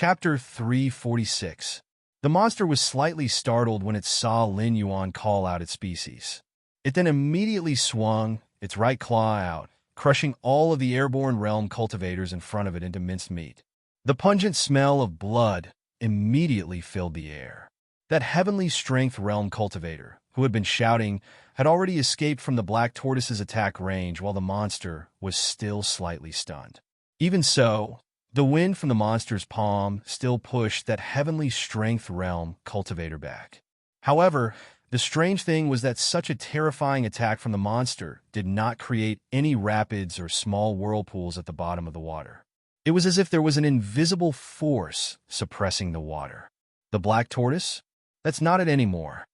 Chapter 346. The monster was slightly startled when it saw Lin Yuan call out its species. It then immediately swung its right claw out, crushing all of the airborne realm cultivators in front of it into minced meat. The pungent smell of blood immediately filled the air. That heavenly strength realm cultivator, who had been shouting, had already escaped from the black tortoise's attack range while the monster was still slightly stunned. Even so, the wind from the monster's palm still pushed that heavenly strength realm cultivator back. However, the strange thing was that such a terrifying attack from the monster did not create any rapids or small whirlpools at the bottom of the water. It was as if there was an invisible force suppressing the water. The black tortoise? That's not it anymore.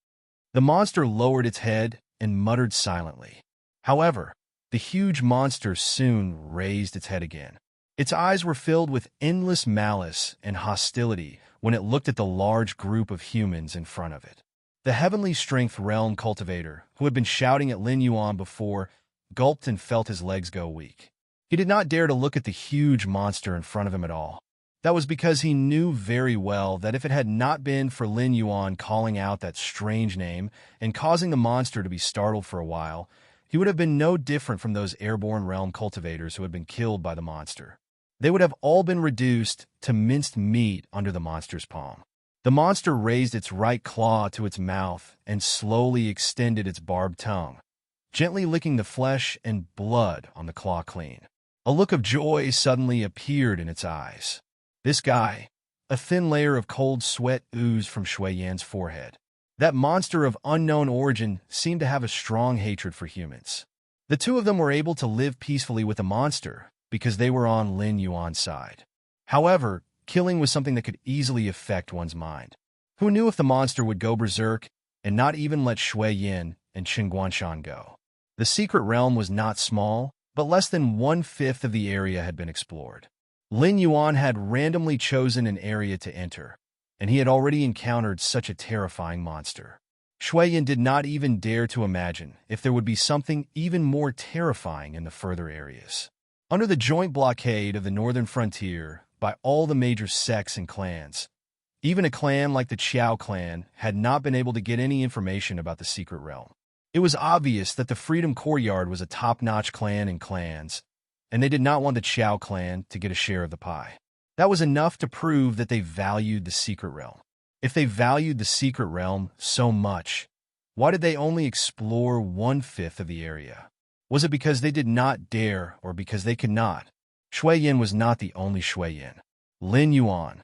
The monster lowered its head and muttered silently. However, the huge monster soon raised its head again. Its eyes were filled with endless malice and hostility when it looked at the large group of humans in front of it. The heavenly strength realm cultivator, who had been shouting at Lin Yuan before, gulped and felt his legs go weak. He did not dare to look at the huge monster in front of him at all. That was because he knew very well that if it had not been for Lin Yuan calling out that strange name and causing the monster to be startled for a while, he would have been no different from those airborne realm cultivators who had been killed by the monster. They would have all been reduced to minced meat under the monster's palm. The monster raised its right claw to its mouth and slowly extended its barbed tongue, gently licking the flesh and blood on the claw clean. A look of joy suddenly appeared in its eyes. This guy, a thin layer of cold sweat oozed from Shui Yan's forehead. That monster of unknown origin seemed to have a strong hatred for humans. The two of them were able to live peacefully with the monster because they were on Lin Yuan's side. However, killing was something that could easily affect one's mind. Who knew if the monster would go berserk and not even let Shui Yan and Qin Guanshan go? The secret realm was not small, but less than 1/5 of the area had been explored. Lin Yuan had randomly chosen an area to enter, and he had already encountered such a terrifying monster. Shui Yan did not even dare to imagine if there would be something even more terrifying in the further areas. Under the joint blockade of the northern frontier by all the major sects and clans, even a clan like the Qiao clan had not been able to get any information about the secret realm. It was obvious that the Freedom Courtyard was a top-notch clan in clans, and they did not want the Qiao clan to get a share of the pie. That was enough to prove that they valued the secret realm. If they valued the secret realm so much, why did they only explore 1/5 of the area? Was it because they did not dare or because they could not? Shui Yan was not the only Shui Yan. Lin Yuan.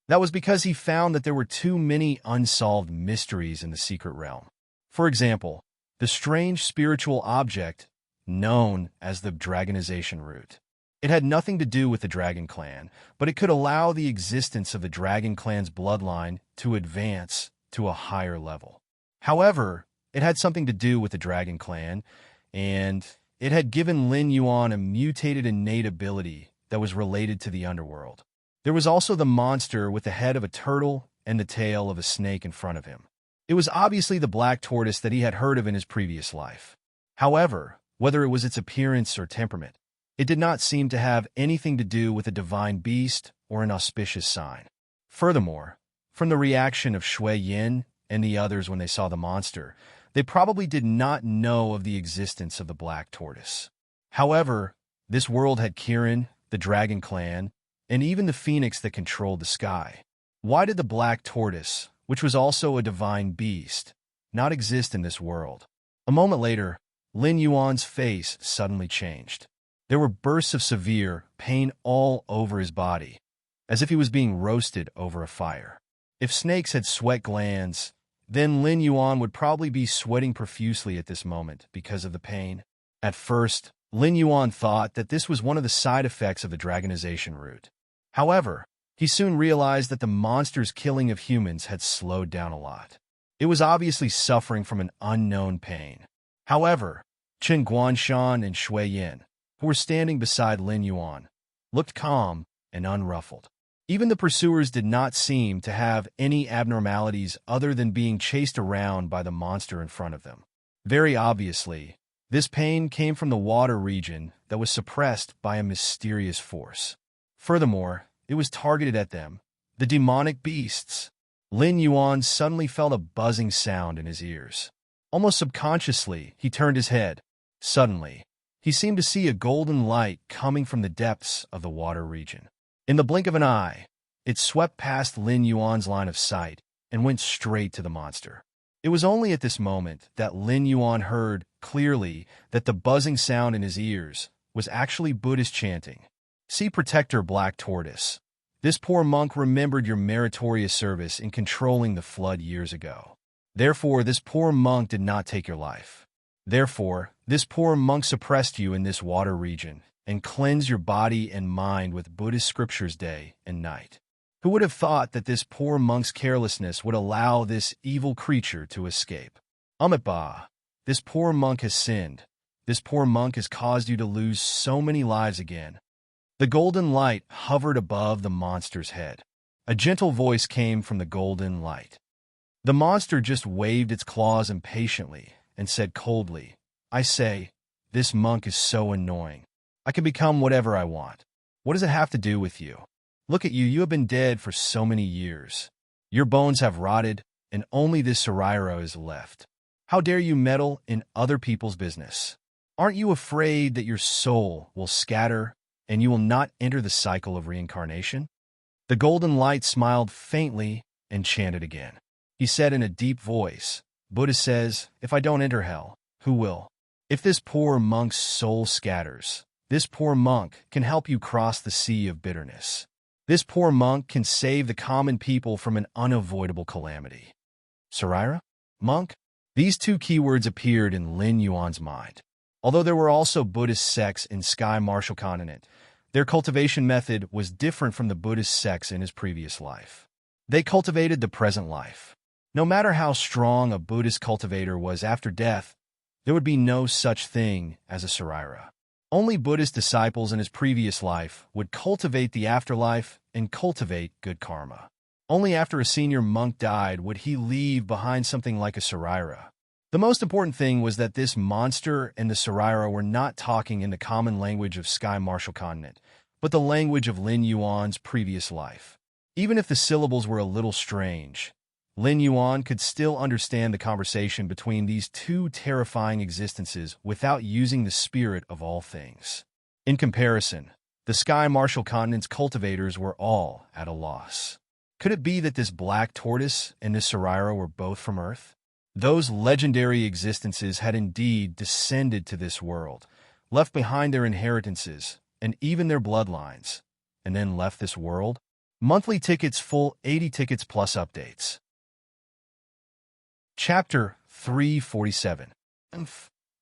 That was because he found that there were too many unsolved mysteries in the secret realm. For example, the strange spiritual object known as the dragonization root. It had nothing to do with the Dragon Clan, but it could allow the existence of the Dragon Clan's bloodline to advance to a higher level. However, it had something to do with the Dragon Clan, and it had given Lin Yuan a mutated innate ability that was related to the underworld. There was also the monster with the head of a turtle and the tail of a snake in front of him. It was obviously the black tortoise that he had heard of in his previous life. However, whether it was its appearance or temperament, it did not seem to have anything to do with a divine beast or an auspicious sign. Furthermore, from the reaction of Shui Yan and the others when they saw the monster, they probably did not know of the existence of the black tortoise. However, this world had Kirin, the Dragon Clan, and even the phoenix that controlled the sky. Why did the black tortoise, which was also a divine beast, not exist in this world? A moment later, Lin Yuan's face suddenly changed. There were bursts of severe pain all over his body, as if he was being roasted over a fire. If snakes had sweat glands, then Lin Yuan would probably be sweating profusely at this moment because of the pain. At first, Lin Yuan thought that this was one of the side effects of the dragonization root. However, he soon realized that the monster's killing of humans had slowed down a lot. It was obviously suffering from an unknown pain. However, Qin Guanshan and Shui Yan, who were standing beside Lin Yuan, looked calm and unruffled. Even the pursuers did not seem to have any abnormalities other than being chased around by the monster in front of them. Very obviously, this pain came from the water region that was suppressed by a mysterious force. Furthermore, it was targeted at them, The demonic beasts. Lin Yuan suddenly felt a buzzing sound in his ears. Almost subconsciously, he turned his head. Suddenly, he seemed to see a golden light coming from the depths of the water region. In the blink of an eye, it swept past Lin Yuan's line of sight and went straight to the monster. It was only at this moment that Lin Yuan heard clearly that the buzzing sound in his ears was actually Buddhist chanting. See Protector Black Tortoise. This poor monk remembered your meritorious service in controlling the flood years ago. Therefore, this poor monk did not take your life. Therefore, this poor monk suppressed you in this water region and cleansed your body and mind with Buddhist scriptures day and night. Who would have thought that this poor monk's carelessness would allow this evil creature to escape? Amitabha, this poor monk has sinned. This poor monk has caused you to lose so many lives again. The golden light hovered above the monster's head. A gentle voice came from the golden light. The monster just waved its claws impatiently and said coldly, I say, this monk is so annoying. I can become whatever I want. What does it have to do with you? Look at you, you have been dead for so many years. Your bones have rotted, and only this Saraira is left. How dare you meddle in other people's business? Aren't you afraid that your soul will scatter and you will not enter the cycle of reincarnation? The golden light smiled faintly and chanted again. He said in a deep voice, Buddha says, if I don't enter hell, who will? If this poor monk's soul scatters, this poor monk can help you cross the sea of bitterness. This poor monk can save the common people from an unavoidable calamity. Saraira? Monk? These two keywords appeared in Lin Yuan's mind. Although there were also Buddhist sects in Sky Martial Continent, their cultivation method was different from the Buddhist sects in his previous life. They cultivated the present life. No matter how strong a Buddhist cultivator was after death, there would be no such thing as a Saraira. Only Buddhist disciples in his previous life would cultivate the afterlife and cultivate good karma. Only after a senior monk died would he leave behind something like a Saraira. The most important thing was that this monster and the Saraira were not talking in the common language of Sky Martial Continent, but the language of Lin Yuan's previous life. Even if the syllables were a little strange, Lin Yuan could still understand the conversation between these two terrifying existences without using the spirit of all things. In comparison, the Sky Martial Continent's cultivators were all at a loss. Could it be that this black tortoise and this Saraira were both from Earth? Those legendary existences had indeed descended to this world, left behind their inheritances and even their bloodlines, and then left this world? Monthly tickets full 80 tickets plus updates. Chapter 347.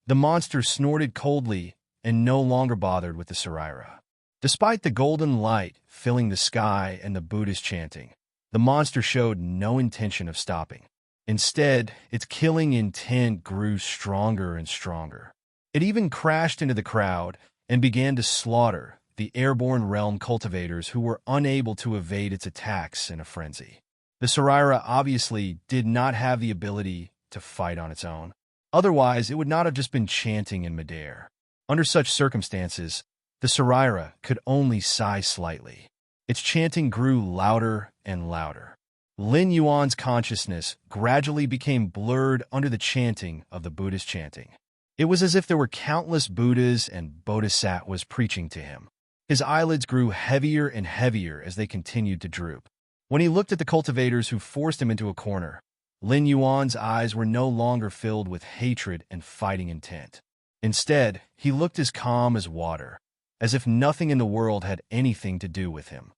The monster snorted coldly and no longer bothered with the Saraira. Despite the golden light filling the sky and the Buddhist chanting, the monster showed no intention of stopping. Instead, its killing intent grew stronger and stronger. It even crashed into the crowd and began to slaughter the airborne realm cultivators who were unable to evade its attacks in a frenzy. The Saraira obviously did not have the ability to fight on its own. Otherwise, it would not have just been chanting in midair. Under such circumstances, the Saraira could only sigh slightly. Its chanting grew louder and louder. Lin Yuan's consciousness gradually became blurred under the chanting of the Buddhist chanting. It was as if there were countless Buddhas and Bodhisattvas preaching to him. His eyelids grew heavier and heavier as they continued to droop. When he looked at the cultivators who forced him into a corner, Lin Yuan's eyes were no longer filled with hatred and fighting intent. Instead, he looked as calm as water, as if nothing in the world had anything to do with him.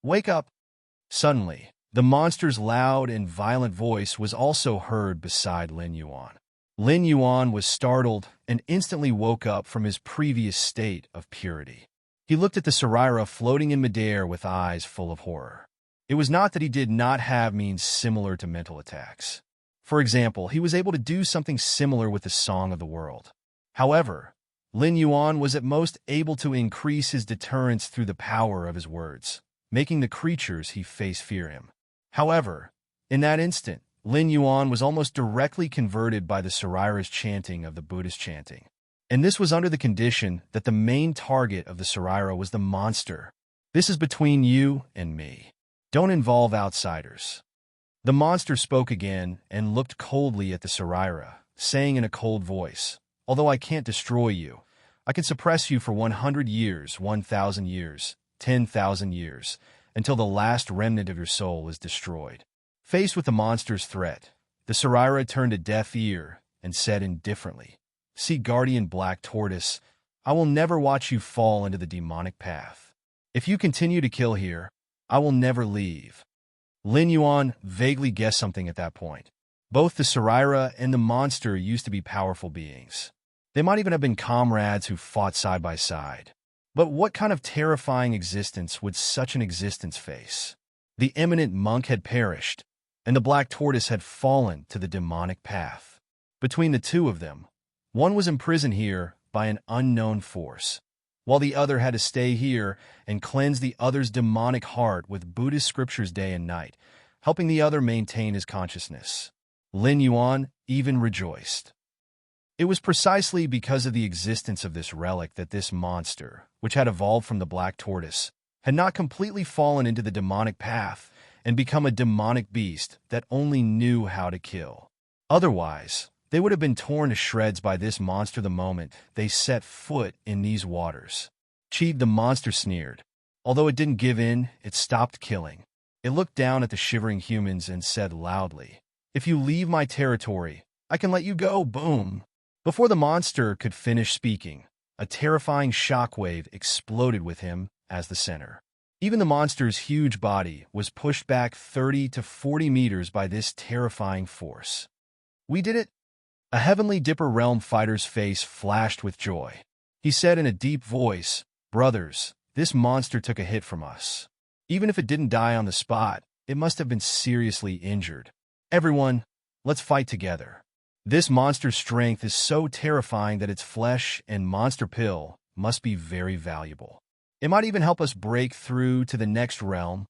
Wake up! Suddenly, the monster's loud and violent voice was also heard beside Lin Yuan. Lin Yuan was startled and instantly woke up from his previous state of purity. He looked at the Saraira floating in midair with eyes full of horror. It was not that he did not have means similar to mental attacks. For example, he was able to do something similar with the Song of the World. However, Lin Yuan was at most able to increase his deterrence through the power of his words, making the creatures he faced fear him. However, in that instant, Lin Yuan was almost directly converted by the Saraira's chanting of the Buddhist chanting. And this was under the condition that the main target of the Saraira was the monster. This is between you and me. Don't involve outsiders. The monster spoke again and looked coldly at the Serira, saying in a cold voice, "Although I can't destroy you, I can suppress you for 100 years, 1,000 years, 10,000 years, until the last remnant of your soul is destroyed." Faced with the monster's threat, the Serira turned a deaf ear and said indifferently, "See, guardian black tortoise, I will never watch you fall into the demonic path. If you continue to kill here, I will never leave." Lin Yuan vaguely guessed something at that point. Both the Serira and the monster used to be powerful beings. They might even have been comrades who fought side by side. But what kind of terrifying existence would such an existence face? The eminent monk had perished, and the black tortoise had fallen to the demonic path. Between the two of them, one was imprisoned here by an unknown force, while the other had to stay here and cleanse the other's demonic heart with Buddhist scriptures day and night, helping the other maintain his consciousness. Lin Yuan even rejoiced. It was precisely because of the existence of this relic that this monster, which had evolved from the black tortoise, had not completely fallen into the demonic path and become a demonic beast that only knew how to kill. Otherwise, they would have been torn to shreds by this monster the moment they set foot in these waters. Cheat, the monster sneered. Although it didn't give in, it stopped killing. It looked down at the shivering humans and said loudly, "If you leave my territory, I can let you go." Boom! Before the monster could finish speaking, a terrifying shockwave exploded with him as the center. Even the monster's huge body was pushed back 30 to 40 meters by this terrifying force. "We did it!" A Heavenly Dipper Realm fighter's face flashed with joy. He said in a deep voice, "Brothers, this monster took a hit from us. Even if it didn't die on the spot, it must have been seriously injured. Everyone, let's fight together. This monster's strength is so terrifying that its flesh and monster pill must be very valuable. It might even help us break through to the next realm."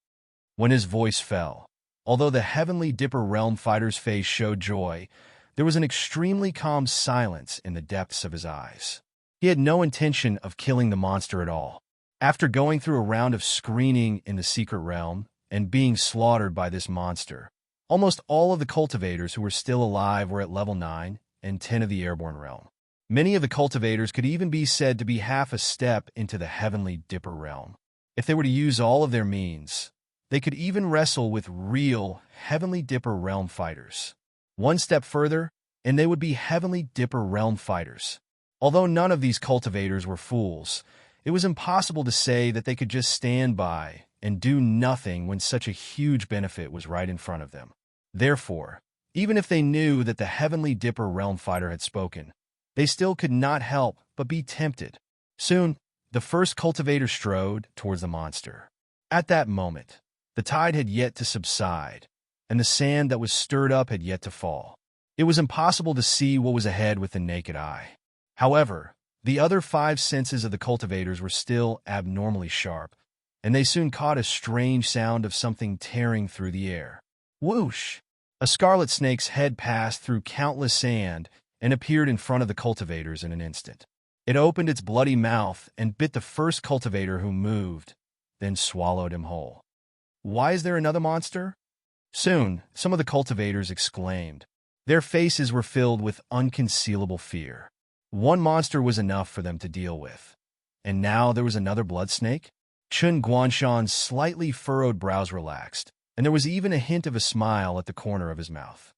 When his voice fell, although the Heavenly Dipper Realm fighter's face showed joy, there was an extremely calm silence in the depths of his eyes. He had no intention of killing the monster at all. After going through a round of screening in the secret realm and being slaughtered by this monster, almost all of the cultivators who were still alive were at level 9 and 10 of the airborne realm. Many of the cultivators could even be said to be half a step into the Heavenly Dipper realm. If they were to use all of their means, they could even wrestle with real Heavenly Dipper realm fighters. One step further, and they would be Heavenly Dipper realm fighters. Although none of these cultivators were fools, it was impossible to say that they could just stand by and do nothing when such a huge benefit was right in front of them. Therefore, even if they knew that the Heavenly Dipper realm fighter had spoken, they still could not help but be tempted. Soon, the first cultivator strode towards the monster. At that moment, the tide had yet to subside, and the sand that was stirred up had yet to fall. It was impossible to see what was ahead with the naked eye. However, the other 5 senses of the cultivators were still abnormally sharp, and they soon caught a strange sound of something tearing through the air. Whoosh! A scarlet snake's head passed through countless sand and appeared in front of the cultivators in an instant. It opened its bloody mouth and bit the first cultivator who moved, then swallowed him whole. "Why is there another monster?" Soon, some of the cultivators exclaimed. Their faces were filled with unconcealable fear. One monster was enough for them to deal with. And now there was another blood snake? Chun Guanshan's slightly furrowed brows relaxed, and there was even a hint of a smile at the corner of his mouth.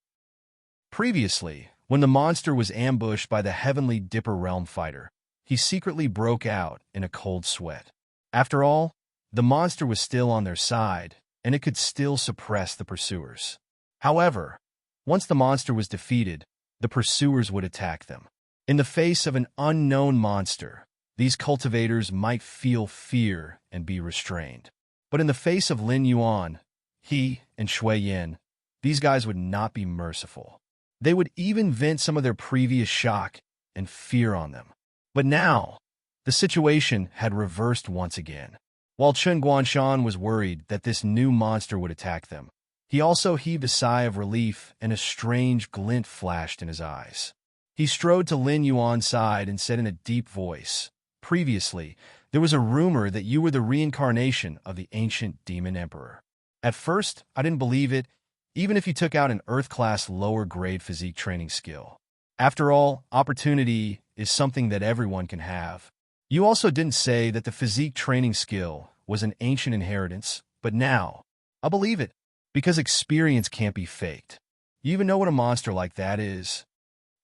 Previously, when the monster was ambushed by the Heavenly Dipper realm fighter, he secretly broke out in a cold sweat. After all, the monster was still on their side, and it could still suppress the pursuers. However, once the monster was defeated, the pursuers would attack them. In the face of an unknown monster, these cultivators might feel fear and be restrained. But in the face of Lin Yuan, he and Shui Yin, these guys would not be merciful. They would even vent some of their previous shock and fear on them. But now, the situation had reversed once again. While Chun Guanshan was worried that this new monster would attack them, he also heaved a sigh of relief and a strange glint flashed in his eyes. He strode to Lin Yuan's side and said in a deep voice, "Previously, there was a rumor that you were the reincarnation of the ancient demon emperor. At first, I didn't believe it, even if you took out an Earth-class lower-grade physique training skill. After all, opportunity is something that everyone can have. You also didn't say that the physique training skill was an ancient inheritance, but now, I believe it, because experience can't be faked. You even know what a monster like that is.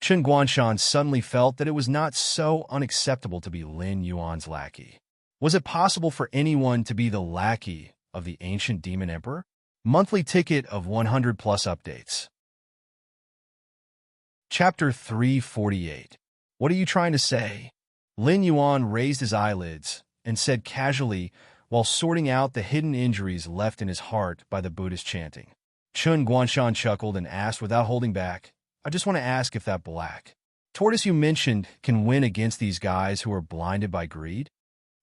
Chen Guanshan suddenly felt that it was not so unacceptable to be Lin Yuan's lackey. Was it possible for anyone to be the lackey of the ancient demon emperor? Monthly ticket of 100 plus updates. Chapter 348. What are you trying to say? Lin Yuan raised his eyelids and said casually while sorting out the hidden injuries left in his heart by the Buddhist chanting. Chen Guanshan chuckled and asked without holding back, I just want to ask if that black tortoise you mentioned can win against these guys who are blinded by greed?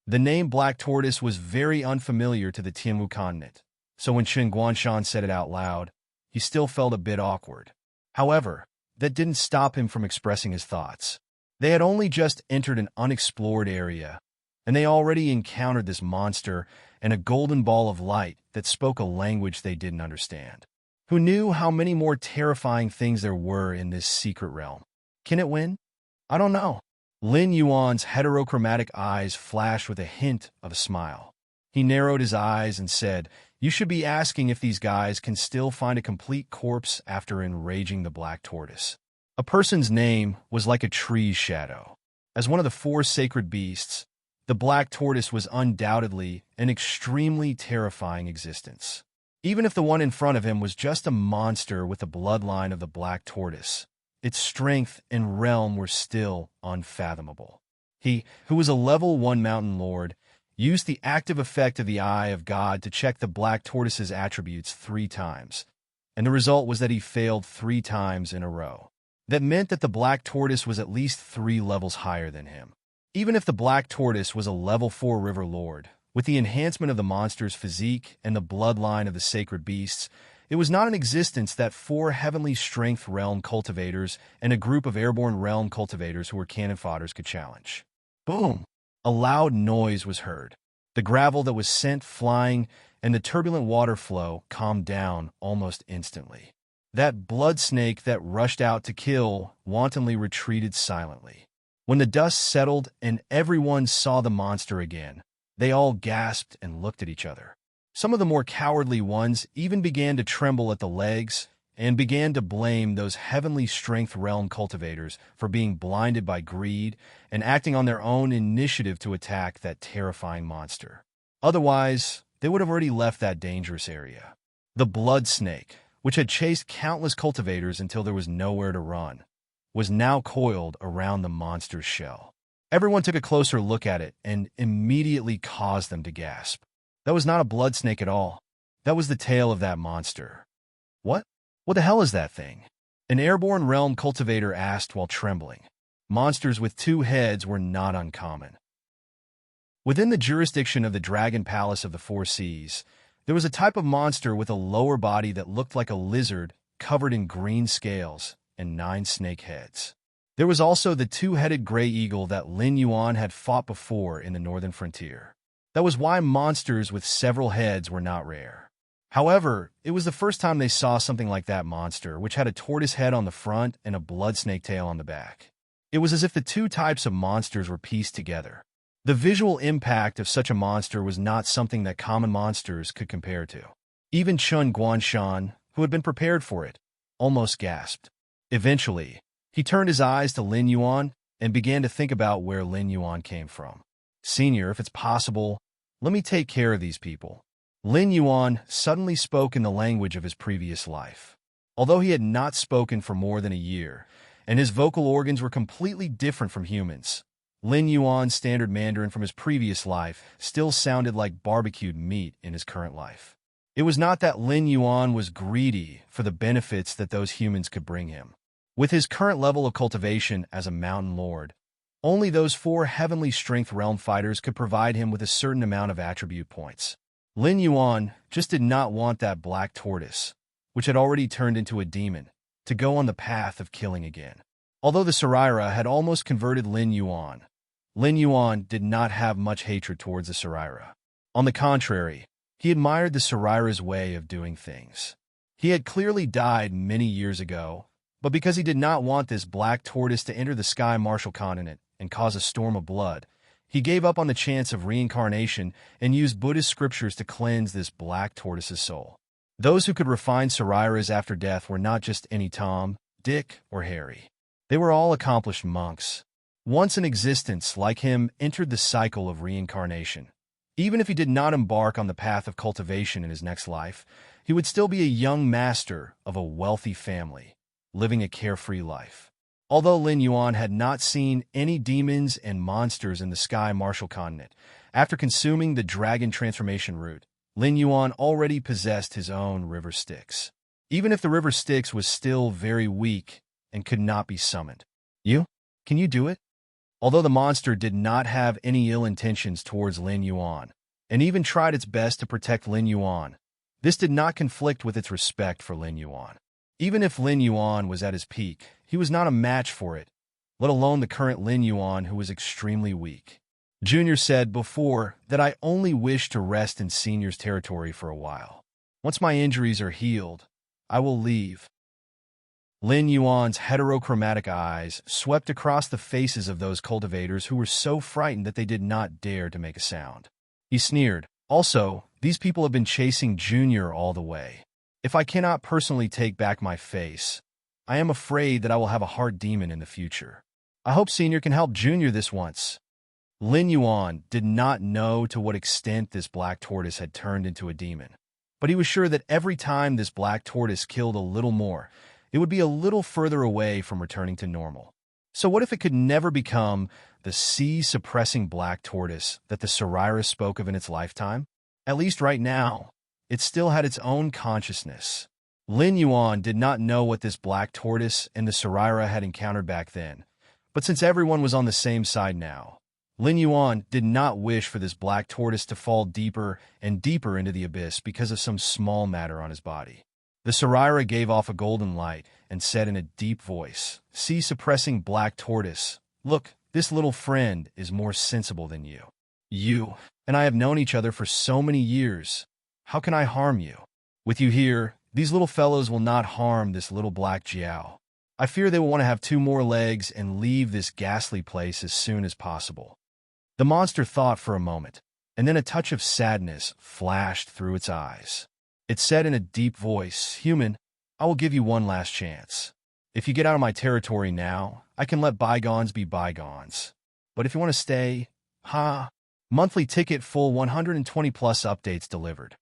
The name Black Tortoise was very unfamiliar to the Tianwu continent, so when Chen Guanshan said it out loud, he still felt a bit awkward. However, that didn't stop him from expressing his thoughts. They had only just entered an unexplored area, and they already encountered this monster and a golden ball of light that spoke a language they didn't understand. Who knew how many more terrifying things there were in this secret realm? Can it win? I don't know. Lin Yuan's heterochromatic eyes flashed with a hint of a smile. He narrowed his eyes and said, You should be asking if these guys can still find a complete corpse after enraging the Black Tortoise. A person's name was like a tree's shadow. As one of the four sacred beasts, the Black Tortoise was undoubtedly an extremely terrifying existence. Even if the one in front of him was just a monster with the bloodline of the Black Tortoise, its strength and realm were still unfathomable. He, who was a level 1 mountain lord, used the active effect of the Eye of God to check the Black Tortoise's attributes 3 times, and the result was that he failed 3 times in a row. That meant that the Black Tortoise was at least 3 levels higher than him. Even if the Black Tortoise was a level 4 river lord, with the enhancement of the monster's physique and the bloodline of the sacred beasts, it was not in existence that 4 heavenly strength realm cultivators and a group of airborne realm cultivators who were cannon fodders could challenge. Boom! A loud noise was heard. The gravel that was sent flying and the turbulent water flow calmed down almost instantly. That blood snake that rushed out to kill wantonly retreated silently. When the dust settled and everyone saw the monster again, they all gasped and looked at each other. Some of the more cowardly ones even began to tremble at the legs and began to blame those heavenly strength realm cultivators for being blinded by greed and acting on their own initiative to attack that terrifying monster. Otherwise, they would have already left that dangerous area. The blood snake, which had chased countless cultivators until there was nowhere to run, was now coiled around the monster's shell. Everyone took a closer look at it and immediately caused them to gasp. That was not a blood snake at all. That was the tail of that monster. What? What the hell is that thing? An airborne realm cultivator asked while trembling. Monsters with 2 heads were not uncommon. Within the jurisdiction of the Dragon Palace of the 4 Seas, there was a type of monster with a lower body that looked like a lizard covered in green scales and 9 snake heads. There was also the 2-headed gray eagle that Lin Yuan had fought before in the northern frontier. That was why monsters with several heads were not rare. However, it was the first time they saw something like that monster, which had a tortoise head on the front and a blood snake tail on the back. It was as if the 2 types of monsters were pieced together. The visual impact of such a monster was not something that common monsters could compare to. Even Chen Guanshan, who had been prepared for it, almost gasped. Eventually, he turned his eyes to Lin Yuan and began to think about where Lin Yuan came from. Senior, if it's possible, let me take care of these people. Lin Yuan suddenly spoke in the language of his previous life. Although he had not spoken for more than a year, and his vocal organs were completely different from humans, Lin Yuan's standard Mandarin from his previous life still sounded like barbecued meat in his current life. It was not that Lin Yuan was greedy for the benefits that those humans could bring him. With his current level of cultivation as a mountain lord, only those 4 heavenly strength realm fighters could provide him with a certain amount of attribute points. Lin Yuan just did not want that Black Tortoise, which had already turned into a demon, to go on the path of killing again. Although the Saraira had almost converted Lin Yuan did not have much hatred towards the Saraira. On the contrary, He admired the Sarira's way of doing things. He had clearly died many years ago, but because he did not want this black tortoise to enter the sky martial continent and cause a storm of blood, he gave up on the chance of reincarnation and used Buddhist scriptures to cleanse this black tortoise's soul. Those who could refine Sarira's after death were not just any Tom, Dick, or Harry. They were all accomplished monks. Once in existence, like him, entered the cycle of reincarnation. Even if he did not embark on the path of cultivation in his next life, he would still be a young master of a wealthy family, living a carefree life. Although Lin Yuan had not seen any demons and monsters in the sky martial continent, after consuming the dragon transformation root, Lin Yuan already possessed his own river Styx. Even if the river Styx was still very weak and could not be summoned. Can you do it? Although the monster did not have any ill intentions towards Lin Yuan, and even tried its best to protect Lin Yuan, this did not conflict with its respect for Lin Yuan. Even if Lin Yuan was at his peak, he was not a match for it, let alone the current Lin Yuan, who was extremely weak. Junior said before that I only wish to rest in Senior's territory for a while. Once my injuries are healed, I will leave. Lin Yuan's heterochromatic eyes swept across the faces of those cultivators who were so frightened that they did not dare to make a sound. He sneered, "Also, these people have been chasing Junior all the way. If I cannot personally take back my face, I am afraid that I will have a heart demon in the future. I hope Senior can help Junior this once." Lin Yuan did not know to what extent this black tortoise had turned into a demon, but he was sure that every time this black tortoise killed a little more, it would be a little further away from returning to normal. So what if it could never become the sea-suppressing black tortoise that the Sarira spoke of in its lifetime? At least right now, it still had its own consciousness. Lin Yuan did not know what this black tortoise and the Sarira had encountered back then, but since everyone was on the same side now, Lin Yuan did not wish for this black tortoise to fall deeper and deeper into the abyss because of some small matter on his body. The Sarira gave off a golden light and said in a deep voice, "Sea-suppressing black tortoise, look, this little friend is more sensible than you. You and I have known each other for so many years. How can I harm you? With you here, these little fellows will not harm this little black Jiao. I fear they will want to have 2 more legs and leave this ghastly place as soon as possible." The monster thought for a moment, and then a touch of sadness flashed through its eyes. It said in a deep voice, "Human, I will give you one last chance. If you get out of my territory now, I can let bygones be bygones. But if you want to stay, monthly ticket full 120 plus updates delivered."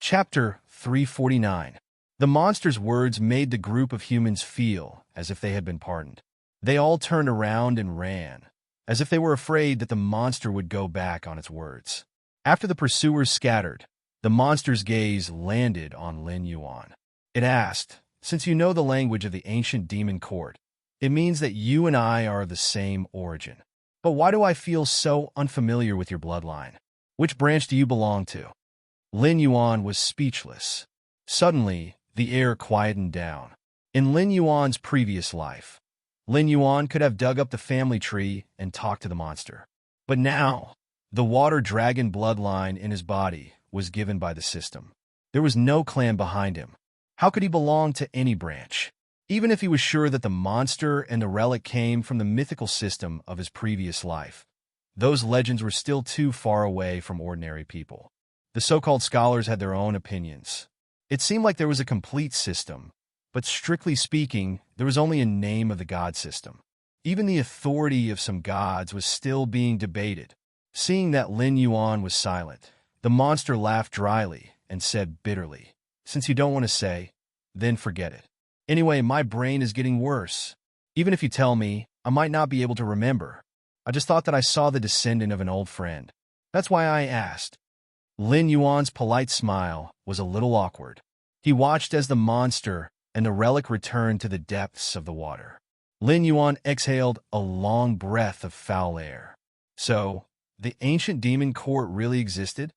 Chapter 349. The monster's words made the group of humans feel as if they had been pardoned. They all turned around and ran, as if they were afraid that the monster would go back on its words. After the pursuers scattered, the monster's gaze landed on Lin Yuan. It asked, "Since you know the language of the ancient demon court, it means that you and I are of the same origin. But why do I feel so unfamiliar with your bloodline? Which branch do you belong to?" Lin Yuan was speechless. Suddenly, the air quietened down. In Lin Yuan's previous life, Lin Yuan could have dug up the family tree and talked to the monster. But now, the water dragon bloodline in his body was given by the system. There was no clan behind him. How could he belong to any branch? Even if he was sure that the monster and the relic came from the mythical system of his previous life, those legends were still too far away from ordinary people. The so-called scholars had their own opinions. It seemed like there was a complete system, but strictly speaking, there was only a name of the god system. Even the authority of some gods was still being debated. Seeing that Lin Yuan was silent, the monster laughed dryly and said bitterly, "Since you don't want to say, then forget it. Anyway, my brain is getting worse. Even if you tell me, I might not be able to remember. I just thought that I saw the descendant of an old friend. That's why I asked." Lin Yuan's polite smile was a little awkward. He watched as the monster and the relic returned to the depths of the water. Lin Yuan exhaled a long breath of foul air. So, the ancient demon court really existed?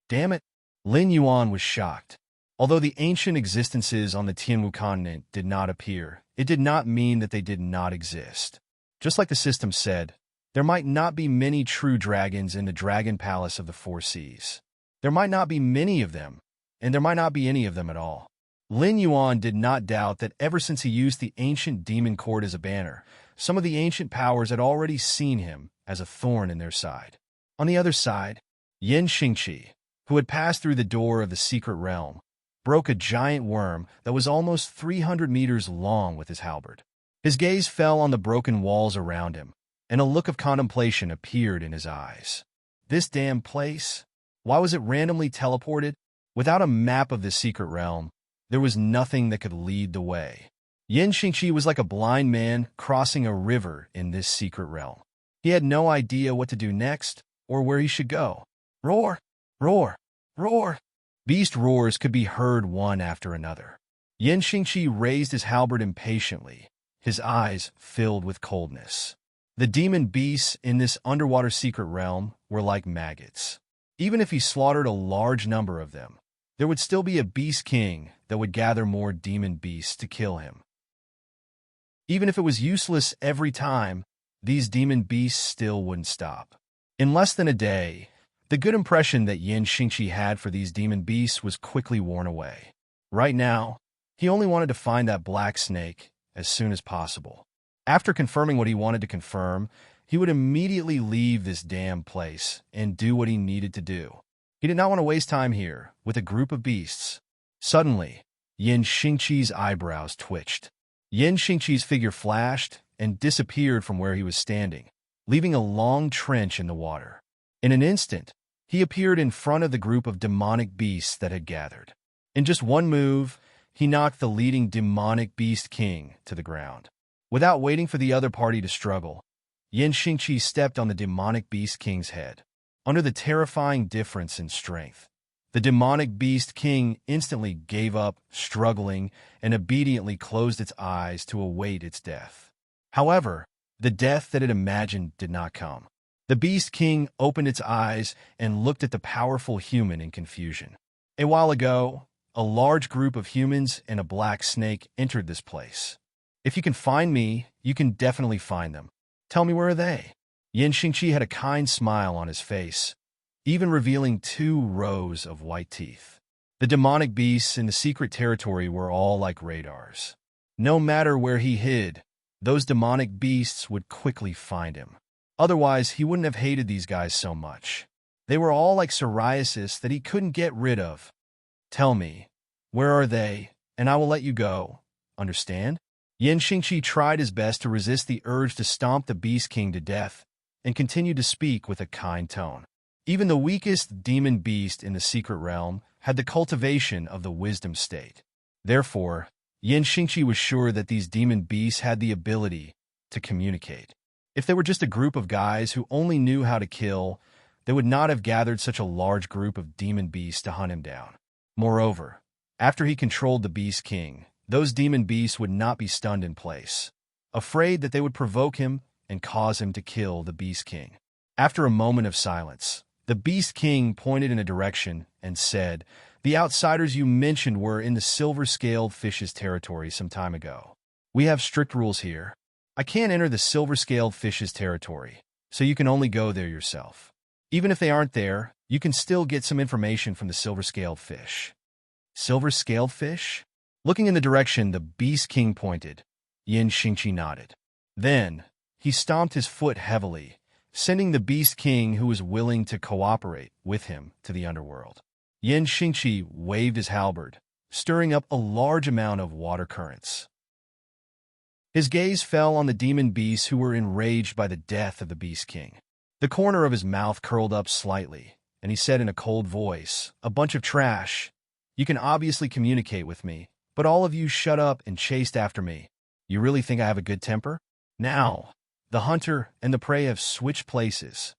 Damn it! Lin Yuan was shocked. Although the ancient existences on the Tianwu continent did not appear, it did not mean that they did not exist. Just like the system said, There might not be many true dragons in the Dragon Palace of the Four Seas. There might not be many of them, and there might not be any of them at all. Lin Yuan did not doubt that ever since he used the ancient demon cord as a banner, some of the ancient powers had already seen him as a thorn in their side. On the other side, Yin Xingqi, who had passed through the door of the secret realm, broke a giant worm that was almost 300 meters long with his halberd. His gaze fell on the broken walls around him, and a look of contemplation appeared in his eyes. This damn place? Why was it randomly teleported? Without a map of the secret realm, there was nothing that could lead the way. Yin Xingqi was like a blind man crossing a river in this secret realm. He had no idea what to do next or where he should go. Roar! Roar! Roar! Beast roars could be heard one after another. Yin Xingqi raised his halberd impatiently, his eyes filled with coldness. The demon beasts in this underwater secret realm were like maggots. Even if he slaughtered a large number of them, there would still be a beast king that would gather more demon beasts to kill him. Even if it was useless every time, these demon beasts still wouldn't stop. In less than a day, the good impression that Yin Xingqi had for these demon beasts was quickly worn away. Right now, he only wanted to find that black snake as soon as possible. After confirming what he wanted to confirm, he would immediately leave this damn place and do what he needed to do. He did not want to waste time here with a group of beasts. Suddenly, Yin Xingqi's eyebrows twitched. Yin Xingqi's figure flashed and disappeared from where he was standing, leaving a long trench in the water. In an instant, he appeared in front of the group of demonic beasts that had gathered. In just one move, he knocked the leading demonic beast king to the ground. Without waiting for the other party to struggle, Yin Xingqi stepped on the demonic beast king's head. Under the terrifying difference in strength, the demonic beast king instantly gave up, struggling, and obediently closed its eyes to await its death. However, the death that it imagined did not come. The beast king opened its eyes and looked at the powerful human in confusion. A while ago, a large group of humans and a black snake entered this place. If you can find me, you can definitely find them. Tell me, where are they? Yin Xingqi had a kind smile on his face, even revealing 2 rows of white teeth. The demonic beasts in the secret territory were all like radars. No matter where he hid, those demonic beasts would quickly find him. Otherwise, he wouldn't have hated these guys so much. They were all like psoriasis that he couldn't get rid of. Tell me, where are they, and I will let you go. Understand? Yin Xingqi tried his best to resist the urge to stomp the Beast King to death and continued to speak with a kind tone. Even the weakest demon beast in the secret realm had the cultivation of the wisdom state. Therefore, Yin Xingqi was sure that these demon beasts had the ability to communicate. If they were just a group of guys who only knew how to kill, they would not have gathered such a large group of demon beasts to hunt him down. Moreover, after he controlled the Beast King, those demon beasts would not be stunned in place, afraid that they would provoke him and cause him to kill the Beast King. After a moment of silence, the Beast King pointed in a direction and said, "The outsiders you mentioned were in the silver-scaled fish's territory some time ago. We have strict rules here. I can't enter the silver-scaled fish's territory, so you can only go there yourself. Even if they aren't there, you can still get some information from the silver-scaled fish." Silver-scaled fish? Looking in the direction the Beast King pointed, Yin Xingqi nodded. Then, he stomped his foot heavily, sending the Beast King who was willing to cooperate with him to the underworld. Yin Xingqi waved his halberd, stirring up a large amount of water currents. His gaze fell on the demon beasts who were enraged by the death of the Beast King. The corner of his mouth curled up slightly, and he said in a cold voice, "A bunch of trash. You can obviously communicate with me, but all of you shut up and chased after me. You really think I have a good temper? Now, the hunter and the prey have switched places."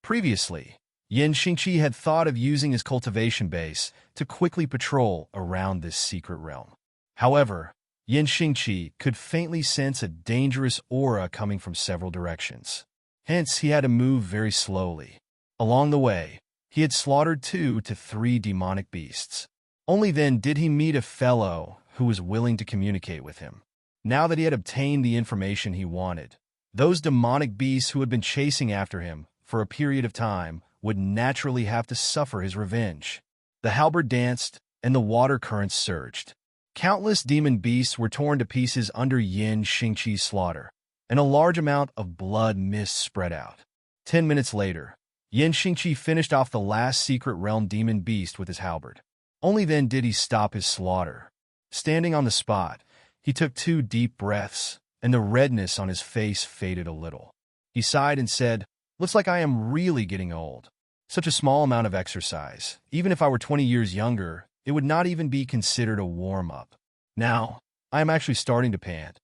Previously, Yin Xingqi had thought of using his cultivation base to quickly patrol around this secret realm. However, Yin Xingqi could faintly sense a dangerous aura coming from several directions. Hence, he had to move very slowly. Along the way, he had slaughtered 2 to 3 demonic beasts. Only then did he meet a fellow who was willing to communicate with him. Now that he had obtained the information he wanted, Those demonic beasts who had been chasing after him for a period of time would naturally have to suffer his revenge. The halberd danced, and the water currents surged. Countless demon beasts were torn to pieces under Yin Xingqi's slaughter, and a large amount of blood mist spread out. 10 minutes later, Yin Xingqi finished off the last secret realm demon beast with his halberd. Only then did he stop his slaughter. Standing on the spot, he took 2 deep breaths, and the redness on his face faded a little. He sighed and said, "Looks like I am really getting old. Such a small amount of exercise. Even if I were 20 years younger, it would not even be considered a warm-up. Now, I am actually starting to pant.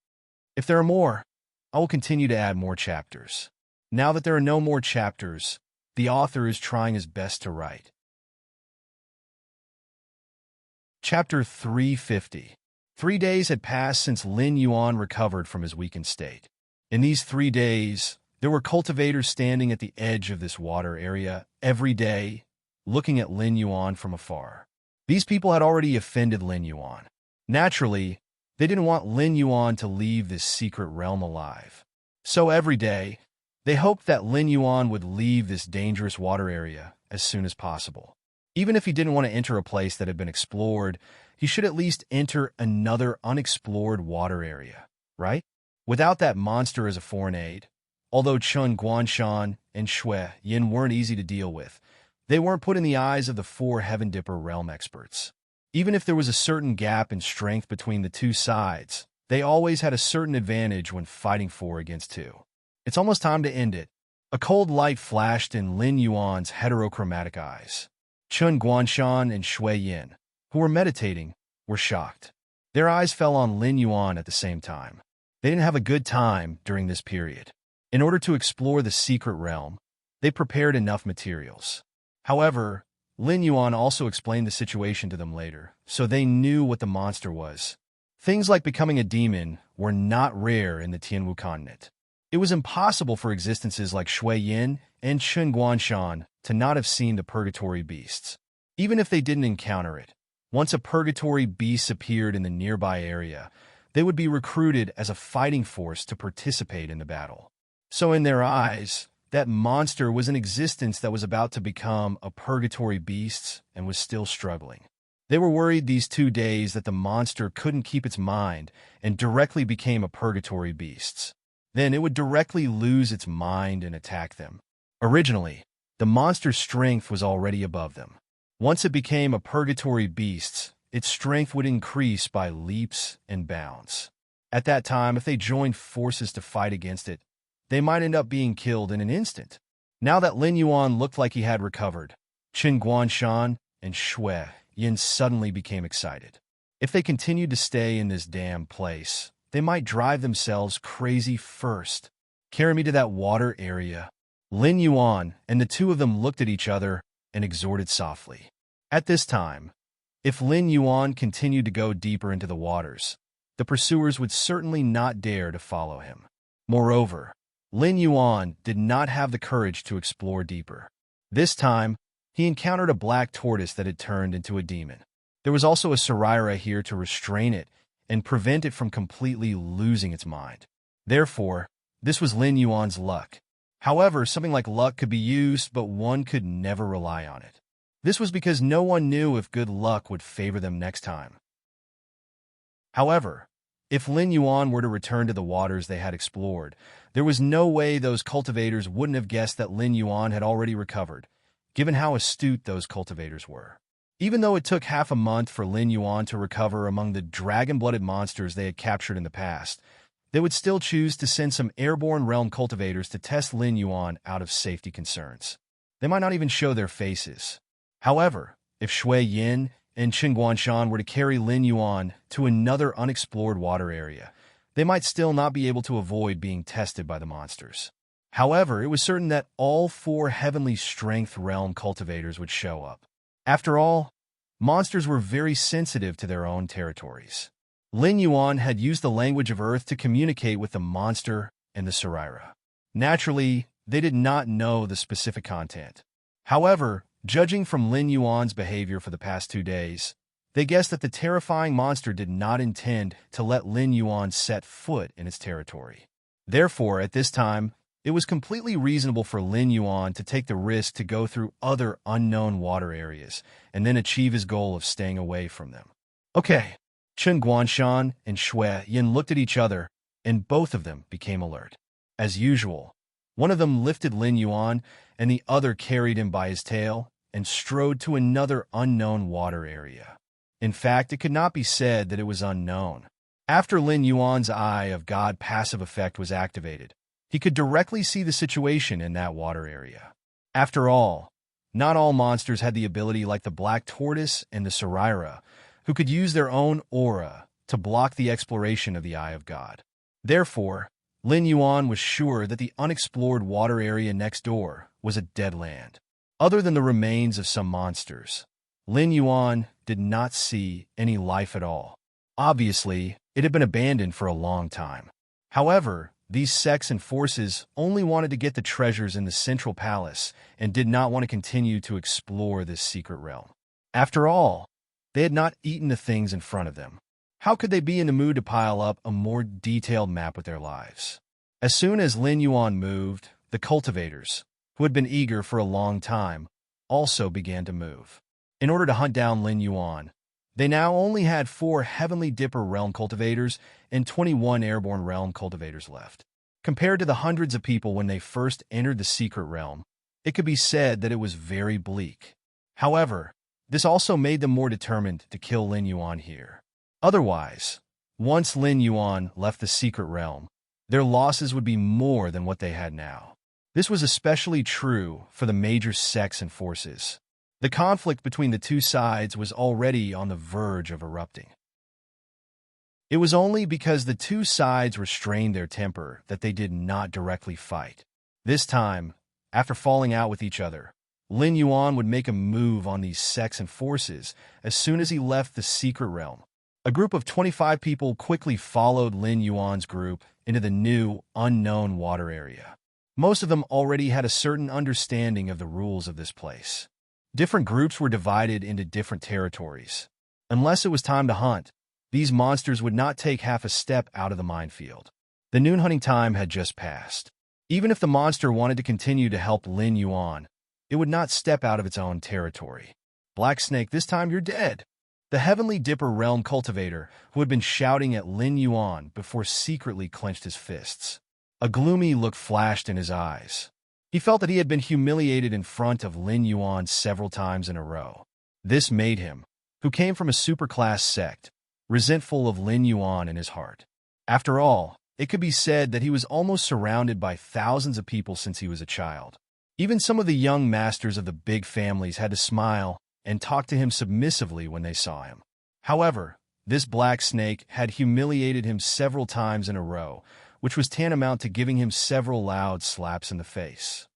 If there are more, I will continue to add more chapters." Now that there are no more chapters, the author is trying his best to write. Chapter 350. 3 days had passed since Lin Yuan recovered from his weakened state. In these 3 days, there were cultivators standing at the edge of this water area every day, looking at Lin Yuan from afar. These people had already offended Lin Yuan. Naturally, they didn't want Lin Yuan to leave this secret realm alive. So every day, they hoped that Lin Yuan would leave this dangerous water area as soon as possible. Even if he didn't want to enter a place that had been explored, he should at least enter another unexplored water area, right? Without that monster as a foreign aid, although Chun Guanshan and Shui Yin weren't easy to deal with, they weren't put in the eyes of the 4 Heaven Dipper realm experts. Even if there was a certain gap in strength between the 2 sides, they always had a certain advantage when fighting 4 against 2. It's almost time to end it. A cold light flashed in Lin Yuan's heterochromatic eyes. Chun Guanshan and Shui Yin, who were meditating, were shocked. Their eyes fell on Lin Yuan at the same time. They didn't have a good time during this period. In order to explore the secret realm, they prepared enough materials. However, Lin Yuan also explained the situation to them later, so they knew what the monster was. Things like becoming a demon were not rare in the Tianwu continent. It was impossible for existences like Shui Yin and Chun Guanshan to not have seen the purgatory beasts. Even if they didn't encounter it, once a purgatory beast appeared in the nearby area, they would be recruited as a fighting force to participate in the battle. So in their eyes, that monster was an existence that was about to become a purgatory beast and was still struggling. They were worried these 2 days that the monster couldn't keep its mind and directly became a purgatory beast. Then it would directly lose its mind and attack them. Originally, the monster's strength was already above them. Once it became a purgatory beast, its strength would increase by leaps and bounds. At that time, if they joined forces to fight against it, they might end up being killed in an instant. Now that Lin Yuan looked like he had recovered, Qin Guanshan and Shui Yin suddenly became excited. If they continued to stay in this damn place, they might drive themselves crazy first. Carry me to that water area. Lin Yuan and the 2 of them looked at each other and exhorted softly. At this time, if Lin Yuan continued to go deeper into the waters, the pursuers would certainly not dare to follow him. Moreover, Lin Yuan did not have the courage to explore deeper. This time, he encountered a black tortoise that had turned into a demon. There was also a Saraira here to restrain it and prevent it from completely losing its mind. Therefore, this was Lin Yuan's luck. However, something like luck could be used, but one could never rely on it. This was because no one knew if good luck would favor them next time. However, if Lin Yuan were to return to the waters they had explored, there was no way those cultivators wouldn't have guessed that Lin Yuan had already recovered, given how astute those cultivators were. Even though it took half a month for Lin Yuan to recover among the dragon-blooded monsters they had captured in the past, they would still choose to send some airborne realm cultivators to test Lin Yuan out of safety concerns. They might not even show their faces. However, if Shui Yin and Qin Guanshan were to carry Lin Yuan to another unexplored water area, they might still not be able to avoid being tested by the monsters. However, it was certain that all 4 heavenly strength realm cultivators would show up. After all, monsters were very sensitive to their own territories. Lin Yuan had used the language of Earth to communicate with the monster and the Saraira. Naturally, they did not know the specific content. However, judging from Lin Yuan's behavior for the past 2 days, they guessed that the terrifying monster did not intend to let Lin Yuan set foot in its territory. Therefore, at this time, it was completely reasonable for Lin Yuan to take the risk to go through other unknown water areas and then achieve his goal of staying away from them. Okay, Chen Guanshan and Shui Yin looked at each other, and both of them became alert. As usual, one of them lifted Lin Yuan, and the other carried him by his tail and strode to another unknown water area. In fact, it could not be said that it was unknown. After Lin Yuan's Eye of God passive effect was activated, he could directly see the situation in that water area. After all, not all monsters had the ability like the black tortoise and the Saraira, who could use their own aura to block the exploration of the Eye of God. Therefore, Lin Yuan was sure that the unexplored water area next door was a dead land. Other than the remains of some monsters, Lin Yuan did not see any life at all. Obviously, it had been abandoned for a long time. However, these sects and forces only wanted to get the treasures in the central palace and did not want to continue to explore this secret realm. After all, they had not eaten the things in front of them. How could they be in the mood to pile up a more detailed map with their lives? As soon as Lin Yuan moved, the cultivators, who had been eager for a long time, also began to move. In order to hunt down Lin Yuan, they now only had 4 Heavenly Dipper Realm cultivators and 21 Airborne Realm cultivators left. Compared to the hundreds of people when they first entered the secret realm, it could be said that it was very bleak. However, this also made them more determined to kill Lin Yuan here. Otherwise, once Lin Yuan left the secret realm, their losses would be more than what they had now. This was especially true for the major sects and forces. The conflict between the two sides was already on the verge of erupting. It was only because the two sides restrained their temper that they did not directly fight. This time, after falling out with each other, Lin Yuan would make a move on these sects and forces as soon as he left the secret realm. A group of 25 people quickly followed Lin Yuan's group into the new, unknown water area. Most of them already had a certain understanding of the rules of this place. Different groups were divided into different territories. Unless it was time to hunt, these monsters would not take half a step out of the minefield. The noon hunting time had just passed. Even if the monster wanted to continue to help Lin Yuan, it would not step out of its own territory. Black Snake, this time you're dead. The Heavenly Dipper Realm cultivator, who had been shouting at Lin Yuan before, secretly clenched his fists. A gloomy look flashed in his eyes. He felt that he had been humiliated in front of Lin Yuan several times in a row. This made him, who came from a superclass sect, resentful of Lin Yuan in his heart. After all, it could be said that he was almost surrounded by thousands of people since he was a child. Even some of the young masters of the big families had to smile and talk to him submissively when they saw him. However, this Black Snake had humiliated him several times in a row, which was tantamount to giving him several loud slaps in the face.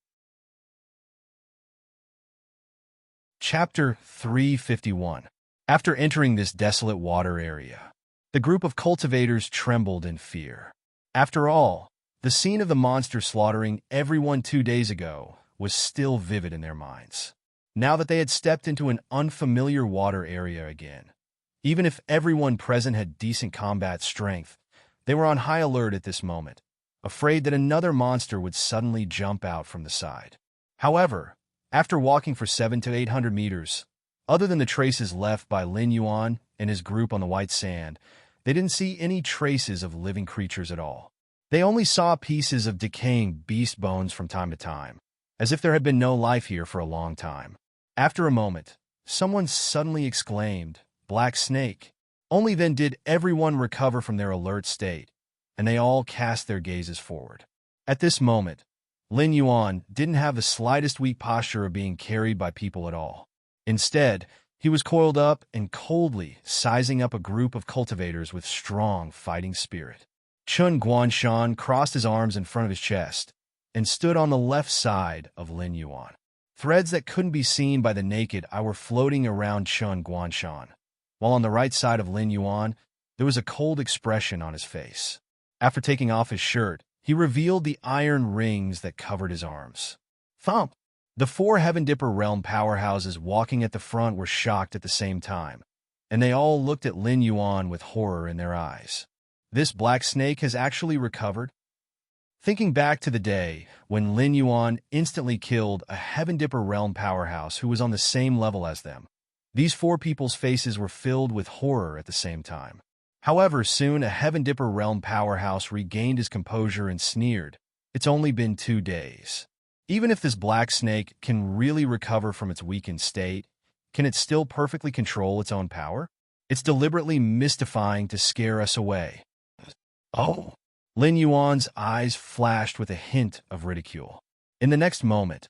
Chapter 351. After entering this desolate water area, the group of cultivators trembled in fear. After all, the scene of the monster slaughtering everyone 2 days ago was still vivid in their minds. Now that they had stepped into an unfamiliar water area again, even if everyone present had decent combat strength, they were on high alert at this moment, afraid that another monster would suddenly jump out from the side. However, after walking for 700 to 800 meters, other than the traces left by Lin Yuan and his group on the white sand, they didn't see any traces of living creatures at all. They only saw pieces of decaying beast bones from time to time, as if there had been no life here for a long time. After a moment, someone suddenly exclaimed, "Black Snake." Only then did everyone recover from their alert state, and they all cast their gazes forward. At this moment, Lin Yuan didn't have the slightest weak posture of being carried by people at all. Instead, he was coiled up and coldly sizing up a group of cultivators with strong fighting spirit. Chen Guanshan crossed his arms in front of his chest and stood on the left side of Lin Yuan. Threads that couldn't be seen by the naked eye were floating around Chen Guanshan, while on the right side of Lin Yuan, there was a cold expression on his face. After taking off his shirt, he revealed the iron rings that covered his arms. Thump! The 4 Heaven Dipper Realm powerhouses walking at the front were shocked at the same time, and they all looked at Lin Yuan with horror in their eyes. This Black Snake has actually recovered? thinking back to the day when Lin Yuan instantly killed a Heaven Dipper realm powerhouse who was on the same level as them. These four people's faces were filled with horror at the same time. However, soon a Heaven Dipper realm powerhouse regained his composure and sneered, "It's only been 2 days. Even if this black snake can really recover from its weakened state, can it still perfectly control its own power? It's deliberately mystifying to scare us away." Oh! Lin Yuan's eyes flashed with a hint of ridicule. In the next moment,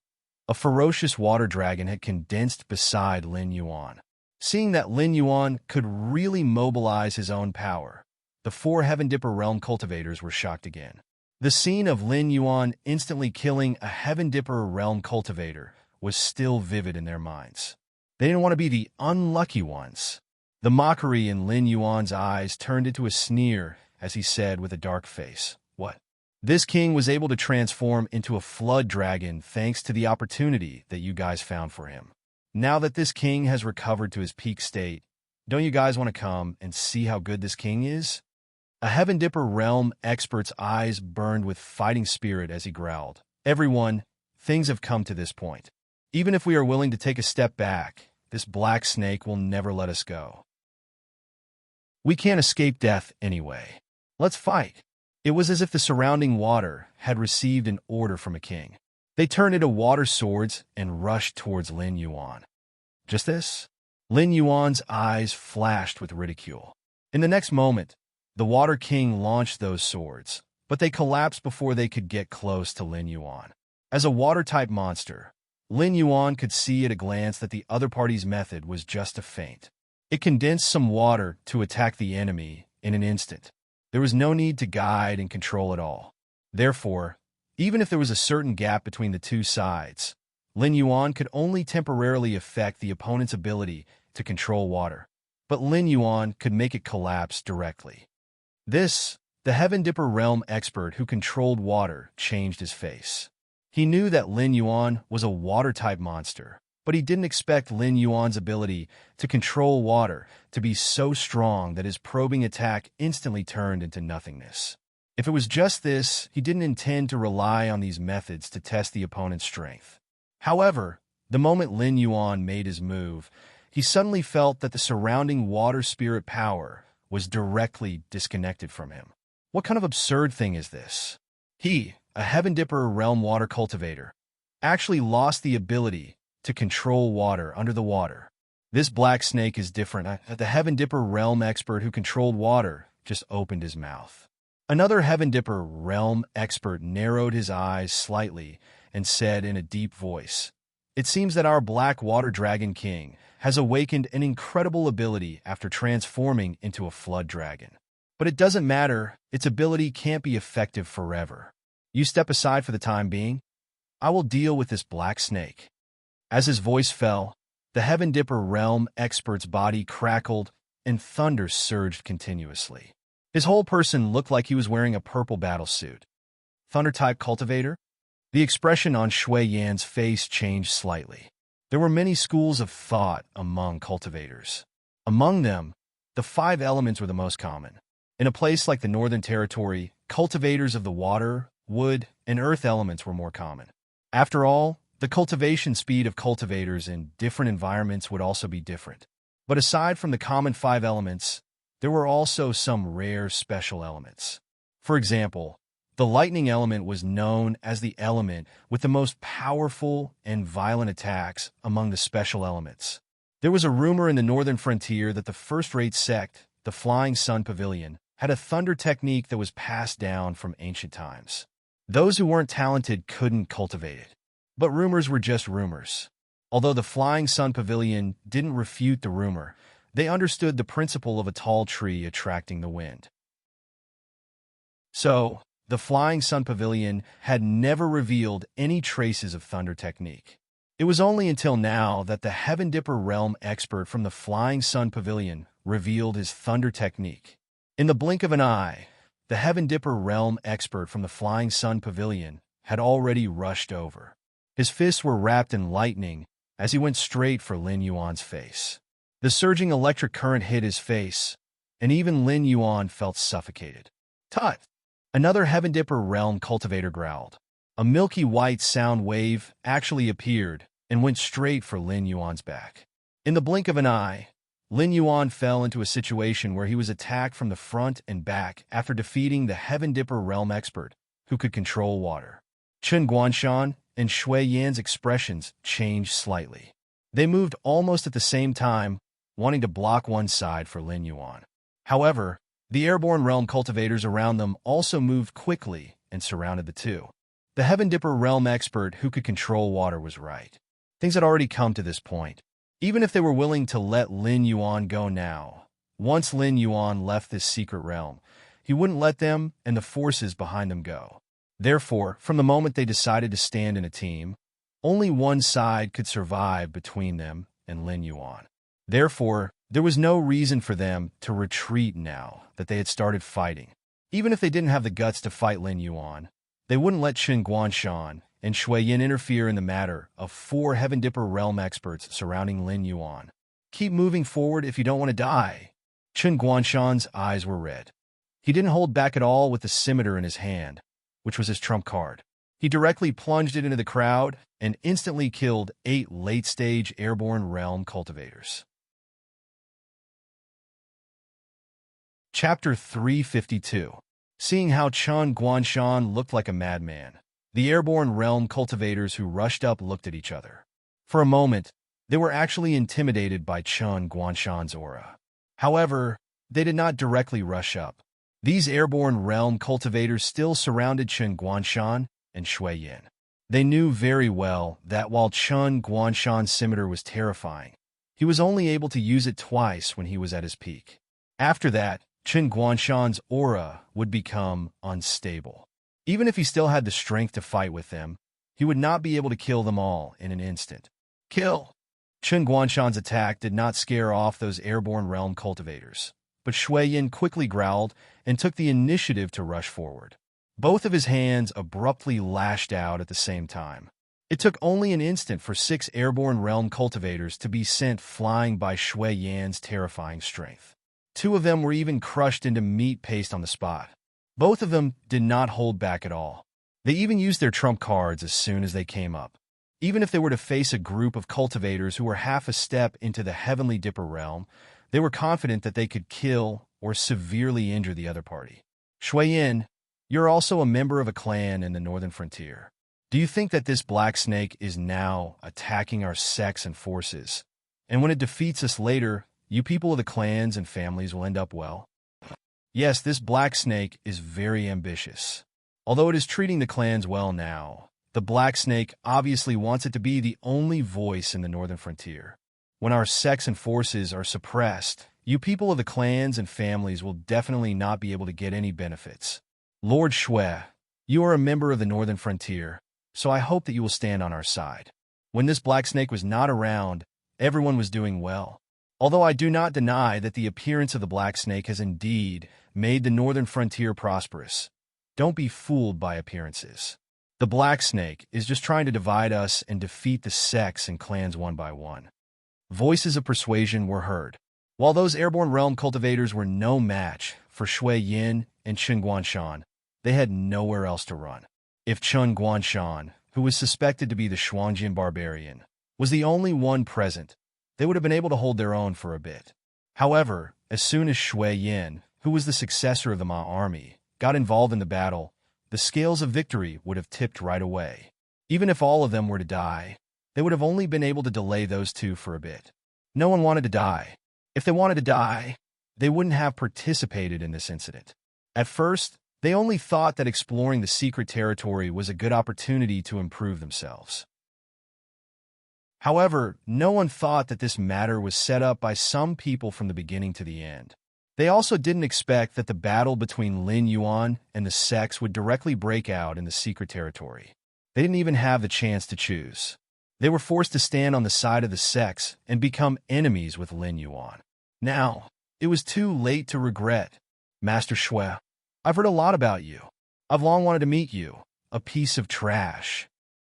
a ferocious water dragon had condensed beside Lin Yuan. Seeing that Lin Yuan could really mobilize his own power, the four Heaven Dipper realm cultivators were shocked again. The scene of Lin Yuan instantly killing a Heaven Dipper realm cultivator was still vivid in their minds. They didn't want to be the unlucky ones. The mockery in Lin Yuan's eyes turned into a sneer as he said with a dark face, "What? This king was able to transform into a flood dragon thanks to the opportunity that you guys found for him. Now that this king has recovered to his peak state, don't you guys want to come and see how good this king is?" A Heaven Dipper realm expert's eyes burned with fighting spirit as he growled, "Everyone, things have come to this point. Even if we are willing to take a step back, this black snake will never let us go. We can't escape death anyway. Let's fight." It was as if the surrounding water had received an order from a king. They turned into water swords and rushed towards Lin Yuan. Just this? Lin Yuan's eyes flashed with ridicule. In the next moment, the Water King launched those swords, but they collapsed before they could get close to Lin Yuan. As a water-type monster, Lin Yuan could see at a glance that the other party's method was just a feint. It condensed some water to attack the enemy in an instant. There was no need to guide and control at all. Therefore, even if there was a certain gap between the two sides, Lin Yuan could only temporarily affect the opponent's ability to control water. But Lin Yuan could make it collapse directly. The Heaven Dipper realm expert who controlled water, changed his face. He knew that Lin Yuan was a water-type monster, but he didn't expect Lin Yuan's ability to control water to be so strong that his probing attack instantly turned into nothingness. If it was just this, he didn't intend to rely on these methods to test the opponent's strength. However, the moment Lin Yuan made his move, he suddenly felt that the surrounding water spirit power was directly disconnected from him. What kind of absurd thing is this? He, a Heaven Dipper realm water cultivator, actually lost the ability to control water under the water. This black snake is different. The Heaven Dipper realm expert who controlled water just opened his mouth. Another Heaven Dipper realm expert narrowed his eyes slightly and said in a deep voice, "It seems that our black water dragon king has awakened an incredible ability after transforming into a flood dragon. But it doesn't matter, its ability can't be effective forever. You step aside for the time being. I will deal with this black snake." As his voice fell, the Heaven Dipper realm expert's body crackled and thunder surged continuously. His whole person looked like he was wearing a purple battlesuit. Thunder-type cultivator? The expression on Shui Yan's face changed slightly. There were many schools of thought among cultivators. Among them, the 5 elements were the most common. In a place like the Northern Territory, cultivators of the water, wood, and earth elements were more common. After all, the cultivation speed of cultivators in different environments would also be different. But aside from the common 5 elements, there were also some rare special elements. For example, the lightning element was known as the element with the most powerful and violent attacks among the special elements. There was a rumor in the northern frontier that the first-rate sect, the Flying Sun Pavilion, had a thunder technique that was passed down from ancient times. Those who weren't talented couldn't cultivate it. But rumors were just rumors. Although the Flying Sun Pavilion didn't refute the rumor, they understood the principle of a tall tree attracting the wind. So, the Flying Sun Pavilion had never revealed any traces of thunder technique. It was only until now that the Heaven Dipper realm expert from the Flying Sun Pavilion revealed his thunder technique. In the blink of an eye, the Heaven Dipper realm expert from the Flying Sun Pavilion had already rushed over. His fists were wrapped in lightning as he went straight for Lin Yuan's face. The surging electric current hit his face, and even Lin Yuan felt suffocated. "Tut! Another Heaven Dipper realm cultivator growled. A milky white sound wave actually appeared and went straight for Lin Yuan's back. In the blink of an eye, Lin Yuan fell into a situation where he was attacked from the front and back after defeating the Heaven Dipper realm expert, who could control water. Chen Guanshan and Shui Yan's expressions changed slightly. They moved almost at the same time, wanting to block one side for Lin Yuan. However, the airborne realm cultivators around them also moved quickly and surrounded the two. The Heaven Dipper realm expert who could control water was right. Things had already come to this point. Even if they were willing to let Lin Yuan go now, once Lin Yuan left this secret realm, he wouldn't let them and the forces behind them go. Therefore, from the moment they decided to stand in a team, only one side could survive between them and Lin Yuan. Therefore, there was no reason for them to retreat now that they had started fighting. Even if they didn't have the guts to fight Lin Yuan, they wouldn't let Chen Guanshan and Shui Yin interfere in the matter of 4 Heaven Dipper realm experts surrounding Lin Yuan. Keep moving forward if you don't want to die. Chen Guanshan's eyes were red. He didn't hold back at all with the scimitar in his hand, which was his trump card. He directly plunged it into the crowd and instantly killed 8 late-stage airborne realm cultivators. Chapter 352. Seeing how Chen Guanshan looked like a madman, the airborne realm cultivators who rushed up looked at each other. For a moment, they were actually intimidated by Chen Guanshan's aura. However, they did not directly rush up. These airborne realm cultivators still surrounded Chen Guanshan and Shui Yin. They knew very well that while Chen Guanshan's scimitar was terrifying, he was only able to use it twice when he was at his peak. After that, Chen Guanshan's aura would become unstable. Even if he still had the strength to fight with them, he would not be able to kill them all in an instant. Kill! Chen Guanshan's attack did not scare off those airborne realm cultivators, but Shui Yin quickly growled and took the initiative to rush forward. Both of his hands abruptly lashed out at the same time. It took only an instant for 6 airborne realm cultivators to be sent flying by Shui Yan's terrifying strength. 2 of them were even crushed into meat paste on the spot. Both of them did not hold back at all. They even used their trump cards as soon as they came up. Even if they were to face a group of cultivators who were half a step into the Heavenly Dipper realm, they were confident that they could kill or severely injure the other party. Shui Yin, you're also a member of a clan in the northern frontier. Do you think that this black snake is now attacking our sects and forces? And when it defeats us later, you people of the clans and families will end up well? Yes, this black snake is very ambitious. Although it is treating the clans well now, the black snake obviously wants it to be the only voice in the northern frontier. When our sects and forces are suppressed, you people of the clans and families will definitely not be able to get any benefits. Lord Shui, you are a member of the northern frontier, so I hope that you will stand on our side. When this black snake was not around, everyone was doing well. Although I do not deny that the appearance of the black snake has indeed made the northern frontier prosperous, don't be fooled by appearances. The black snake is just trying to divide us and defeat the sects and clans one by one. Voices of persuasion were heard. While those airborne realm cultivators were no match for Shui Yin and Chen Guanshan, they had nowhere else to run. If Chen Guanshan, who was suspected to be the Shuangjin barbarian, was the only one present, they would have been able to hold their own for a bit. However, as soon as Shui Yin, who was the successor of the Ma army, got involved in the battle, the scales of victory would have tipped right away. Even if all of them were to die, they would have only been able to delay those 2 for a bit. No one wanted to die. If they wanted to die, they wouldn't have participated in this incident. At first, they only thought that exploring the secret territory was a good opportunity to improve themselves. However, no one thought that this matter was set up by some people from the beginning to the end. They also didn't expect that the battle between Lin Yuan and the sects would directly break out in the secret territory. They didn't even have the chance to choose. They were forced to stand on the side of the sects and become enemies with Lin Yuan. Now, it was too late to regret. Master Shui, I've heard a lot about you. I've long wanted to meet you, a piece of trash.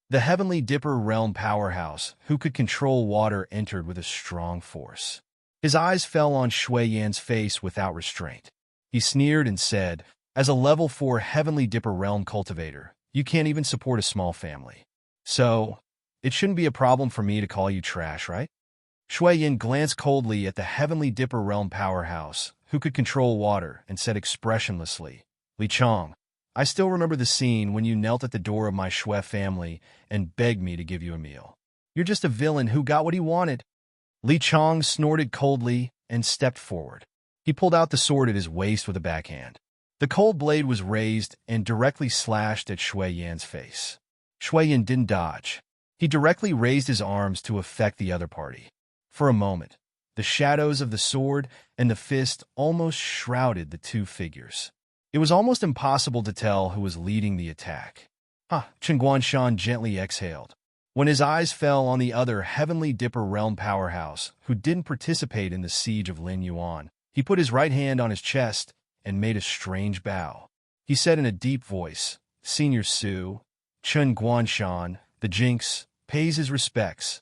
The Heavenly Dipper realm powerhouse, who could control water, entered with a strong force. His eyes fell on Shui Yan's face without restraint. He sneered and said, As a level 4 Heavenly Dipper Realm cultivator, you can't even support a small family. So, it shouldn't be a problem for me to call you trash, right? Shui Yin glanced coldly at the Heavenly Dipper Realm powerhouse, who could control water, and said expressionlessly, Li Chong, I still remember the scene when you knelt at the door of my Shui family and begged me to give you a meal. You're just a villain who got what he wanted. Li Chong snorted coldly and stepped forward. He pulled out the sword at his waist with a backhand. The cold blade was raised and directly slashed at Shui Yan's face. Shui Yan didn't dodge. He directly raised his arms to affect the other party. For a moment, the shadows of the sword and the fist almost shrouded the two figures. It was almost impossible to tell who was leading the attack. Chen Guanshan gently exhaled. When his eyes fell on the other Heavenly Dipper Realm powerhouse, who didn't participate in the siege of Lin Yuan, he put his right hand on his chest and made a strange bow. He said in a deep voice, Senior Su, Chen Guanshan, the Jinx, pays his respects.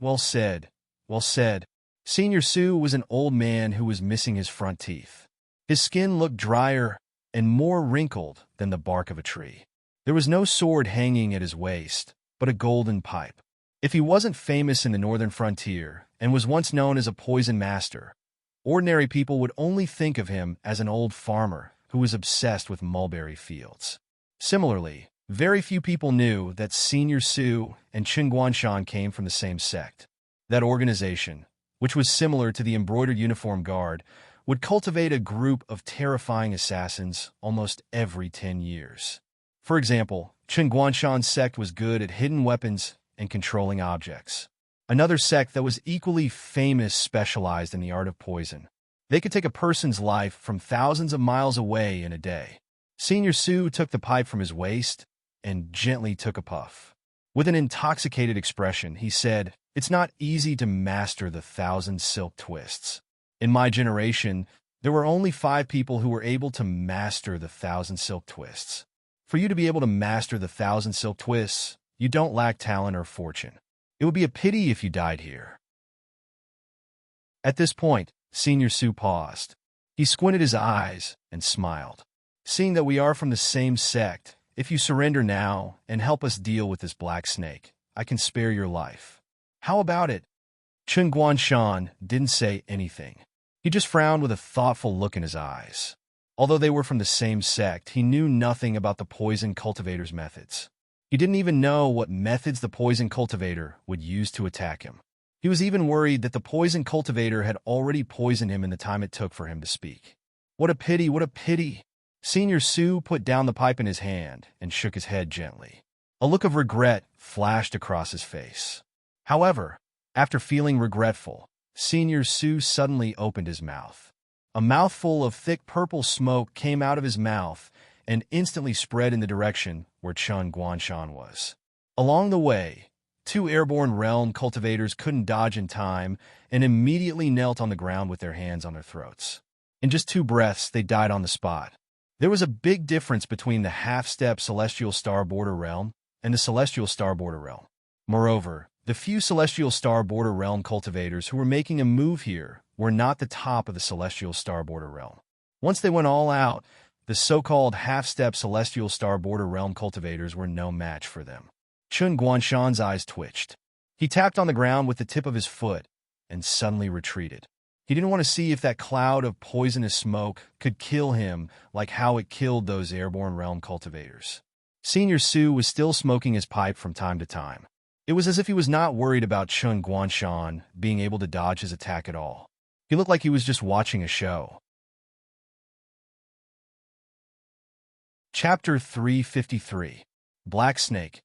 Well said, well said. Senior Su was an old man who was missing his front teeth. His skin looked drier and more wrinkled than the bark of a tree. There was no sword hanging at his waist, but a golden pipe. If he wasn't famous in the northern frontier and was once known as a poison master, ordinary people would only think of him as an old farmer who was obsessed with mulberry fields. Similarly, very few people knew that Senior Su and Chen Guanshan came from the same sect. That organization, which was similar to the Embroidered Uniform Guard, would cultivate a group of terrifying assassins almost every 10 years. For example, Chen Guanshan's sect was good at hidden weapons and controlling objects. Another sect that was equally famous specialized in the art of poison. They could take a person's life from thousands of miles away in a day. Senior Su took the pipe from his waist and gently took a puff. With an intoxicated expression, he said, It's not easy to master the 1,000 silk twists. In my generation, there were only 5 people who were able to master the 1,000 silk twists. For you to be able to master the 1,000 silk twists, you don't lack talent or fortune. It would be a pity if you died here. At this point, Senior Su paused. He squinted his eyes and smiled. Seeing that we are from the same sect, if you surrender now and help us deal with this black snake, I can spare your life. How about it? Chen Guanshan didn't say anything. He just frowned with a thoughtful look in his eyes. Although they were from the same sect, he knew nothing about the poison cultivator's methods. He didn't even know what methods the poison cultivator would use to attack him. He was even worried that the poison cultivator had already poisoned him in the time it took for him to speak. What a pity, what a pity! Senior Su put down the pipe in his hand and shook his head gently. A look of regret flashed across his face. However, after feeling regretful, Senior Su suddenly opened his mouth. A mouthful of thick purple smoke came out of his mouth and instantly spread in the direction where Chen Guanshan was. Along the way, 2 airborne realm cultivators couldn't dodge in time and immediately knelt on the ground with their hands on their throats. In just 2 breaths, they died on the spot. There was a big difference between the half-step Celestial Star Border Realm and the Celestial Star Border Realm. Moreover, the few Celestial Star Border Realm cultivators who were making a move here were not the top of the Celestial Star Border Realm. Once they went all out, the so-called half-step Celestial Star Border Realm cultivators were no match for them. Chen Guanshan's eyes twitched. He tapped on the ground with the tip of his foot and suddenly retreated. He didn't want to see if that cloud of poisonous smoke could kill him like how it killed those airborne realm cultivators. Senior Su was still smoking his pipe from time to time. It was as if he was not worried about Chen Guanshan being able to dodge his attack at all. He looked like he was just watching a show. Chapter 353. Black Snake.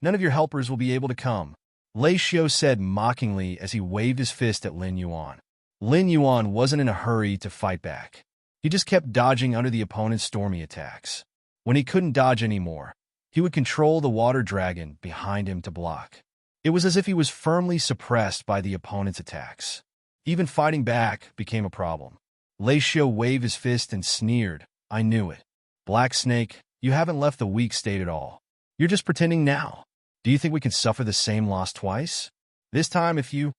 None of your helpers will be able to come, Lei Xiao said mockingly as he waved his fist at Lin Yuan. Lin Yuan wasn't in a hurry to fight back. He just kept dodging under the opponent's stormy attacks. When he couldn't dodge anymore, he would control the water dragon behind him to block. It was as if he was firmly suppressed by the opponent's attacks. Even fighting back became a problem. Lei Xiao waved his fist and sneered, I knew it. Black Snake, you haven't left the weak state at all. You're just pretending now. Do you think we can suffer the same loss twice? This time if you...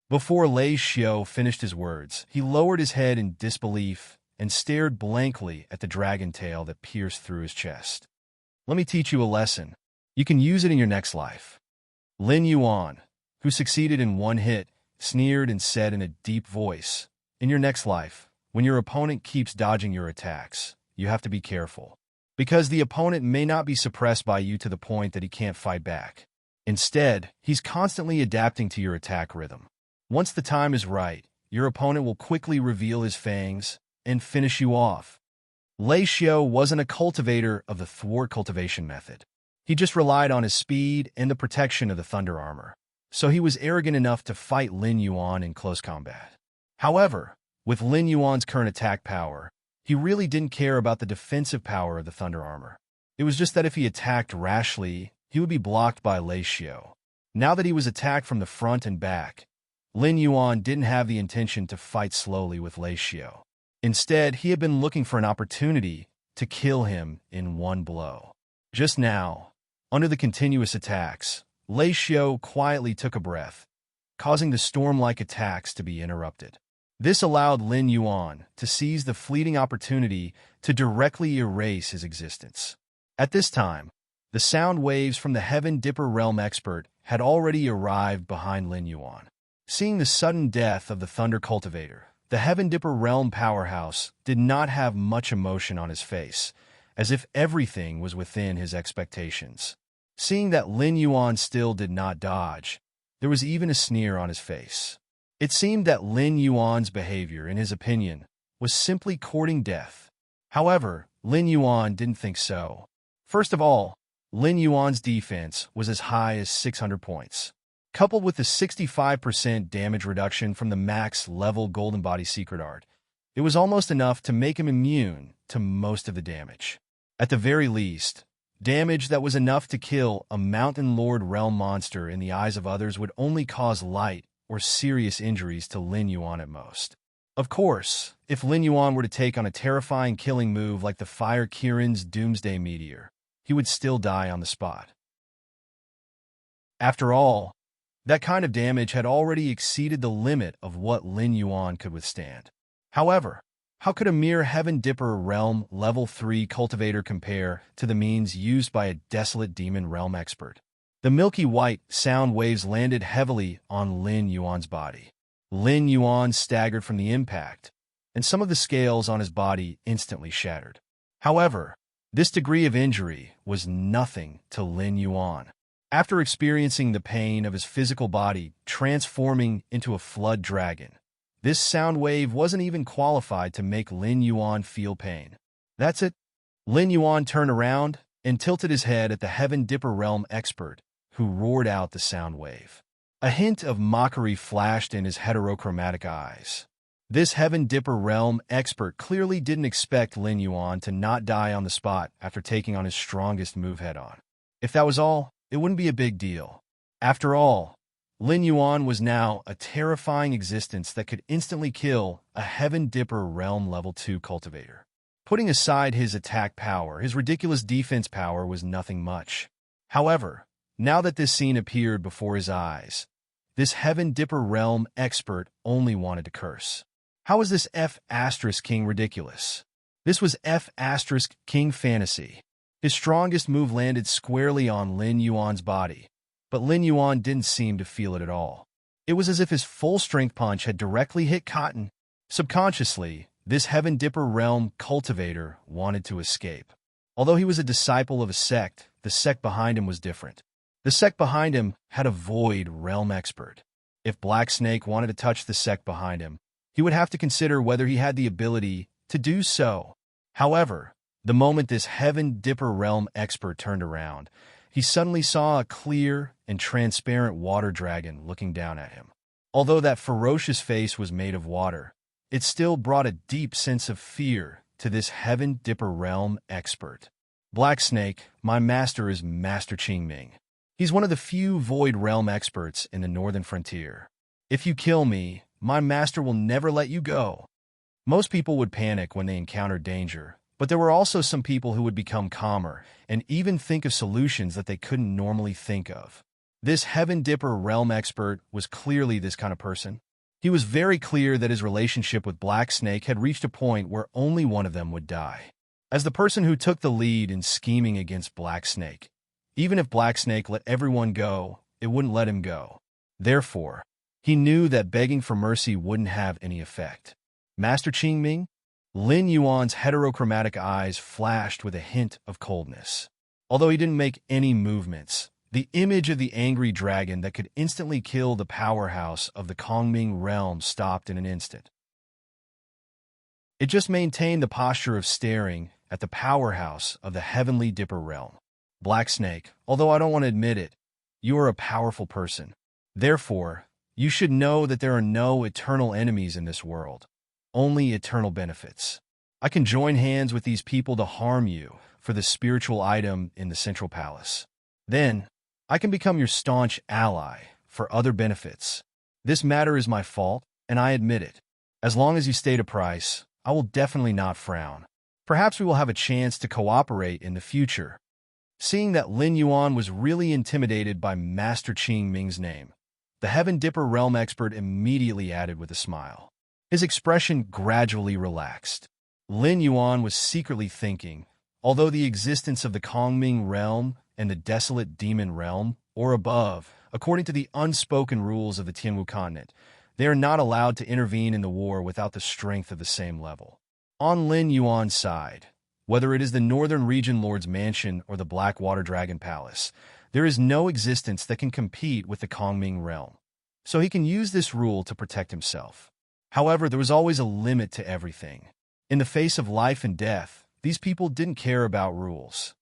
Before Lei Xiao finished his words, he lowered his head in disbelief and stared blankly at the dragon tail that pierced through his chest. Let me teach you a lesson. You can use it in your next life. Lin Yuan, who succeeded in one hit, sneered and said in a deep voice, in your next life, when your opponent keeps dodging your attacks, you have to be careful. Because the opponent may not be suppressed by you to the point that he can't fight back. Instead, he's constantly adapting to your attack rhythm. Once the time is right, your opponent will quickly reveal his fangs and finish you off. Lei Xiao wasn't a cultivator of the thwart cultivation method. He just relied on his speed and the protection of the thunder armor. So he was arrogant enough to fight Lin Yuan in close combat. However, with Lin Yuan's current attack power, he really didn't care about the defensive power of the thunder armor. It was just that if he attacked rashly, he would be blocked by Lei Xiao. Now that he was attacked from the front and back, Lin Yuan didn't have the intention to fight slowly with Lei Xiao. Instead, he had been looking for an opportunity to kill him in one blow. Just now, under the continuous attacks, Lei Xiao quietly took a breath, causing the storm-like attacks to be interrupted. This allowed Lin Yuan to seize the fleeting opportunity to directly erase his existence. At this time, the sound waves from the Heaven Dipper Realm expert had already arrived behind Lin Yuan. Seeing the sudden death of the Thunder Cultivator, the Heaven Dipper Realm powerhouse did not have much emotion on his face, as if everything was within his expectations. Seeing that Lin Yuan still did not dodge, there was even a sneer on his face. It seemed that Lin Yuan's behavior, in his opinion, was simply courting death. However, Lin Yuan didn't think so. First of all, Lin Yuan's defense was as high as 600 points. Coupled with the 65% damage reduction from the max-level Golden Body Secret Art, it was almost enough to make him immune to most of the damage. At the very least, damage that was enough to kill a Mountain Lord realm monster in the eyes of others would only cause light or serious injuries to Lin Yuan at most. Of course, if Lin Yuan were to take on a terrifying killing move like the Fire Kirin's Doomsday Meteor, he would still die on the spot. After all, that kind of damage had already exceeded the limit of what Lin Yuan could withstand. However, how could a mere Heaven Dipper Realm Level 3 cultivator compare to the means used by a desolate demon realm expert? The milky white sound waves landed heavily on Lin Yuan's body. Lin Yuan staggered from the impact, and some of the scales on his body instantly shattered. However, this degree of injury was nothing to Lin Yuan. After experiencing the pain of his physical body transforming into a flood dragon, this sound wave wasn't even qualified to make Lin Yuan feel pain. That's it. Lin Yuan turned around and tilted his head at the Heaven Dipper Realm expert, who roared out the sound wave. A hint of mockery flashed in his heterochromatic eyes. This Heaven Dipper Realm expert clearly didn't expect Lin Yuan to not die on the spot after taking on his strongest move head-on. If that was all, it wouldn't be a big deal. After all, Lin Yuan was now a terrifying existence that could instantly kill a Heaven Dipper Realm Level 2 cultivator. Putting aside his attack power, his ridiculous defense power was nothing much. However, now that this scene appeared before his eyes, this Heaven Dipper Realm expert only wanted to curse. How is this F** King ridiculous? This was F** King Fantasy. His strongest move landed squarely on Lin Yuan's body, but Lin Yuan didn't seem to feel it at all. It was as if his full-strength punch had directly hit cotton. Subconsciously, this Heaven Dipper Realm cultivator wanted to escape. Although he was a disciple of a sect, the sect behind him was different. The sect behind him had a Void Realm expert. If Black Snake wanted to touch the sect behind him, he would have to consider whether he had the ability to do so. However, the moment this Heaven Dipper Realm expert turned around, he suddenly saw a clear and transparent water dragon looking down at him. Although that ferocious face was made of water, it still brought a deep sense of fear to this Heaven Dipper Realm expert. Black Snake, my master is Master Qingming. He's one of the few Void Realm experts in the Northern Frontier. If you kill me, my master will never let you go. Most people would panic when they encountered danger, but there were also some people who would become calmer and even think of solutions that they couldn't normally think of. This Heaven Dipper Realm expert was clearly this kind of person. He was very clear that his relationship with Black Snake had reached a point where only one of them would die. As the person who took the lead in scheming against Black Snake, even if Black Snake let everyone go, it wouldn't let him go. Therefore, he knew that begging for mercy wouldn't have any effect. Master Qingming? Lin Yuan's heterochromatic eyes flashed with a hint of coldness. Although he didn't make any movements, the image of the angry dragon that could instantly kill the powerhouse of the Kongming realm stopped in an instant. It just maintained the posture of staring at the powerhouse of the Heavenly Dipper realm. Black Snake, although I don't want to admit it, you are a powerful person. Therefore, you should know that there are no eternal enemies in this world, only eternal benefits. I can join hands with these people to harm you for the spiritual item in the Central Palace. Then, I can become your staunch ally for other benefits. This matter is my fault, and I admit it. As long as you state a price, I will definitely not frown. Perhaps we will have a chance to cooperate in the future. Seeing that Lin Yuan was really intimidated by Master Qingming's name, the Heaven Dipper realm expert immediately added with a smile. His expression gradually relaxed. Lin Yuan was secretly thinking, although the existence of the Kongming realm and the desolate demon realm, or above, according to the unspoken rules of the Tianwu continent, they are not allowed to intervene in the war without the strength of the same level. On Lin Yuan's side, whether it is the Northern Region Lord's Mansion or the Black Water Dragon Palace, there is no existence that can compete with the Kongming realm, so he can use this rule to protect himself. However, there was always a limit to everything. In the face of life and death, these people didn't care about rules.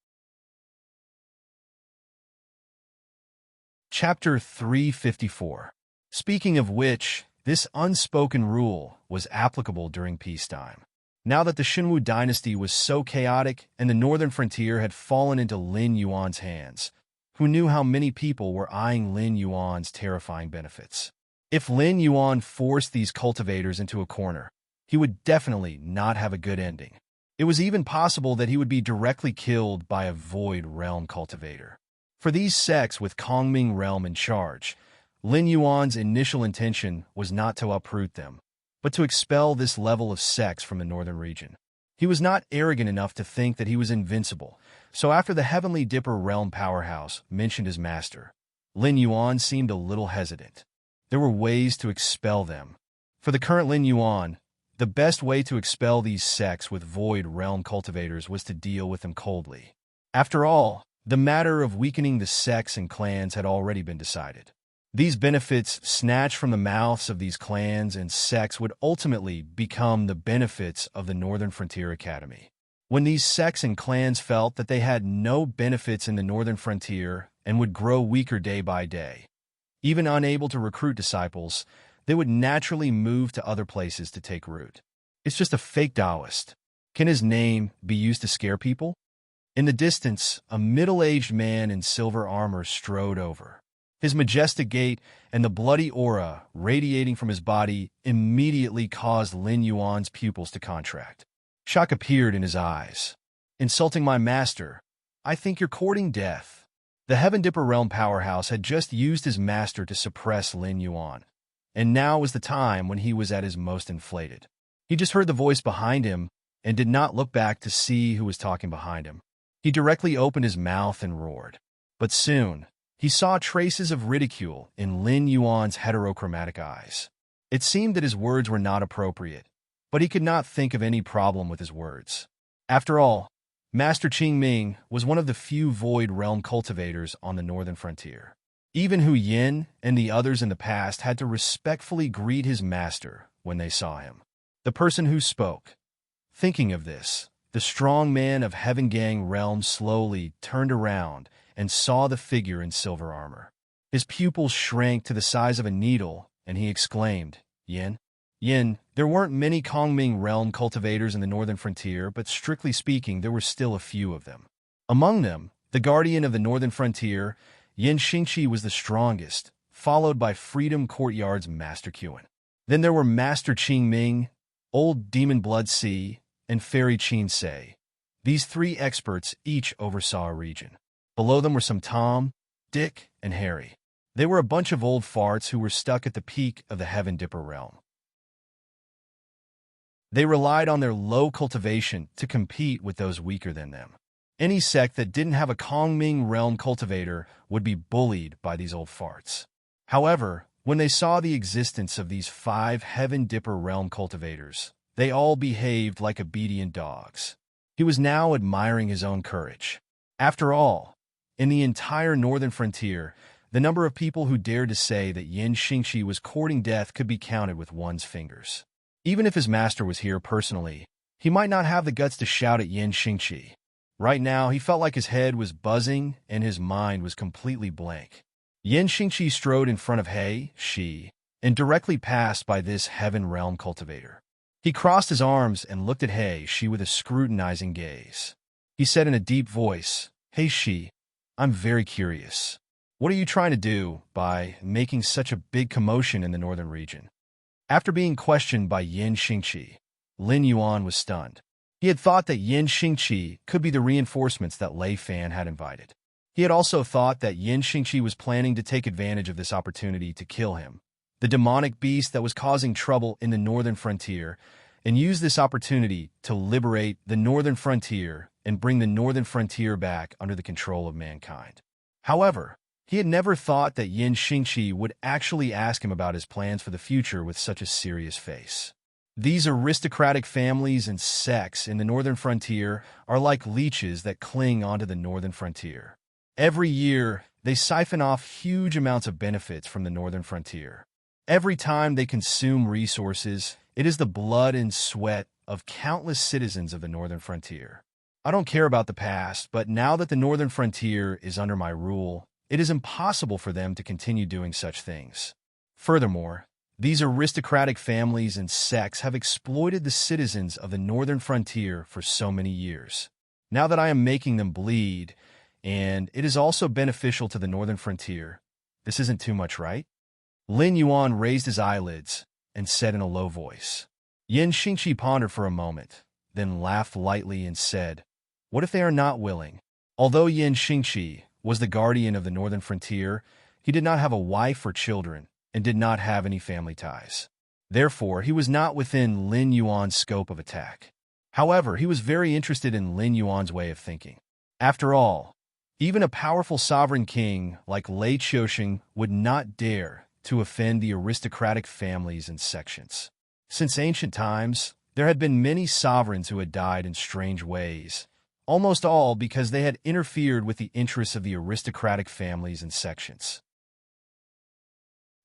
Chapter 354. Speaking of which, this unspoken rule was applicable during peacetime. Now that the Xinwu dynasty was so chaotic and the northern frontier had fallen into Lin Yuan's hands, who knew how many people were eyeing Lin Yuan's terrifying benefits? If Lin Yuan forced these cultivators into a corner, he would definitely not have a good ending. It was even possible that he would be directly killed by a Void Realm cultivator. For these sects with Kongming Realm in charge, Lin Yuan's initial intention was not to uproot them, but to expel this level of sects from the northern region. He was not arrogant enough to think that he was invincible, so after the Heavenly Dipper realm powerhouse mentioned his master, Lin Yuan seemed a little hesitant. There were ways to expel them. For the current Lin Yuan, the best way to expel these sects with Void Realm cultivators was to deal with them coldly. After all, the matter of weakening the sects and clans had already been decided. These benefits snatched from the mouths of these clans and sects would ultimately become the benefits of the Northern Frontier Academy. When these sects and clans felt that they had no benefits in the Northern Frontier and would grow weaker day by day, even unable to recruit disciples, they would naturally move to other places to take root. It's just a fake Taoist. Can his name be used to scare people? In the distance, a middle-aged man in silver armor strode over. His majestic gait and the bloody aura radiating from his body immediately caused Lin Yuan's pupils to contract. Shock appeared in his eyes. Insulting my master, I think you're courting death. The Heaven Dipper Realm powerhouse had just used his master to suppress Lin Yuan, and now was the time when he was at his most inflated. He just heard the voice behind him and did not look back to see who was talking behind him. He directly opened his mouth and roared. But soon, he saw traces of ridicule in Lin Yuan's heterochromatic eyes. It seemed that his words were not appropriate, but he could not think of any problem with his words. After all, Master Qingming was one of the few Void Realm cultivators on the northern frontier. Even Hu Yin and the others in the past had to respectfully greet his master when they saw him. The person who spoke. Thinking of this, the strong man of Heaven Gang Realm slowly turned around and saw the figure in silver armor. His pupils shrank to the size of a needle, and he exclaimed, Yin? Yin, there weren't many Kongming Realm cultivators in the northern frontier, but strictly speaking, there were still a few of them. Among them, the guardian of the northern frontier, Yin Xingqi was the strongest, followed by Freedom Courtyard's Master Qin. Then there were Master Qingming, Old Demon Blood Sea, and Fairy Qin Sei. These three experts each oversaw a region. Below them were some Tom, Dick, and Harry. They were a bunch of old farts who were stuck at the peak of the Heaven Dipper realm. They relied on their low cultivation to compete with those weaker than them. Any sect that didn't have a Kongming realm cultivator would be bullied by these old farts. However, when they saw the existence of these 5 Heaven Dipper realm cultivators, they all behaved like obedient dogs. He was now admiring his own courage. After all, in the entire northern frontier, the number of people who dared to say that Yin Xingqi was courting death could be counted with one's fingers. Even if his master was here personally, he might not have the guts to shout at Yin Xingqi. Right now, he felt like his head was buzzing and his mind was completely blank. Yin Xingqi strode in front of He Shi and directly passed by this Heaven Realm cultivator. He crossed his arms and looked at He Shi with a scrutinizing gaze. He said in a deep voice, "He Shi, I'm very curious. What are you trying to do by making such a big commotion in the northern region?" After being questioned by Yin Xingqi, Lin Yuan was stunned. He had thought that Yin Xingqi could be the reinforcements that Lei Fan had invited. He had also thought that Yin Xingqi was planning to take advantage of this opportunity to kill him, the demonic beast that was causing trouble in the northern frontier, and use this opportunity to liberate the northern frontier and bring the northern frontier back under the control of mankind. However, he had never thought that Yin Xingqi would actually ask him about his plans for the future with such a serious face. These aristocratic families and sects in the northern frontier are like leeches that cling onto the northern frontier. Every year, they siphon off huge amounts of benefits from the northern frontier. Every time they consume resources, it is the blood and sweat of countless citizens of the northern frontier. I don't care about the past, but now that the northern frontier is under my rule, it is impossible for them to continue doing such things. Furthermore, these aristocratic families and sects have exploited the citizens of the northern frontier for so many years. Now that I am making them bleed, and it is also beneficial to the northern frontier, this isn't too much, right? Lin Yuan raised his eyelids and said in a low voice. Yin Xingqi pondered for a moment, then laughed lightly and said, "What if they are not willing?" Although Yin Xingqi was the guardian of the northern frontier, he did not have a wife or children and did not have any family ties. Therefore, he was not within Lin Yuan's scope of attack. However, he was very interested in Lin Yuan's way of thinking. After all, even a powerful sovereign king like Lei Qiusheng would not dare to offend the aristocratic families and sections. Since ancient times, there had been many sovereigns who had died in strange ways, almost all because they had interfered with the interests of the aristocratic families and sections.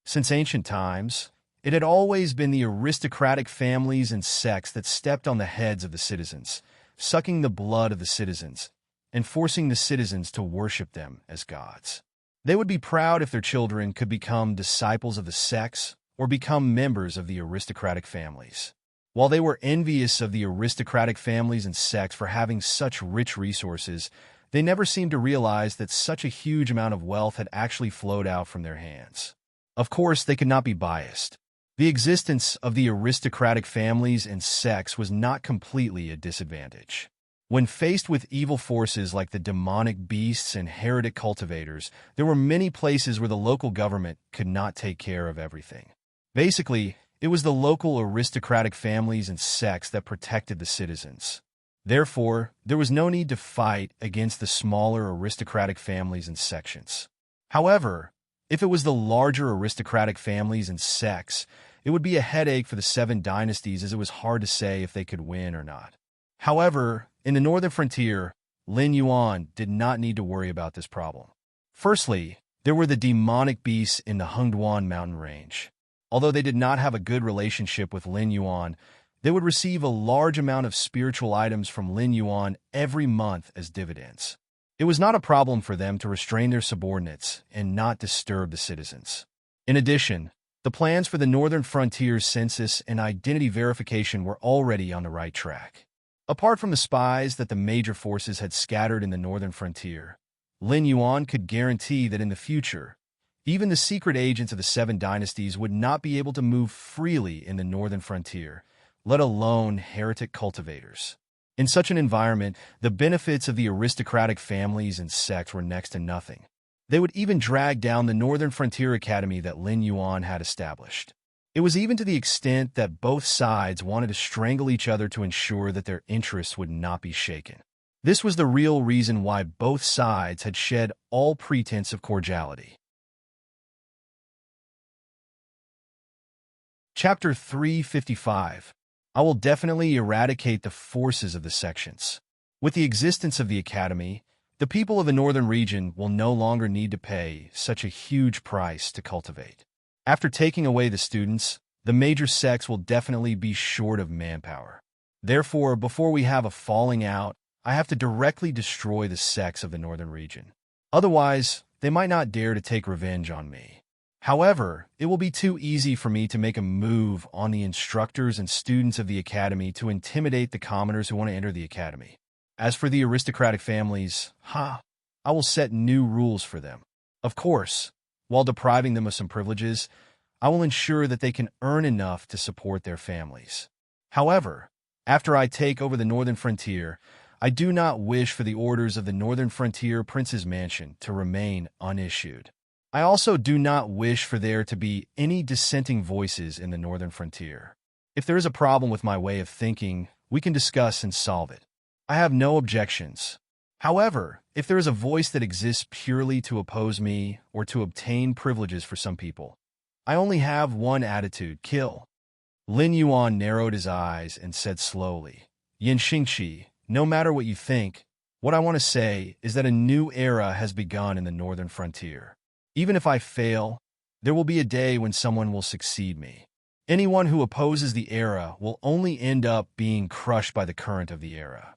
Since ancient times, it had always been the aristocratic families and sects that stepped on the heads of the citizens, sucking the blood of the citizens, and forcing the citizens to worship them as gods. They would be proud if their children could become disciples of the sects or become members of the aristocratic families. While they were envious of the aristocratic families and sects for having such rich resources, they never seemed to realize that such a huge amount of wealth had actually flowed out from their hands. Of course, they could not be biased. The existence of the aristocratic families and sects was not completely a disadvantage. When faced with evil forces like the demonic beasts and heretic cultivators, there were many places where the local government could not take care of everything. Basically, it was the local aristocratic families and sects that protected the citizens. Therefore, there was no need to fight against the smaller aristocratic families and sections. However, if it was the larger aristocratic families and sects, it would be a headache for the 7 dynasties as it was hard to say if they could win or not. However, in the northern frontier, Lin Yuan did not need to worry about this problem. Firstly, there were the demonic beasts in the Hengduan mountain range. Although they did not have a good relationship with Lin Yuan, they would receive a large amount of spiritual items from Lin Yuan every month as dividends. It was not a problem for them to restrain their subordinates and not disturb the citizens. In addition, the plans for the northern frontier's census and identity verification were already on the right track. Apart from the spies that the major forces had scattered in the northern frontier, Lin Yuan could guarantee that in the future, even the secret agents of the 7 dynasties would not be able to move freely in the northern frontier, let alone heretic cultivators. In such an environment, the benefits of the aristocratic families and sects were next to nothing. They would even drag down the Northern Frontier Academy that Lin Yuan had established. It was even to the extent that both sides wanted to strangle each other to ensure that their interests would not be shaken. This was the real reason why both sides had shed all pretense of cordiality. Chapter 355. I will definitely eradicate the forces of the sections. With the existence of the Academy, the people of the northern region will no longer need to pay such a huge price to cultivate. After taking away the students, the major sects will definitely be short of manpower. Therefore, before we have a falling out, I have to directly destroy the sects of the northern region. Otherwise, they might not dare to take revenge on me. However, it will be too easy for me to make a move on the instructors and students of the academy to intimidate the commoners who want to enter the academy. As for the aristocratic families, I will set new rules for them. Of course, while depriving them of some privileges, I will ensure that they can earn enough to support their families. However, after I take over the northern frontier, I do not wish for the orders of the Northern Frontier Prince's Mansion to remain unissued. I also do not wish for there to be any dissenting voices in the Northern Frontier. If there is a problem with my way of thinking, we can discuss and solve it. I have no objections. However, if there is a voice that exists purely to oppose me or to obtain privileges for some people, I only have one attitude: kill. Lin Yuan narrowed his eyes and said slowly, Yin Xingqi, no matter what you think, what I want to say is that a new era has begun in the Northern Frontier. Even if I fail, there will be a day when someone will succeed me. Anyone who opposes the era will only end up being crushed by the current of the era.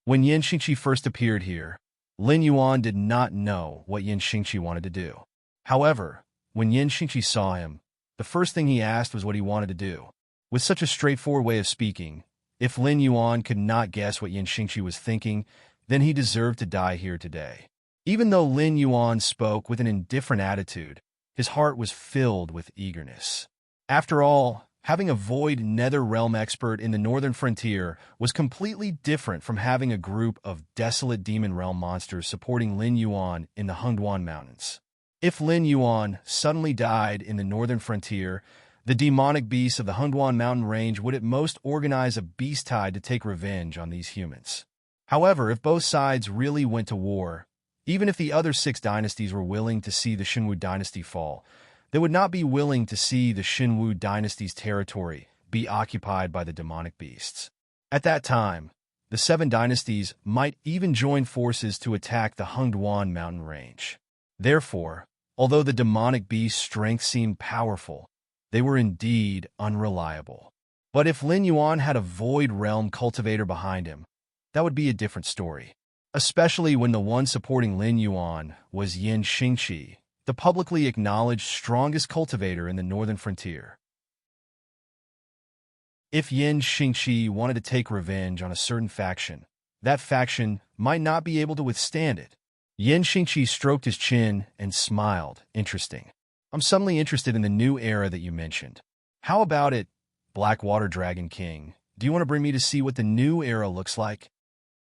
When Yin Xingqi first appeared here, Lin Yuan did not know what Yin Xingqi wanted to do. However, when Yin Xingqi saw him, the first thing he asked was what he wanted to do. With such a straightforward way of speaking, if Lin Yuan could not guess what Yin Xingqi was thinking, then he deserved to die here today. Even though Lin Yuan spoke with an indifferent attitude, his heart was filled with eagerness. After all, having a void nether realm expert in the northern frontier was completely different from having a group of desolate demon realm monsters supporting Lin Yuan in the Hengduan Mountains. If Lin Yuan suddenly died in the northern frontier, the demonic beasts of the Hengduan mountain range would at most organize a beast tide to take revenge on these humans. However, if both sides really went to war, even if the other 6 dynasties were willing to see the Xinwu dynasty fall, they would not be willing to see the Xinwu dynasty's territory be occupied by the demonic beasts. At that time, the 7 dynasties might even join forces to attack the Hengduan mountain range. Therefore, although the demonic beast's strength seemed powerful, they were indeed unreliable. But if Lin Yuan had a void realm cultivator behind him, that would be a different story. Especially when the one supporting Lin Yuan was Yin Xingqi, the publicly acknowledged strongest cultivator in the northern frontier. If Yin Xingqi wanted to take revenge on a certain faction, that faction might not be able to withstand it. Yin Xingqi stroked his chin and smiled. Interesting. I'm suddenly interested in the new era that you mentioned. How about it, Blackwater Dragon King? Do you want to bring me to see what the new era looks like?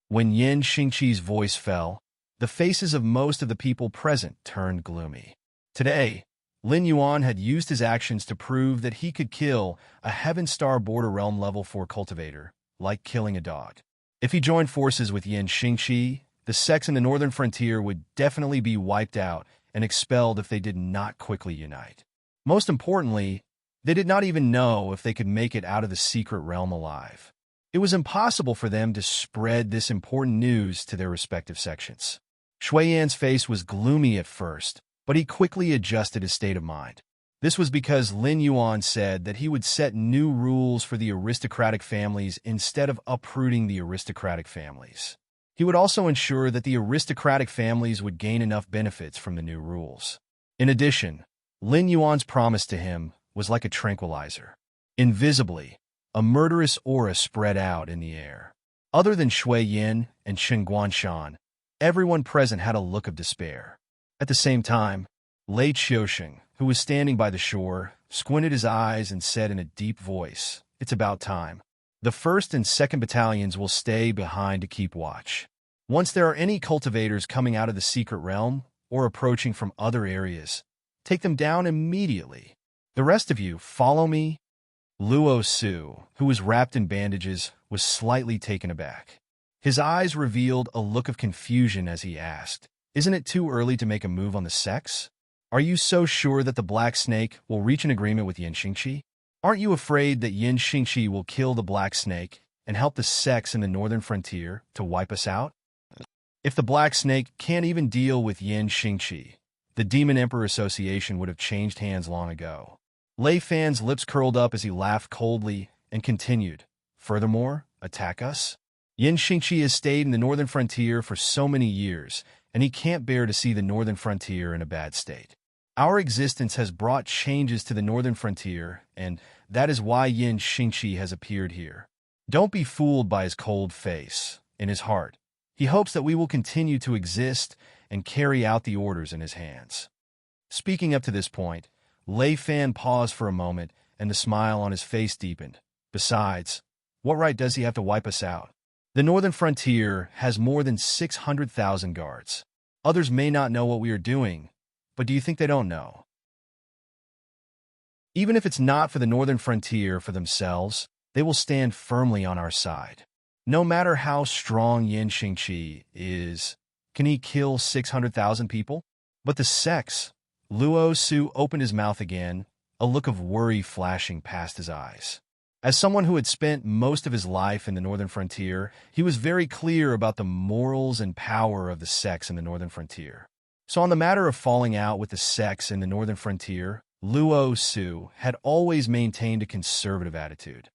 When Yin Xingqi's voice fell, the faces of most of the people present turned gloomy. Today, Lin Yuan had used his actions to prove that he could kill a Heaven Star Border Realm level 4 cultivator, like killing a dog. If he joined forces with Yin Xingqi, the sects in the northern frontier would definitely be wiped out and expelled if they did not quickly unite. Most importantly, they did not even know if they could make it out of the secret realm alive. It was impossible for them to spread this important news to their respective sections. Shui Yan's face was gloomy at first, but he quickly adjusted his state of mind. This was because Lin Yuan said that he would set new rules for the aristocratic families instead of uprooting the aristocratic families. He would also ensure that the aristocratic families would gain enough benefits from the new rules. In addition, Lin Yuan's promise to him was like a tranquilizer. Invisibly, a murderous aura spread out in the air. Other than Shui Yin and Chen Guanshan, everyone present had a look of despair. At the same time, Lei Qiusheng, who was standing by the shore, squinted his eyes and said in a deep voice, "It's about time. The 1st and 2nd battalions will stay behind to keep watch. Once there are any cultivators coming out of the secret realm, or approaching from other areas. Take them down immediately. The rest of you, follow me." Luo Su, who was wrapped in bandages, was slightly taken aback. His eyes revealed a look of confusion as he asked, "Isn't it too early to make a move on the sex? Are you so sure that the Black Snake will reach an agreement with Yin Xingqi? Aren't you afraid that Yin Xingqi will kill the Black Snake and help the sects in the northern frontier to wipe us out? If the Black Snake can't even deal with Yin Xingqi, the Demon Emperor Association would have changed hands long ago." Lei Fan's lips curled up as he laughed coldly and continued, "Furthermore, attack us? Yin Xingqi has stayed in the northern frontier for so many years, and he can't bear to see the northern frontier in a bad state. Our existence has brought changes to the northern frontier, and that is why Yin Xingqi has appeared here. Don't be fooled by his cold face. In his heart, he hopes that we will continue to exist and carry out the orders in his hands." Speaking up to this point, Lei Fan paused for a moment, and the smile on his face deepened. "Besides, what right does he have to wipe us out? The northern frontier has more than 600,000 guards. Others may not know what we are doing, but do you think they don't know? Even if it's not for the northern frontier for themselves, they will stand firmly on our side. No matter how strong Yin Xingqi is, can he kill 600,000 people? But the sects..." Luo Su opened his mouth again, a look of worry flashing past his eyes. As someone who had spent most of his life in the northern frontier, he was very clear about the morals and power of the sects in the northern frontier. So on the matter of falling out with the sects in the northern frontier, Luo Su had always maintained a conservative attitude.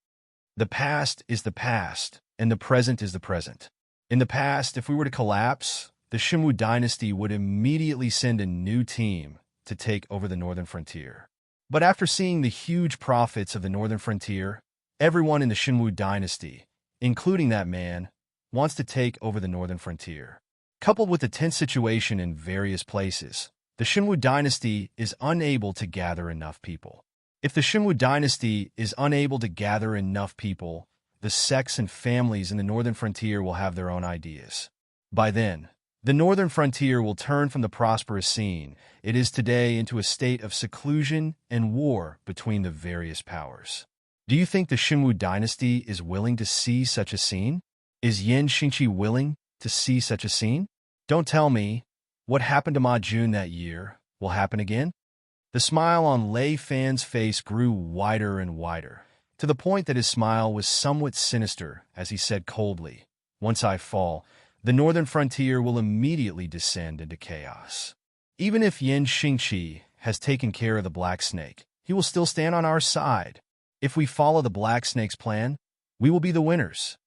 The past is the past, and the present is the present. In the past, if we were to collapse, the Xinwu dynasty would immediately send a new team to take over the northern frontier. But after seeing the huge profits of the northern frontier, everyone in the Xinwu dynasty, including that man, wants to take over the northern frontier. Coupled with the tense situation in various places, the Xinwu dynasty is unable to gather enough people. If the Xinwu dynasty is unable to gather enough people, the sects and families in the northern frontier will have their own ideas. By then, the northern frontier will turn from the prosperous scene it is today into a state of seclusion and war between the various powers. Do you think the Xinwu dynasty is willing to see such a scene? Is Yin Xingqi willing to see such a scene? Don't tell me what happened to Ma Jun that year will happen again? The smile on Lei Fan's face grew wider and wider, to the point that his smile was somewhat sinister as he said coldly, "Once I fall, the northern frontier will immediately descend into chaos. Even if Yin Xingqi has taken care of the Black Snake, he will still stand on our side. If we follow the Black Snake's plan, we will be the winners."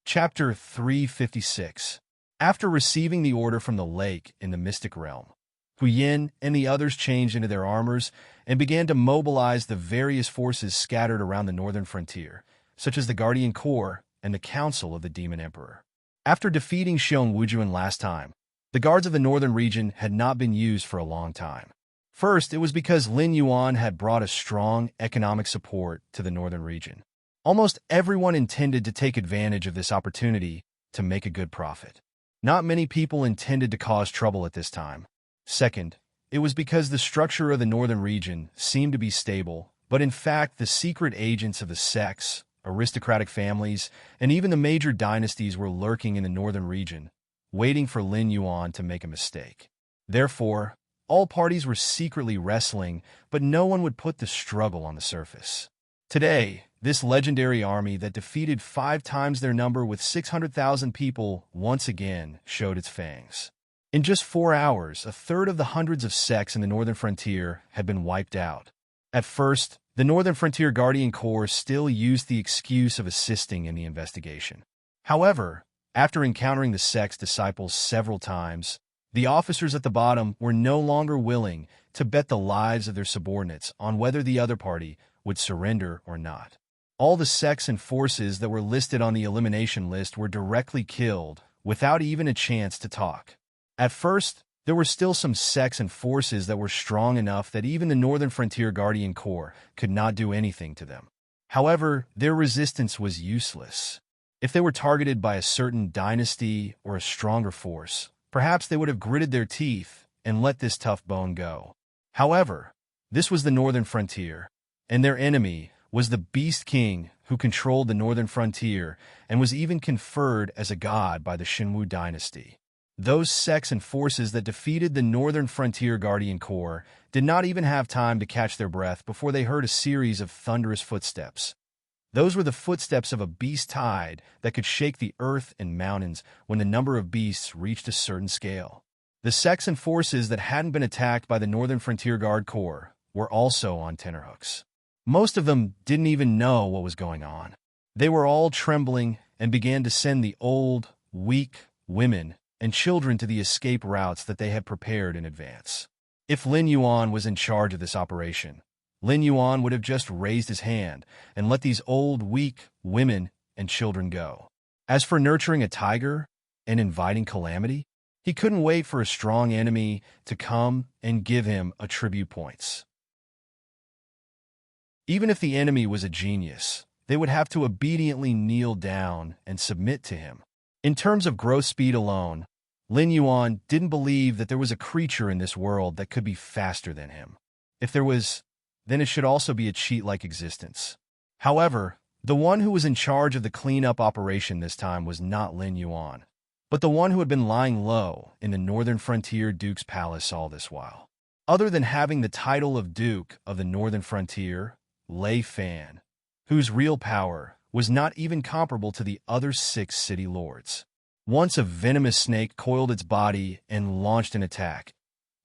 Chapter 356. After receiving the order from the lake in the mystic realm, Hu Yin and the others changed into their armors and began to mobilize the various forces scattered around the northern frontier, such as the Guardian Corps and the Council of the Demon Emperor. After defeating Xiong Wujuan last time, the guards of the northern region had not been used for a long time. First, it was because Lin Yuan had brought a strong economic support to the northern region. Almost everyone intended to take advantage of this opportunity to make a good profit. Not many people intended to cause trouble at this time. Second, it was because the structure of the northern region seemed to be stable, but in fact the secret agents of the sects, aristocratic families, and even the major dynasties were lurking in the northern region, waiting for Lin Yuan to make a mistake. Therefore, all parties were secretly wrestling, but no one would put the struggle on the surface. Today, this legendary army that defeated 5 times their number with 600,000 people once again showed its fangs. In just 4 hours, a third of the hundreds of sects in the northern frontier had been wiped out. At first, the Northern Frontier Guardian Corps still used the excuse of assisting in the investigation. However, after encountering the sect's disciples several times, the officers at the bottom were no longer willing to bet the lives of their subordinates on whether the other party would surrender or not. All the sects and forces that were listed on the elimination list were directly killed without even a chance to talk. At first, there were still some sects and forces that were strong enough that even the Northern Frontier Guardian Corps could not do anything to them. However, their resistance was useless. If they were targeted by a certain dynasty or a stronger force, perhaps they would have gritted their teeth and let this tough bone go. However, this was the northern frontier, and their enemy was the Beast King who controlled the northern frontier and was even conferred as a god by the Shinwu dynasty. Those sects and forces that defeated the Northern Frontier Guardian Corps did not even have time to catch their breath before they heard a series of thunderous footsteps. Those were the footsteps of a beast tide that could shake the earth and mountains when the number of beasts reached a certain scale. The sects and forces that hadn't been attacked by the Northern Frontier Guard Corps were also on tenterhooks. Most of them didn't even know what was going on. They were all trembling and began to send the old, weak women and children to the escape routes that they had prepared in advance. If Lin Yuan was in charge of this operation, Lin Yuan would have just raised his hand and let these old, weak women and children go. As for nurturing a tiger and inviting calamity, he couldn't wait for a strong enemy to come and give him a tribute points. Even if the enemy was a genius, they would have to obediently kneel down and submit to him. In terms of growth speed alone, Lin Yuan didn't believe that there was a creature in this world that could be faster than him. If there was, then it should also be a cheat-like existence. However, the one who was in charge of the cleanup operation this time was not Lin Yuan, but the one who had been lying low in the Northern Frontier Duke's palace all this while. Other than having the title of Duke of the Northern Frontier, Lei Fan, whose real power was not even comparable to the other 6 city lords. Once a venomous snake coiled its body and launched an attack.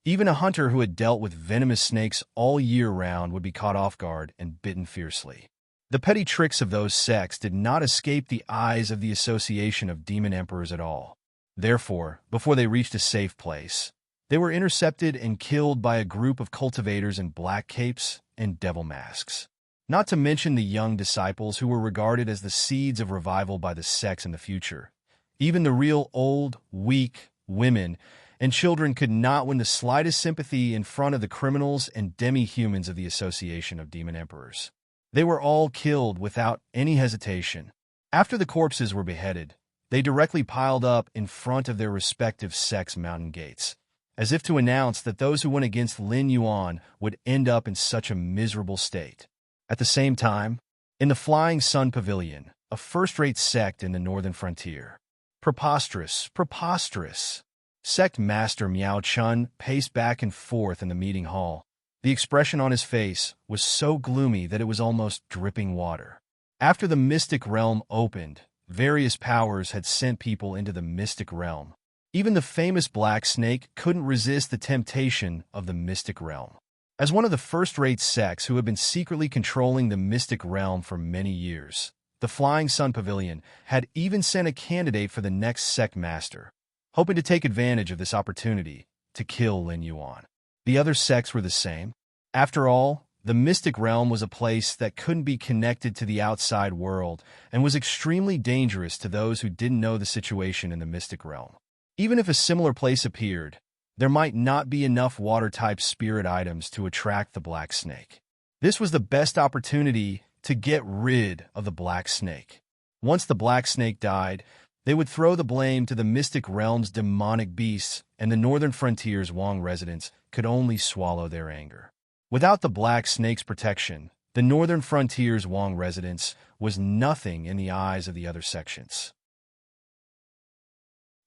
Even a hunter who had dealt with venomous snakes all year round would be caught off guard and bitten fiercely. The petty tricks of those sects did not escape the eyes of the Association of Demon Emperors at all. Therefore, before they reached a safe place, they were intercepted and killed by a group of cultivators in black capes and devil masks. Not to mention the young disciples who were regarded as the seeds of revival by the sects in the future. Even the real old, weak women and children could not win the slightest sympathy in front of the criminals and demi-humans of the Association of Demon Emperors. They were all killed without any hesitation. After the corpses were beheaded, they directly piled up in front of their respective sects' mountain gates, as if to announce that those who went against Lin Yuan would end up in such a miserable state. At the same time, in the Flying Sun Pavilion, a first-rate sect in the Northern Frontier. Preposterous, preposterous. Sect Master Miao Chun paced back and forth in the meeting hall. The expression on his face was so gloomy that it was almost dripping water. After the mystic realm opened, various powers had sent people into the mystic realm. Even the famous Black Snake couldn't resist the temptation of the mystic realm. As one of the first-rate sects who had been secretly controlling the mystic realm for many years, the Flying Sun Pavilion had even sent a candidate for the next sect master, hoping to take advantage of this opportunity to kill Lin Yuan. The other sects were the same. After all, the mystic realm was a place that couldn't be connected to the outside world and was extremely dangerous to those who didn't know the situation in the mystic realm. Even if a similar place appeared, there might not be enough water-type spirit items to attract the Black Snake. This was the best opportunity to get rid of the Black Snake. Once the Black Snake died, they would throw the blame to the mystic realm's demonic beasts, and the Northern Frontier's Wong residents could only swallow their anger. Without the Black Snake's protection, the Northern Frontier's Wong residents was nothing in the eyes of the other sections.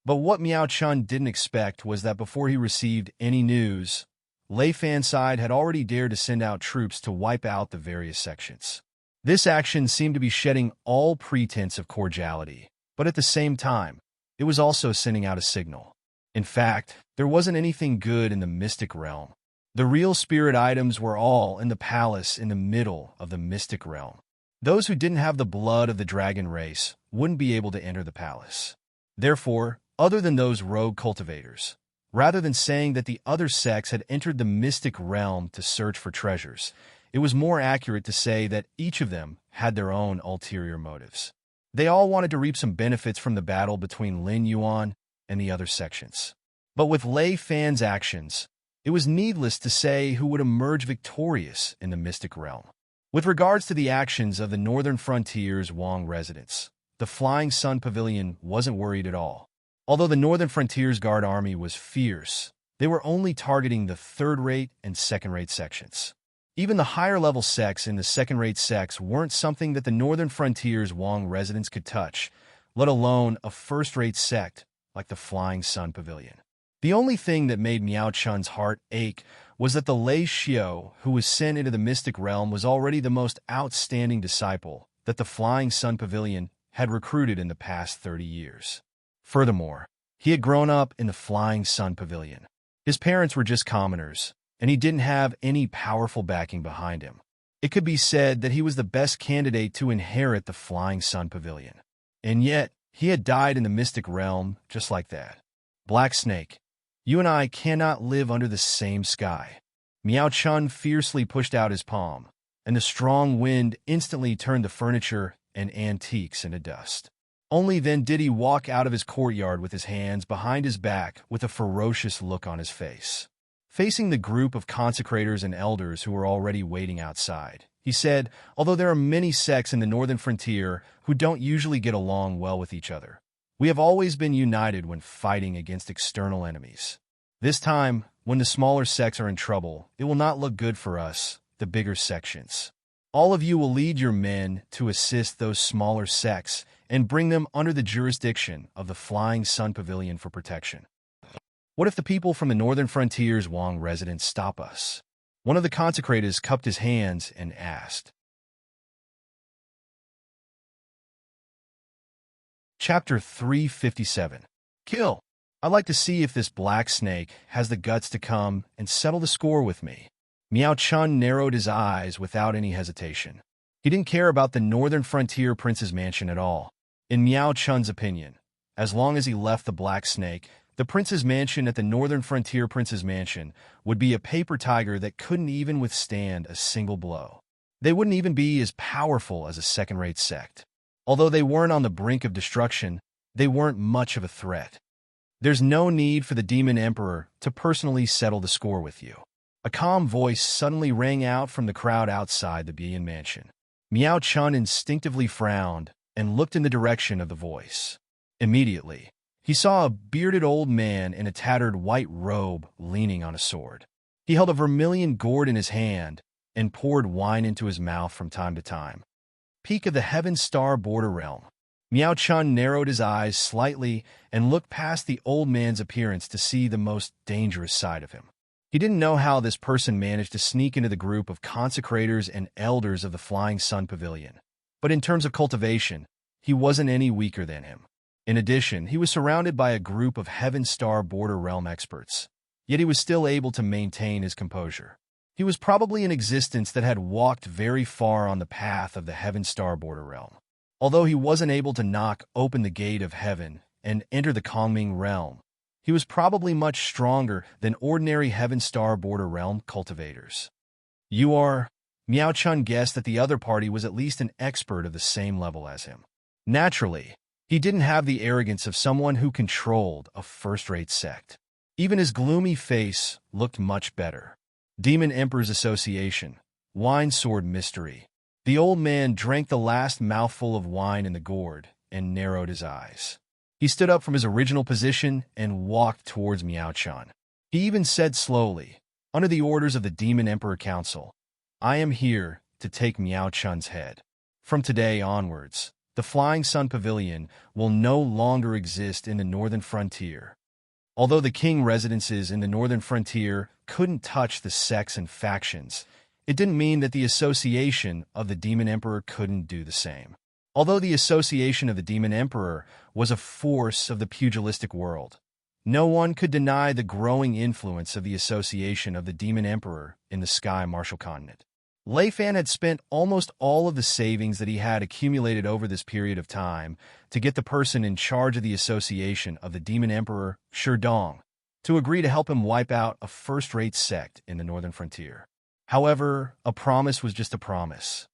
But what Miao Chun didn't expect was that before he received any news, Lei Fan's side had already dared to send out troops to wipe out the various sections. This action seemed to be shedding all pretense of cordiality, but at the same time, it was also sending out a signal. In fact, there wasn't anything good in the mystic realm. The real spirit items were all in the palace in the middle of the mystic realm. Those who didn't have the blood of the dragon race wouldn't be able to enter the palace. Therefore, other than those rogue cultivators, rather than saying that the other sects had entered the mystic realm to search for treasures, it was more accurate to say that each of them had their own ulterior motives. They all wanted to reap some benefits from the battle between Lin Yuan and the other sections. But with Lei Fan's actions, it was needless to say who would emerge victorious in the mystic realm. With regards to the actions of the Northern Frontier's Wong residents, the Flying Sun Pavilion wasn't worried at all. Although the Northern Frontiers Guard Army was fierce, they were only targeting the third-rate and second-rate sections. Even the higher-level sects in the second-rate sects weren't something that the Northern Frontiers Wong residents could touch, let alone a first-rate sect like the Flying Sun Pavilion. The only thing that made Miao Chun's heart ache was that the Lei Xiao, who was sent into the mystic realm, was already the most outstanding disciple that the Flying Sun Pavilion had recruited in the past 30 years. Furthermore, he had grown up in the Flying Sun Pavilion. His parents were just commoners, and he didn't have any powerful backing behind him. It could be said that he was the best candidate to inherit the Flying Sun Pavilion. And yet, he had died in the mystic realm just like that. Black Snake, you and I cannot live under the same sky. Miao Chun fiercely pushed out his palm, and the strong wind instantly turned the furniture and antiques into dust. Only then did he walk out of his courtyard with his hands behind his back with a ferocious look on his face. Facing the group of consecrators and elders who were already waiting outside, he said, although there are many sects in the northern frontier who don't usually get along well with each other, we have always been united when fighting against external enemies. This time, when the smaller sects are in trouble, it will not look good for us, the bigger sections. All of you will lead your men to assist those smaller sects and bring them under the jurisdiction of the Flying Sun Pavilion for protection. What if the people from the northern frontier's Wong residents stop us? One of the consecrators cupped his hands and asked. Chapter 357. Kill. I'd like to see if this Black Snake has the guts to come and settle the score with me. Miao Chun narrowed his eyes without any hesitation. He didn't care about the Northern Frontier Prince's mansion at all. In Miao Chun's opinion, as long as he left the Black Snake, the Prince's mansion at the Northern Frontier Prince's mansion would be a paper tiger that couldn't even withstand a single blow. They wouldn't even be as powerful as a second-rate sect. Although they weren't on the brink of destruction, they weren't much of a threat. There's no need for the Demon Emperor to personally settle the score with you. A calm voice suddenly rang out from the crowd outside the Bian mansion. Miao Chun instinctively frowned and looked in the direction of the voice. Immediately, he saw a bearded old man in a tattered white robe leaning on a sword. He held a vermilion gourd in his hand and poured wine into his mouth from time to time. Peak of the Heaven Star Border Realm. Miao Chun narrowed his eyes slightly and looked past the old man's appearance to see the most dangerous side of him. He didn't know how this person managed to sneak into the group of consecrators and elders of the Flying Sun Pavilion. But in terms of cultivation, he wasn't any weaker than him. In addition, he was surrounded by a group of Heaven Star Border Realm experts, yet he was still able to maintain his composure. He was probably an existence that had walked very far on the path of the Heaven Star Border Realm. Although he wasn't able to knock open the gate of heaven and enter the Kongming realm, he was probably much stronger than ordinary Heaven Star Border Realm cultivators. You are... Miao Chun guessed that the other party was at least an expert of the same level as him. Naturally, he didn't have the arrogance of someone who controlled a first-rate sect. Even his gloomy face looked much better. Demon Emperor's Association, Wine Sword Mystery. The old man drank the last mouthful of wine in the gourd and narrowed his eyes. He stood up from his original position and walked towards Miao Chun. He even said slowly, under the orders of the Demon Emperor Council, I am here to take Miao Chun's head. From today onwards, the Flying Sun Pavilion will no longer exist in the northern frontier. Although the king residences in the northern frontier couldn't touch the sects and factions, it didn't mean that the Association of the Demon Emperor couldn't do the same. Although the Association of the Demon Emperor was a force of the pugilistic world, no one could deny the growing influence of the Association of the Demon Emperor in the Sky Martial Continent. Lei Fan had spent almost all of the savings that he had accumulated over this period of time to get the person in charge of the Association of the Demon Emperor, Sherdong, to agree to help him wipe out a first-rate sect in the northern frontier. However, a promise was just a promise.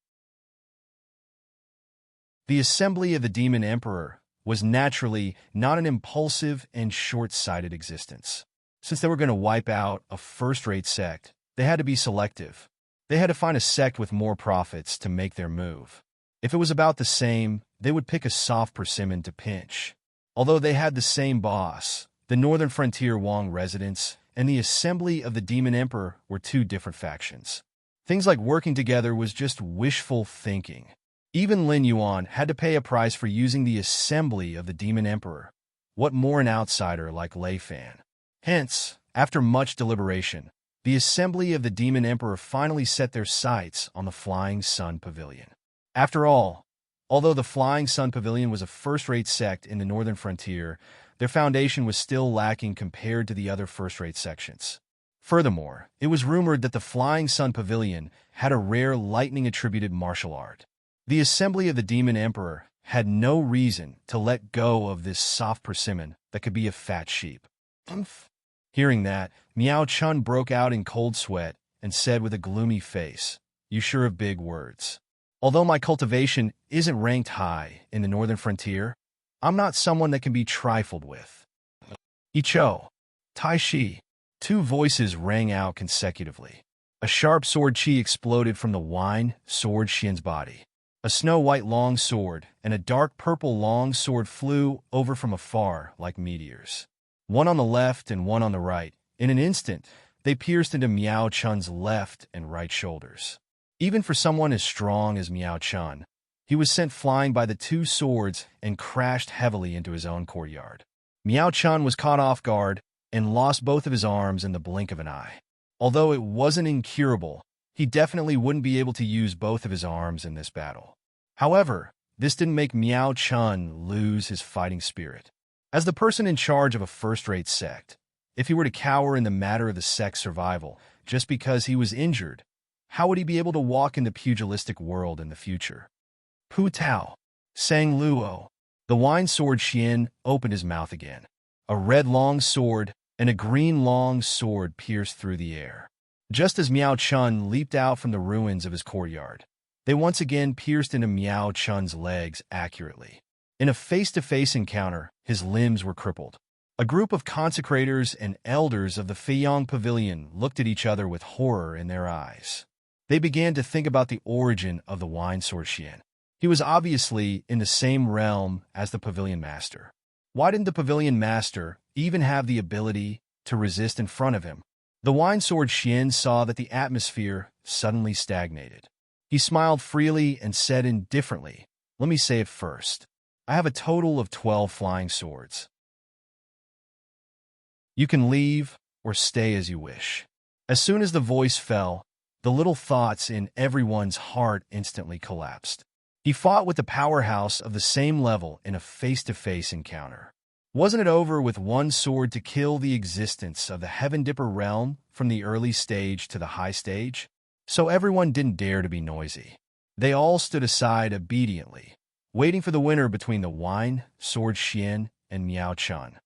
The Assembly of the Demon Emperor was naturally not an impulsive and short-sighted existence. Since they were going to wipe out a first-rate sect, they had to be selective. They had to find a sect with more profits to make their move. If it was about the same, they would pick a soft persimmon to pinch. Although they had the same boss, the Northern Frontier Wong residents and the Assembly of the Demon Emperor were two different factions. Things like working together was just wishful thinking. Even Lin Yuan had to pay a price for using the Assembly of the Demon Emperor. What more an outsider like Lei Fan? Hence, after much deliberation, the Assembly of the Demon Emperor finally set their sights on the Flying Sun Pavilion. After all, although the Flying Sun Pavilion was a first-rate sect in the Northern Frontier, their foundation was still lacking compared to the other first-rate sections. Furthermore, it was rumored that the Flying Sun Pavilion had a rare lightning-attributed martial art. The Assembly of the Demon Emperor had no reason to let go of this soft persimmon that could be a fat sheep. Umph. Hearing that, Miao Chun broke out in cold sweat and said with a gloomy face, "You sure have big words. Although my cultivation isn't ranked high in the Northern Frontier, I'm not someone that can be trifled with." Icho, Tai Shi. Two voices rang out consecutively. A sharp sword chi exploded from the wine sword Xian's body. A snow-white long sword and a dark purple long sword flew over from afar like meteors. One on the left and one on the right. In an instant, they pierced into Miao Chun's left and right shoulders. Even for someone as strong as Miao Chun, he was sent flying by the two swords and crashed heavily into his own courtyard. Miao Chun was caught off guard and lost both of his arms in the blink of an eye. Although it wasn't incurable, he definitely wouldn't be able to use both of his arms in this battle. However, this didn't make Miao Chun lose his fighting spirit. As the person in charge of a first-rate sect, if he were to cower in the matter of the sect's survival just because he was injured, how would he be able to walk in the pugilistic world in the future? Pu Tao, sang Luo. The wine sword Xian opened his mouth again. A red long sword and a green long sword pierced through the air. Just as Miao Chun leaped out from the ruins of his courtyard, they once again pierced into Miao Chun's legs accurately. In a face-to-face encounter, his limbs were crippled. A group of consecrators and elders of the Feiyang Pavilion looked at each other with horror in their eyes. They began to think about the origin of the wine sword Xian. He was obviously in the same realm as the Pavilion Master. Why didn't the Pavilion Master even have the ability to resist in front of him? The wine sword Xian saw that the atmosphere suddenly stagnated. He smiled freely and said indifferently, "Let me say it first. I have a total of 12 flying swords. You can leave or stay as you wish." As soon as the voice fell, the little thoughts in everyone's heart instantly collapsed. He fought with the powerhouse of the same level in a face-to-face encounter. Wasn't it over with one sword to kill the existence of the Heaven Dipper realm from the early stage to the high stage? So everyone didn't dare to be noisy. They all stood aside obediently, waiting for the winner between the wine sword Xian and Miao Chun.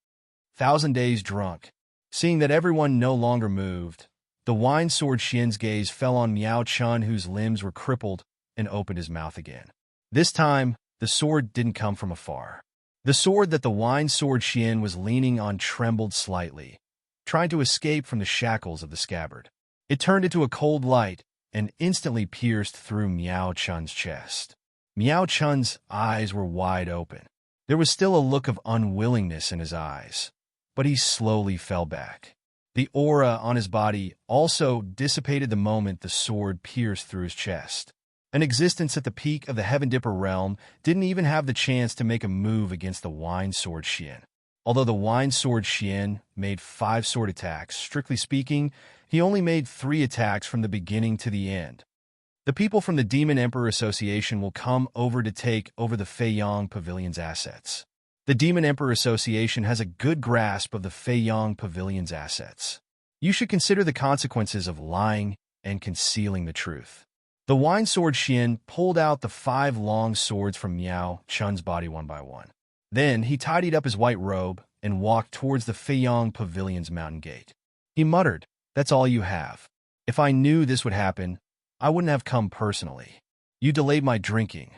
1,000 days drunk. Seeing that everyone no longer moved, the wine sword Xian's gaze fell on Miao Chun, whose limbs were crippled, and opened his mouth again. This time, the sword didn't come from afar. The sword that the wine sword Xian was leaning on trembled slightly, trying to escape from the shackles of the scabbard. It turned into a cold light and instantly pierced through Miao Chun's chest. Miao Chun's eyes were wide open. There was still a look of unwillingness in his eyes, but he slowly fell back. The aura on his body also dissipated the moment the sword pierced through his chest. An existence at the peak of the Heaven Dipper realm didn't even have the chance to make a move against the wine sword Xian. Although the wine sword Xian made 5 sword attacks, strictly speaking, he only made 3 attacks from the beginning to the end. The people from the Demon Emperor Association will come over to take over the Feiyang Pavilion's assets. The Demon Emperor Association has a good grasp of the Feiyang Pavilion's assets. You should consider the consequences of lying and concealing the truth. The wine sword Xian pulled out the 5 long swords from Miao Chun's body one by one. Then he tidied up his white robe and walked towards the Feiyang Pavilion's mountain gate. He muttered, "That's all you have. If I knew this would happen, I wouldn't have come personally. You delayed my drinking."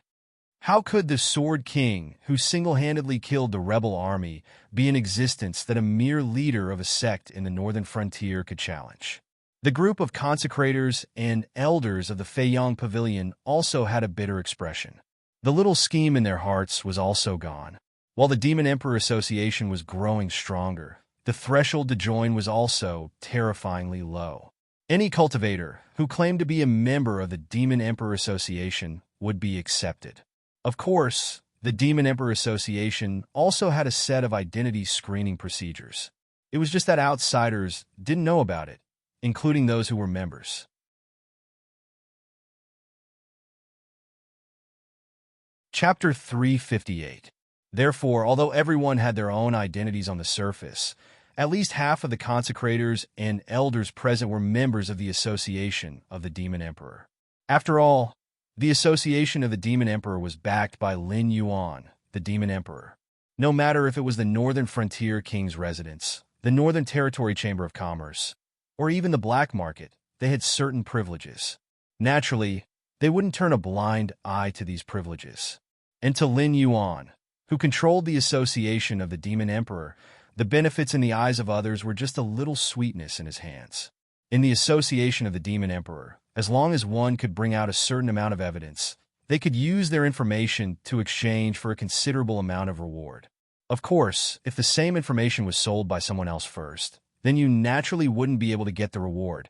How could the Sword King, who single-handedly killed the rebel army, be in existence that a mere leader of a sect in the northern frontier could challenge? The group of consecrators and elders of the Feiyang Pavilion also had a bitter expression. The little scheme in their hearts was also gone. While the Demon Emperor Association was growing stronger, the threshold to join was also terrifyingly low. Any cultivator who claimed to be a member of the Demon Emperor Association would be accepted. Of course, the Demon Emperor Association also had a set of identity screening procedures. It was just that outsiders didn't know about it, including those who were members. Chapter 358. Therefore, although everyone had their own identities on the surface, at least half of the consecrators and elders present were members of the Association of the Demon Emperor. After all, the Association of the Demon Emperor was backed by Lin Yuan, the Demon Emperor. No matter if it was the Northern Frontier King's residence, the Northern Territory Chamber of Commerce, or even the black market, they had certain privileges. Naturally, they wouldn't turn a blind eye to these privileges. And to Lin Yuan, who controlled the Association of the Demon Emperor, the benefits in the eyes of others were just a little sweetness in his hands. In the Association of the Demon Emperor, as long as one could bring out a certain amount of evidence, they could use their information to exchange for a considerable amount of reward. Of course, if the same information was sold by someone else first, then you naturally wouldn't be able to get the reward,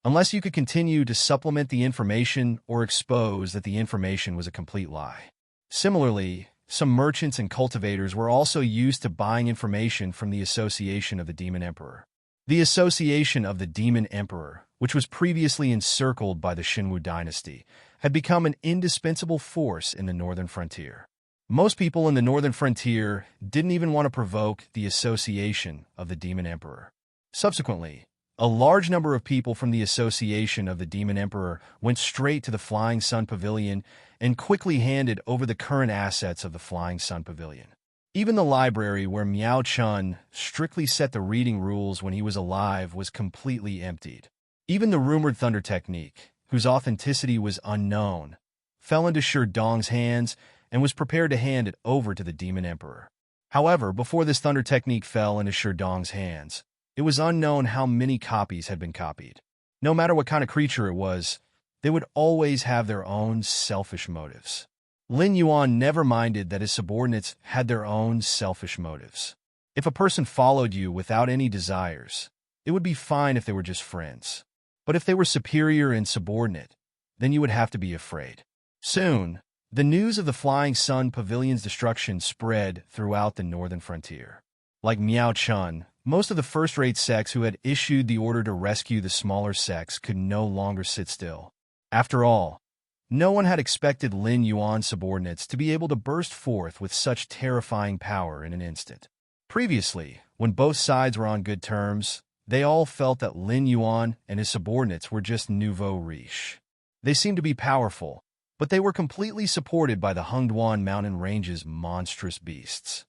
unless you could continue to supplement the information or expose that the information was a complete lie. Similarly, some merchants and cultivators were also used to buying information from the Association of the Demon Emperor. The Association of the Demon Emperor, which was previously encircled by the Shinwu dynasty, had become an indispensable force in the northern frontier. Most people in the northern frontier didn't even want to provoke the Association of the Demon Emperor. Subsequently, a large number of people from the Association of the Demon Emperor went straight to the Flying Sun Pavilion and quickly handed over the current assets of the Flying Sun Pavilion. Even the library where Miao Chun strictly set the reading rules when he was alive was completely emptied. Even the rumored thunder technique, whose authenticity was unknown, fell into Shi Dong's hands and was prepared to hand it over to the Demon Emperor. However, before this thunder technique fell into Shi Dong's hands, it was unknown how many copies had been copied. No matter what kind of creature it was, they would always have their own selfish motives. Lin Yuan never minded that his subordinates had their own selfish motives. If a person followed you without any desires, it would be fine if they were just friends. But if they were superior and subordinate, then you would have to be afraid. Soon, the news of the Flying Sun Pavilion's destruction spread throughout the northern frontier. Like Miao Chun, most of the first-rate sects who had issued the order to rescue the smaller sects could no longer sit still. After all, no one had expected Lin Yuan's subordinates to be able to burst forth with such terrifying power in an instant. Previously, when both sides were on good terms, they all felt that Lin Yuan and his subordinates were just nouveau riche. They seemed to be powerful, but they were completely supported by the Hengduan mountain range's monstrous beasts.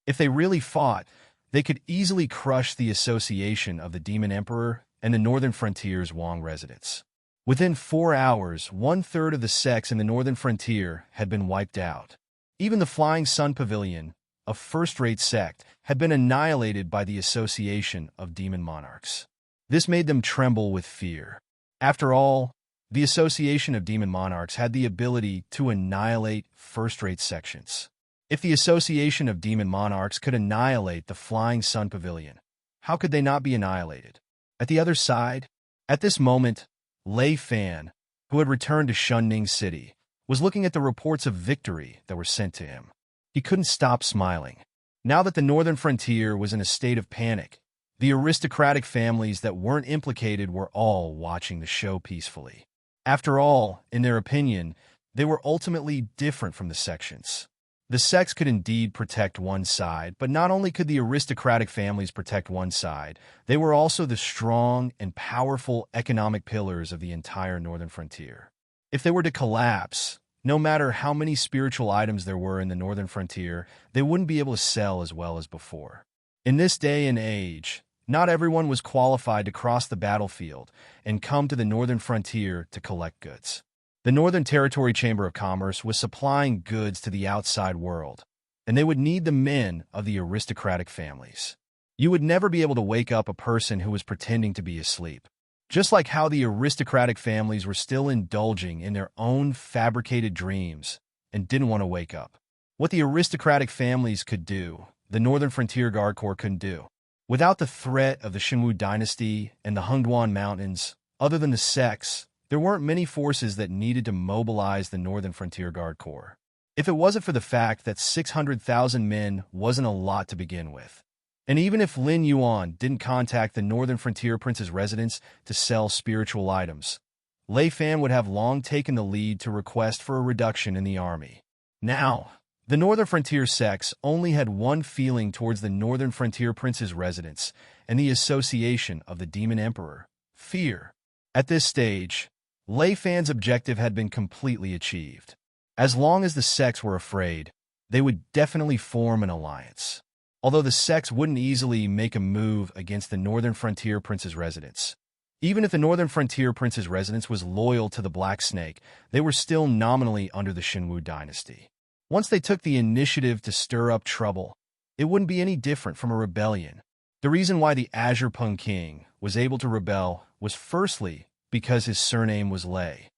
If they really fought, they could easily crush the Association of the Demon Emperor and the northern frontier's Wang residents. Within 4 hours, 1/3 of the sects in the northern frontier had been wiped out. Even the Flying Sun Pavilion, a first-rate sect, had been annihilated by the Association of Demon Monarchs. This made them tremble with fear. After all, the Association of Demon Monarchs had the ability to annihilate first-rate sections. If the Association of Demon Monarchs could annihilate the Flying Sun Pavilion, how could they not be annihilated? At the other side, at this moment, Lei Fan, who had returned to Shunning City, was looking at the reports of victory that were sent to him. He couldn't stop smiling. Now that the northern frontier was in a state of panic, the aristocratic families that weren't implicated were all watching the show peacefully. After all, in their opinion, they were ultimately different from the sections. The sects could indeed protect one side, but not only could the aristocratic families protect one side, they were also the strong and powerful economic pillars of the entire northern frontier. If they were to collapse, no matter how many spiritual items there were in the northern frontier, they wouldn't be able to sell as well as before. In this day and age, not everyone was qualified to cross the battlefield and come to the northern frontier to collect goods. The Northern Territory Chamber of Commerce was supplying goods to the outside world, and they would need the men of the aristocratic families. You would never be able to wake up a person who was pretending to be asleep. Just like how the aristocratic families were still indulging in their own fabricated dreams and didn't want to wake up. What the aristocratic families could do, the Northern Frontier Guard Corps couldn't do. Without the threat of the Shinwu dynasty and the Hungduan Mountains, other than the sects, there weren't many forces that needed to mobilize the Northern Frontier Guard Corps. If it wasn't for the fact that 600,000 men wasn't a lot to begin with. And even if Lin Yuan didn't contact the Northern Frontier Prince's residence to sell spiritual items, Lei Fan would have long taken the lead to request for a reduction in the army. Now, the Northern Frontier sects only had one feeling towards the Northern Frontier Prince's residence and the association of the Demon Emperor, fear. At this stage, Lei Fan's objective had been completely achieved. As long as the sects were afraid, they would definitely form an alliance. Although the sects wouldn't easily make a move against the Northern Frontier Prince's residence. Even if the Northern Frontier Prince's residence was loyal to the Black Snake, they were still nominally under the Shinwu dynasty. Once they took the initiative to stir up trouble, it wouldn't be any different from a rebellion. The reason why the Azure Pung King was able to rebel was firstly because his surname was Lei.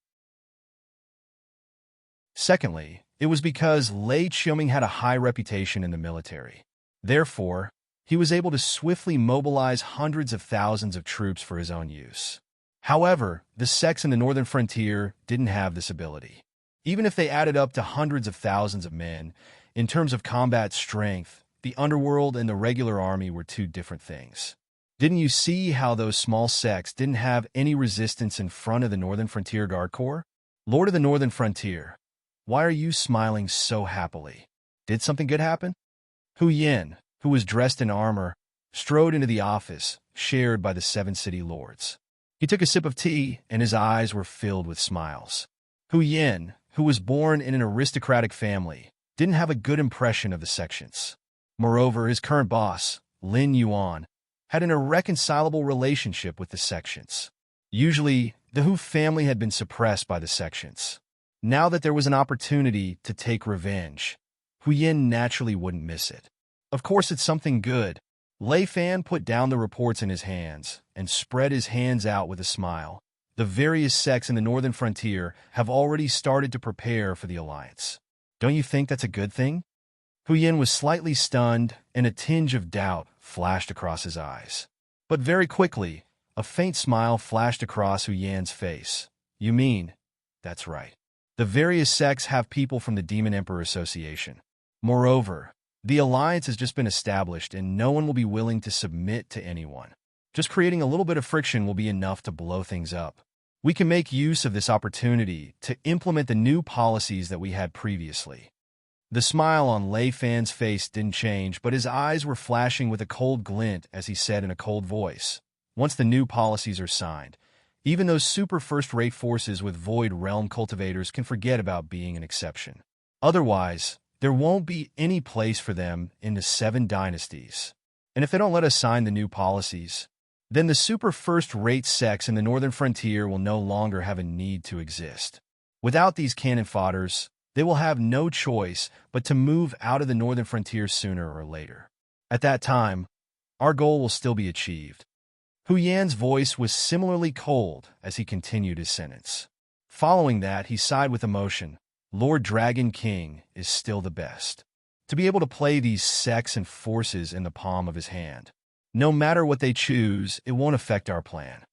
Secondly, it was because Lei Qiuming had a high reputation in the military. Therefore, he was able to swiftly mobilize hundreds of thousands of troops for his own use. However, the sects in the Northern Frontier didn't have this ability. Even if they added up to hundreds of thousands of men, in terms of combat strength, the underworld and the regular army were two different things. Didn't you see how those small sects didn't have any resistance in front of the Northern Frontier Guard Corps? Lord of the Northern Frontier, why are you smiling so happily? Did something good happen? Hu Yin, who was dressed in armor, strode into the office, shared by the 7 city lords. He took a sip of tea, and his eyes were filled with smiles. Hu Yin, who was born in an aristocratic family, didn't have a good impression of the sections. Moreover, his current boss, Lin Yuan, had an irreconcilable relationship with the sections. Usually, the Hu family had been suppressed by the sections. Now that there was an opportunity to take revenge, Hu Yin naturally wouldn't miss it. Of course, it's something good. Lei Fan put down the reports in his hands and spread his hands out with a smile. The various sects in the Northern Frontier have already started to prepare for the alliance. Don't you think that's a good thing? Hu Yin was slightly stunned, and a tinge of doubt flashed across his eyes. But very quickly, a faint smile flashed across Hu Yan's face. You mean? That's right. The various sects have people from the Demon Emperor Association. Moreover, the alliance has just been established and no one will be willing to submit to anyone. Just creating a little bit of friction will be enough to blow things up. We can make use of this opportunity to implement the new policies that we had previously. The smile on Lei Fan's face didn't change, but his eyes were flashing with a cold glint as he said in a cold voice, once the new policies are signed, even those super first-rate forces with Void Realm cultivators can forget about being an exception. Otherwise, there won't be any place for them in the 7 dynasties. And if they don't let us sign the new policies, then the super first-rate sects in the Northern Frontier will no longer have a need to exist. Without these cannon fodders, they will have no choice but to move out of the Northern Frontier sooner or later. At that time, our goal will still be achieved. Hu Yan's voice was similarly cold as he continued his sentence. Following that, he sighed with emotion. Lord Dragon King is still the best. To be able to play these sects and forces in the palm of his hand. No matter what they choose, it won't affect our plan.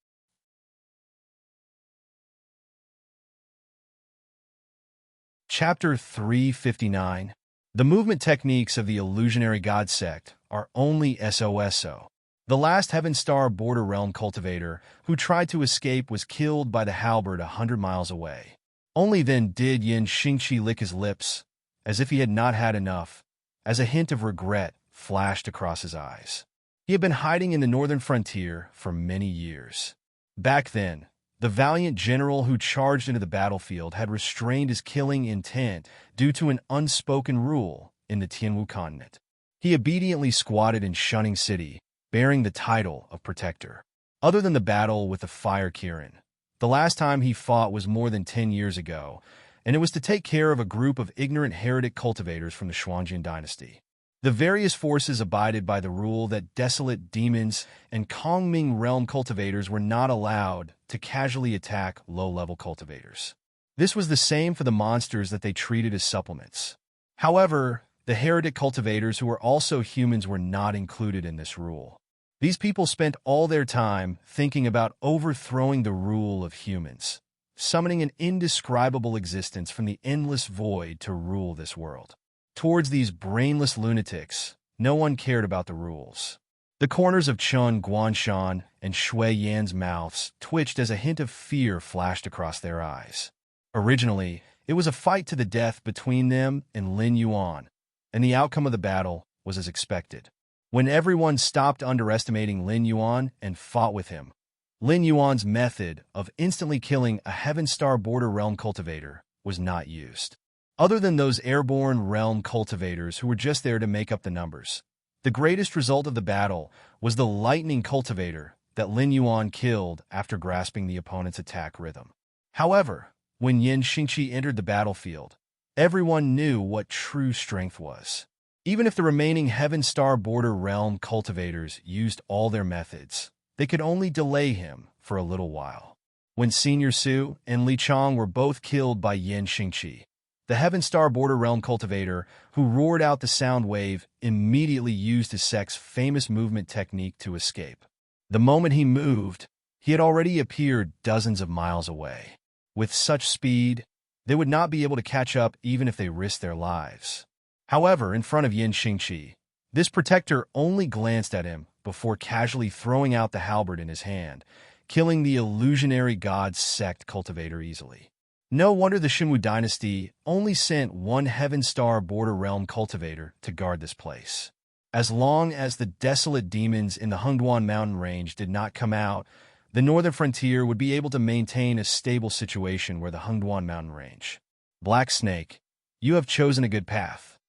Chapter 359. The movement techniques of the illusionary god sect are only SOSO. The last Heaven Star Border Realm cultivator who tried to escape was killed by the halberd 100 miles away. Only then did Yin Xingqi lick his lips, as if he had not had enough, as a hint of regret flashed across his eyes. He had been hiding in the Northern Frontier for many years. Back then, the valiant general who charged into the battlefield had restrained his killing intent due to an unspoken rule in the Tianwu continent. He obediently squatted in Shunning City, bearing the title of Protector. Other than the battle with the Fire Kirin, the last time he fought was more than 10 years ago, and it was to take care of a group of ignorant heretic cultivators from the Xuanjian dynasty. The various forces abided by the rule that desolate demons and Kongming realm cultivators were not allowed to casually attack low-level cultivators. This was the same for the monsters that they treated as supplements. However, the heretic cultivators who were also humans were not included in this rule. These people spent all their time thinking about overthrowing the rule of humans, summoning an indescribable existence from the endless void to rule this world. Towards these brainless lunatics, no one cared about the rules. The corners of Chun Guanshan and Shui Yan's mouths twitched as a hint of fear flashed across their eyes. Originally, it was a fight to the death between them and Lin Yuan, and the outcome of the battle was as expected. When everyone stopped underestimating Lin Yuan and fought with him, Lin Yuan's method of instantly killing a Heaven Star border realm cultivator was not used. Other than those airborne realm cultivators who were just there to make up the numbers, the greatest result of the battle was the lightning cultivator that Lin Yuan killed after grasping the opponent's attack rhythm. However, when Yin Xingqi entered the battlefield, everyone knew what true strength was. Even if the remaining Heaven Star border realm cultivators used all their methods, they could only delay him for a little while. When Senior Su and Li Chong were both killed by Yin Xingqi, the Heaven Star border realm cultivator, who roared out the sound wave, immediately used his sect's famous movement technique to escape. The moment he moved, he had already appeared dozens of miles away. With such speed, they would not be able to catch up even if they risked their lives. However, in front of Yin Xingqi, this protector only glanced at him before casually throwing out the halberd in his hand, killing the illusionary god sect cultivator easily. No wonder the Xinwu dynasty only sent one Heaven Star border realm cultivator to guard this place. As long as the desolate demons in the Hengduan mountain range did not come out, the northern frontier would be able to maintain a stable situation where the Hengduan mountain range. Black Snake, you have chosen a good path.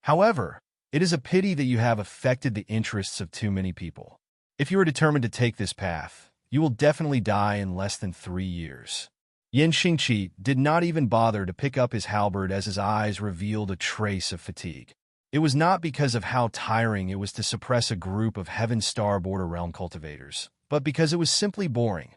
However, it is a pity that you have affected the interests of too many people. If you are determined to take this path, you will definitely die in less than 3 years. Yin Xingqi did not even bother to pick up his halberd as his eyes revealed a trace of fatigue. It was not because of how tiring it was to suppress a group of Heaven Star border realm cultivators, but because it was simply boring.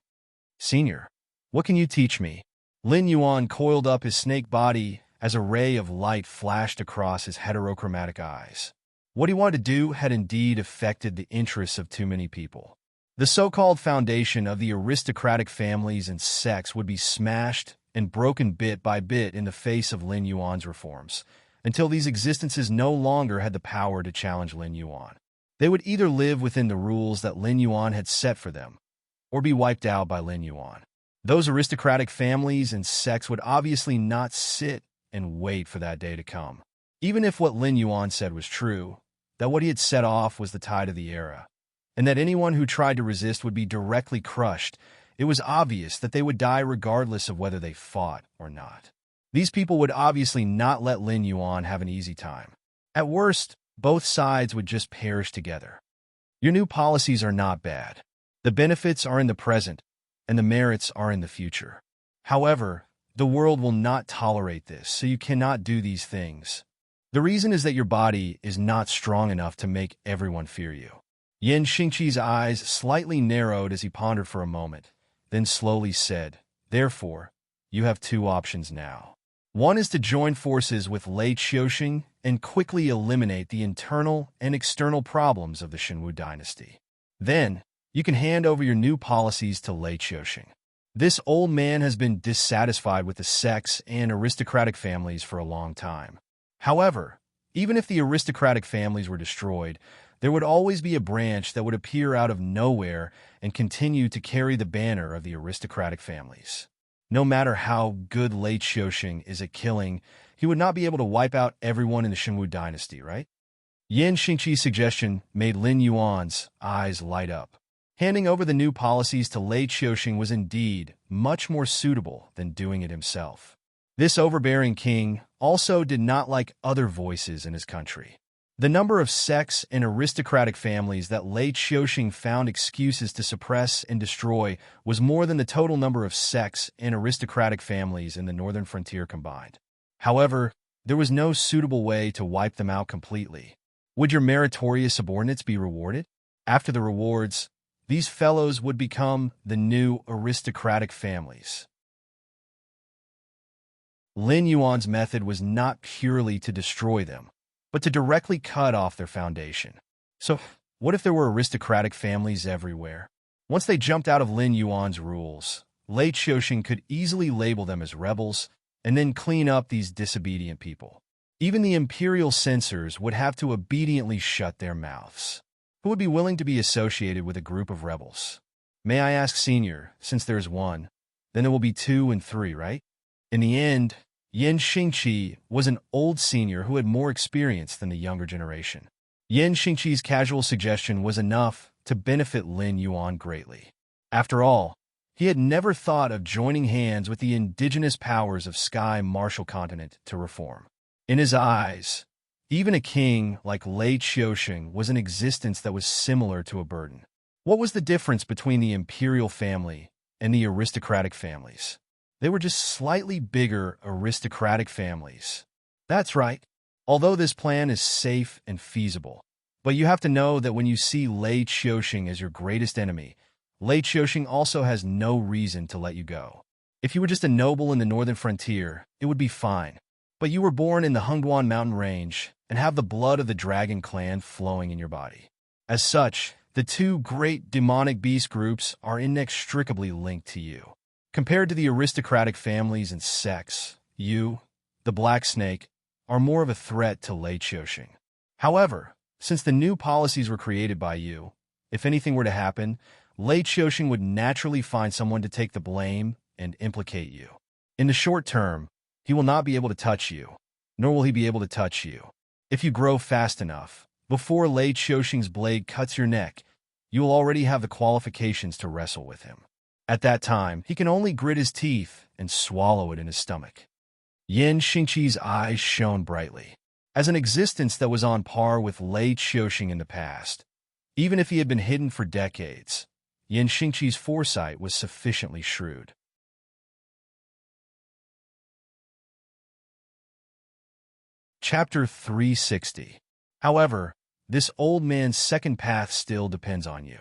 Senior, what can you teach me? Lin Yuan coiled up his snake body as a ray of light flashed across his heterochromatic eyes. What he wanted to do had indeed affected the interests of too many people. The so-called foundation of the aristocratic families and sects would be smashed and broken bit by bit in the face of Lin Yuan's reforms, until these existences no longer had the power to challenge Lin Yuan. They would either live within the rules that Lin Yuan had set for them, or be wiped out by Lin Yuan. Those aristocratic families and sects would obviously not sit and wait for that day to come. Even if what Lin Yuan said was true, that what he had set off was the tide of the era, and that anyone who tried to resist would be directly crushed, it was obvious that they would die regardless of whether they fought or not. These people would obviously not let Lin Yuan have an easy time. At worst, both sides would just perish together. Your new policies are not bad. The benefits are in the present, and the merits are in the future. However, the world will not tolerate this, so you cannot do these things. The reason is that your body is not strong enough to make everyone fear you. Yin Xingqi's eyes slightly narrowed as he pondered for a moment, then slowly said, "Therefore, you have two options now. One is to join forces with Lei Qiuxing and quickly eliminate the internal and external problems of the Xinwu dynasty. Then, you can hand over your new policies to Lei Qiuxing. This old man has been dissatisfied with the sects and aristocratic families for a long time. However, even if the aristocratic families were destroyed, there would always be a branch that would appear out of nowhere and continue to carry the banner of the aristocratic families. No matter how good Lei Qiuxing is at killing, he would not be able to wipe out everyone in the Xinwu dynasty, right?" Yin Xingqi's suggestion made Lin Yuan's eyes light up. Handing over the new policies to Lei Qiuxing was indeed much more suitable than doing it himself. This overbearing king also did not like other voices in his country. The number of sects and aristocratic families that Lei Qiuxing found excuses to suppress and destroy was more than the total number of sects and aristocratic families in the northern frontier combined. However, there was no suitable way to wipe them out completely. Would your meritorious subordinates be rewarded? After the rewards, these fellows would become the new aristocratic families. Lin Yuan's method was not purely to destroy them, but to directly cut off their foundation. So, what if there were aristocratic families everywhere? Once they jumped out of Lin Yuan's rules, Lei Qiuxing could easily label them as rebels and then clean up these disobedient people. Even the imperial censors would have to obediently shut their mouths. Who would be willing to be associated with a group of rebels? May I ask, Senior, since there's one, then there will be 2 and 3, right? In the end, Yan Xingqi was an old senior who had more experience than the younger generation. Yan Xingqi's casual suggestion was enough to benefit Lin Yuan greatly. After all, he had never thought of joining hands with the indigenous powers of Sky Martial Continent to reform. In his eyes, even a king like Lei Qiuxing was an existence that was similar to a burden. What was the difference between the imperial family and the aristocratic families? They were just slightly bigger aristocratic families. That's right. Although this plan is safe and feasible, but you have to know that when you see Lei Qiuxing as your greatest enemy, Lei Qiuxing also has no reason to let you go. If you were just a noble in the northern frontier, it would be fine. But you were born in the Hengduan mountain range and have the blood of the dragon clan flowing in your body. As such, the 2 great demonic beast groups are inextricably linked to you. Compared to the aristocratic families and sects, you, the Black Snake, are more of a threat to Lei Qiuxing. However, since the new policies were created by you, if anything were to happen, Lei Qiuxing would naturally find someone to take the blame and implicate you. In the short term, he will not be able to touch you, nor will he be able to touch you. If you grow fast enough, before Lei Qiuxing's blade cuts your neck, you will already have the qualifications to wrestle with him. At that time, he can only grit his teeth and swallow it in his stomach. Yan Xingqi's eyes shone brightly. As an existence that was on par with Lei Qiuxing in the past, even if he had been hidden for decades, Yan Xingqi's foresight was sufficiently shrewd. Chapter 360. However, this old man's second path still depends on you.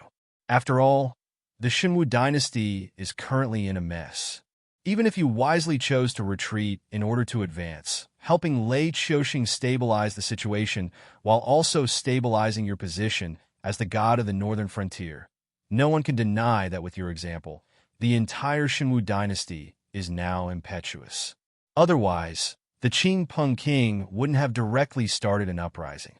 After all, the Shenwu dynasty is currently in a mess. Even if you wisely chose to retreat in order to advance, helping Lei Qiuxing stabilize the situation while also stabilizing your position as the god of the northern frontier, no one can deny that with your example, the entire Shenwu dynasty is now impetuous. Otherwise, the Qing Peng king wouldn't have directly started an uprising.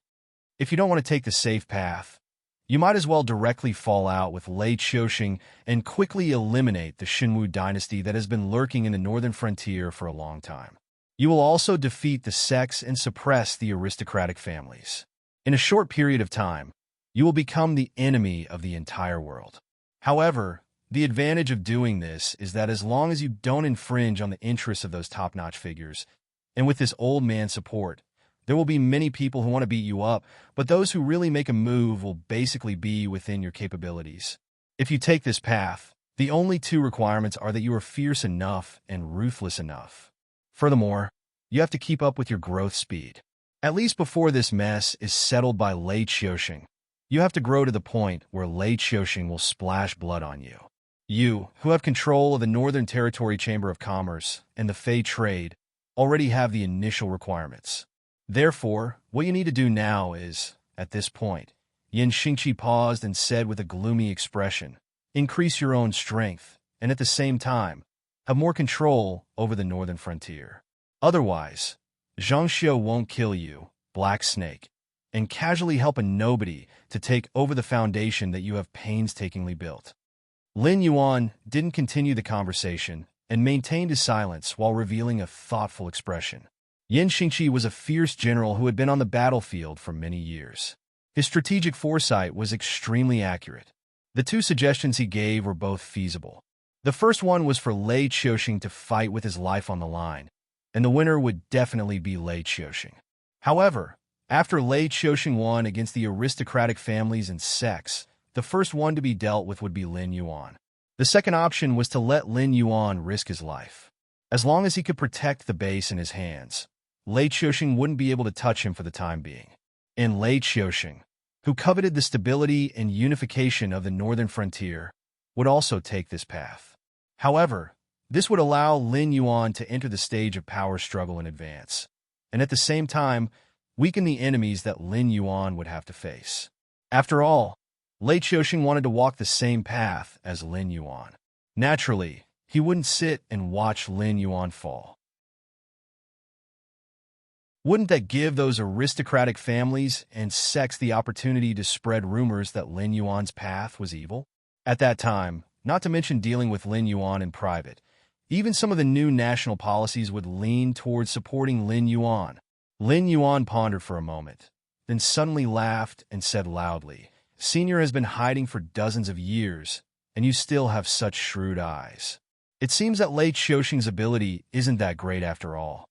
If you don't want to take the safe path, you might as well directly fall out with Lei Qiuxing and quickly eliminate the Shenwu dynasty that has been lurking in the northern frontier for a long time. You will also defeat the sects and suppress the aristocratic families. In a short period of time, you will become the enemy of the entire world. However, the advantage of doing this is that as long as you don't infringe on the interests of those top-notch figures, and with this old man's support, there will be many people who want to beat you up, but those who really make a move will basically be within your capabilities. If you take this path, the only 2 requirements are that you are fierce enough and ruthless enough. Furthermore, you have to keep up with your growth speed. At least before this mess is settled by Lei Qiuxing, you have to grow to the point where Lei Qiuxing will splash blood on you. You, who have control of the Northern Territory Chamber of Commerce and the Fey Trade, already have the initial requirements. Therefore, what you need to do now is, at this point, Yan Xingqi paused and said with a gloomy expression, increase your own strength, and at the same time, have more control over the northern frontier. Otherwise, Zhang Xiu won't kill you, Black Snake, and casually help a nobody to take over the foundation that you have painstakingly built. Lin Yuan didn't continue the conversation and maintained his silence while revealing a thoughtful expression. Yan Xingqi was a fierce general who had been on the battlefield for many years. His strategic foresight was extremely accurate. The 2 suggestions he gave were both feasible. The first one was for Lei Qiuxing to fight with his life on the line, and the winner would definitely be Lei Qiuxing. However, after Lei Qiuxing won against the aristocratic families and sects, the first one to be dealt with would be Lin Yuan. The second option was to let Lin Yuan risk his life. As long as he could protect the base in his hands, Lei Qiusheng wouldn't be able to touch him for the time being. And Lei Qiusheng, who coveted the stability and unification of the northern frontier, would also take this path. However, this would allow Lin Yuan to enter the stage of power struggle in advance, and at the same time, weaken the enemies that Lin Yuan would have to face. After all, Lei Qiusheng wanted to walk the same path as Lin Yuan. Naturally, he wouldn't sit and watch Lin Yuan fall. Wouldn't that give those aristocratic families and sects the opportunity to spread rumors that Lin Yuan's path was evil? At that time, not to mention dealing with Lin Yuan in private, even some of the new national policies would lean towards supporting Lin Yuan. Lin Yuan pondered for a moment, then suddenly laughed and said loudly, "Senior has been hiding for dozens of years, and you still have such shrewd eyes. It seems that Lei Qiusheng's ability isn't that great after all."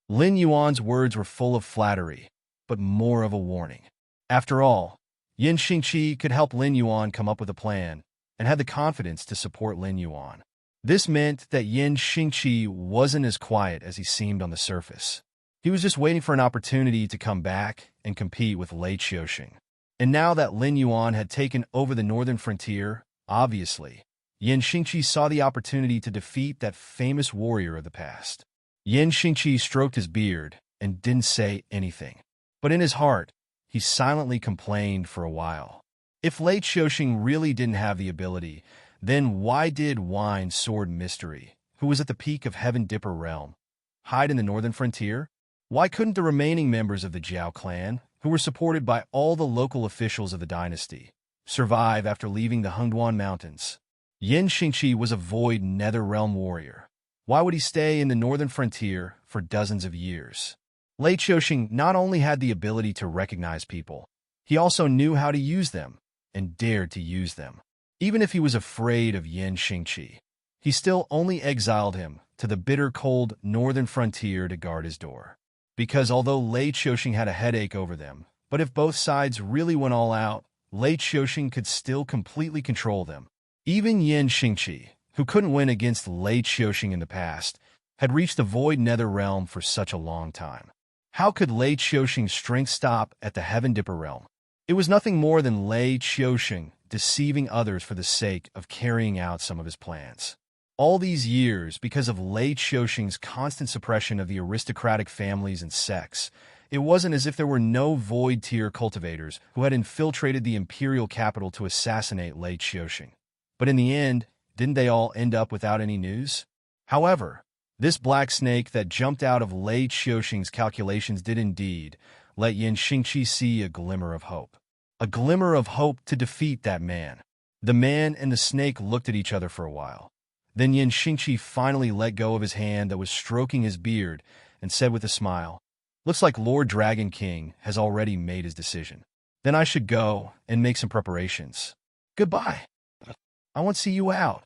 Lin Yuan's words were full of flattery, but more of a warning. After all, Yin Xingqi could help Lin Yuan come up with a plan and had the confidence to support Lin Yuan. This meant that Yin Xingqi wasn't as quiet as he seemed on the surface. He was just waiting for an opportunity to come back and compete with Lei Qiusheng. And now that Lin Yuan had taken over the northern frontier, obviously, Yin Xingqi saw the opportunity to defeat that famous warrior of the past. Yin Xingqi stroked his beard and didn't say anything. But in his heart, he silently complained for a while. If Lei Qiusheng really didn't have the ability, then why did Wine Sword Mystery, who was at the peak of Heaven Dipper realm, hide in the northern frontier? Why couldn't the remaining members of the Jiao clan, who were supported by all the local officials of the dynasty, survive after leaving the Hengduan Mountains? Yin Xingqi was a void nether realm warrior. Why would he stay in the northern frontier for dozens of years? Lei Qiusheng not only had the ability to recognize people, he also knew how to use them, and dared to use them. Even if he was afraid of Yin Xingqi, he still only exiled him to the bitter cold northern frontier to guard his door. Because although Lei Qiusheng had a headache over them, but if both sides really went all out, Lei Qiusheng could still completely control them. Even Yin Xingqi, who couldn't win against Lei Qiusheng in the past, had reached the void nether realm for such a long time. How could Lei Qiusheng's strength stop at the Heaven Dipper realm? It was nothing more than Lei Qiusheng deceiving others for the sake of carrying out some of his plans. All these years, because of Lei Qiusheng's constant suppression of the aristocratic families and sects, it wasn't as if there were no void-tier cultivators who had infiltrated the imperial capital to assassinate Lei Qiusheng. But in the end, didn't they all end up without any news? However, this black snake that jumped out of Lei Qiusheng's calculations did indeed let Yin Xingqi see a glimmer of hope. A glimmer of hope to defeat that man. The man and the snake looked at each other for a while. Then Yin Xingqi finally let go of his hand that was stroking his beard and said with a smile, "Looks like Lord Dragon King has already made his decision. Then I should go and make some preparations. Goodbye. I won't see you out."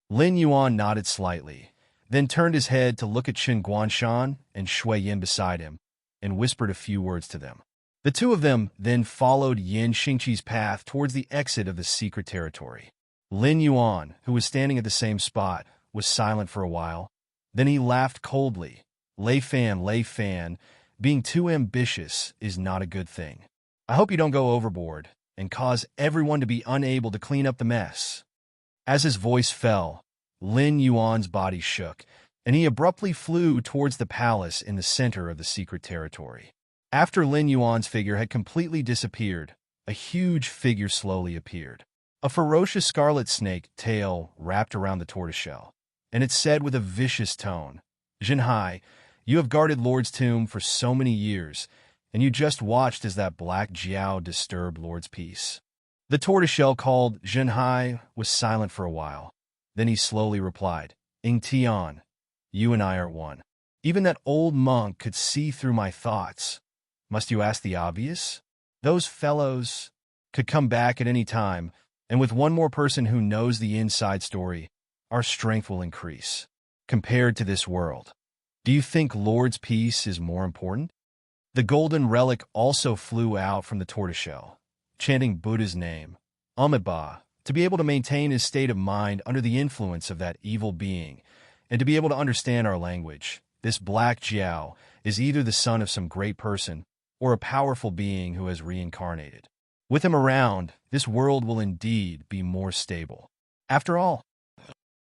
Lin Yuan nodded slightly, then turned his head to look at Chen Guanshan and Shui Yin beside him, and whispered a few words to them. The two of them then followed Yin Xingqi's path towards the exit of the secret territory. Lin Yuan, who was standing at the same spot, was silent for a while. Then he laughed coldly. Lei Fan, being too ambitious is not a good thing. I hope you don't go overboard and cause everyone to be unable to clean up the mess. As his voice fell, Lin Yuan's body shook, and he abruptly flew towards the palace in the center of the secret territory. After Lin Yuan's figure had completely disappeared, a huge figure slowly appeared. A ferocious scarlet snake tail wrapped around the tortoiseshell, and it said with a vicious tone, "Zhenhai, you have guarded Lord's tomb for so many years, and you just watched as that black Jiao disturbed Lord's peace." The tortoiseshell called Zhenhai was silent for a while. Then he slowly replied, "Ing Tian, you and I are one. Even that old monk could see through my thoughts. Must you ask the obvious? Those fellows could come back at any time, and with one more person who knows the inside story, our strength will increase. Compared to this world, do you think Lord's peace is more important?" The golden relic also flew out from the tortoiseshell, chanting Buddha's name, Amitabha, to be able to maintain his state of mind under the influence of that evil being, and to be able to understand our language, This Black Jiao is either the son of some great person or a powerful being who has reincarnated. With him around, this world will indeed be more stable. After all,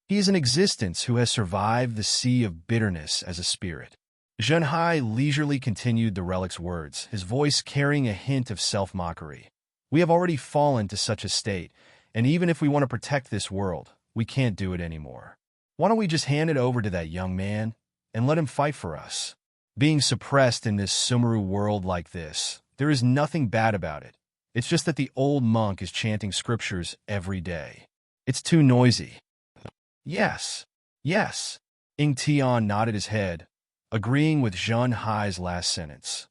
he is an existence who has survived the sea of bitterness as a spirit. Zhenhai leisurely continued the relic's words, his voice carrying a hint of self-mockery. We have already fallen to such a state, and even if we want to protect this world, we can't do it anymore. Why don't we just hand it over to that young man and let him fight for us? Being suppressed in this Sumeru world like this, there is nothing bad about it. It's just that the old monk is chanting scriptures every day. It's too noisy. Yes, yes. Ing Tian nodded his head, agreeing with Zhen Hai's last sentence.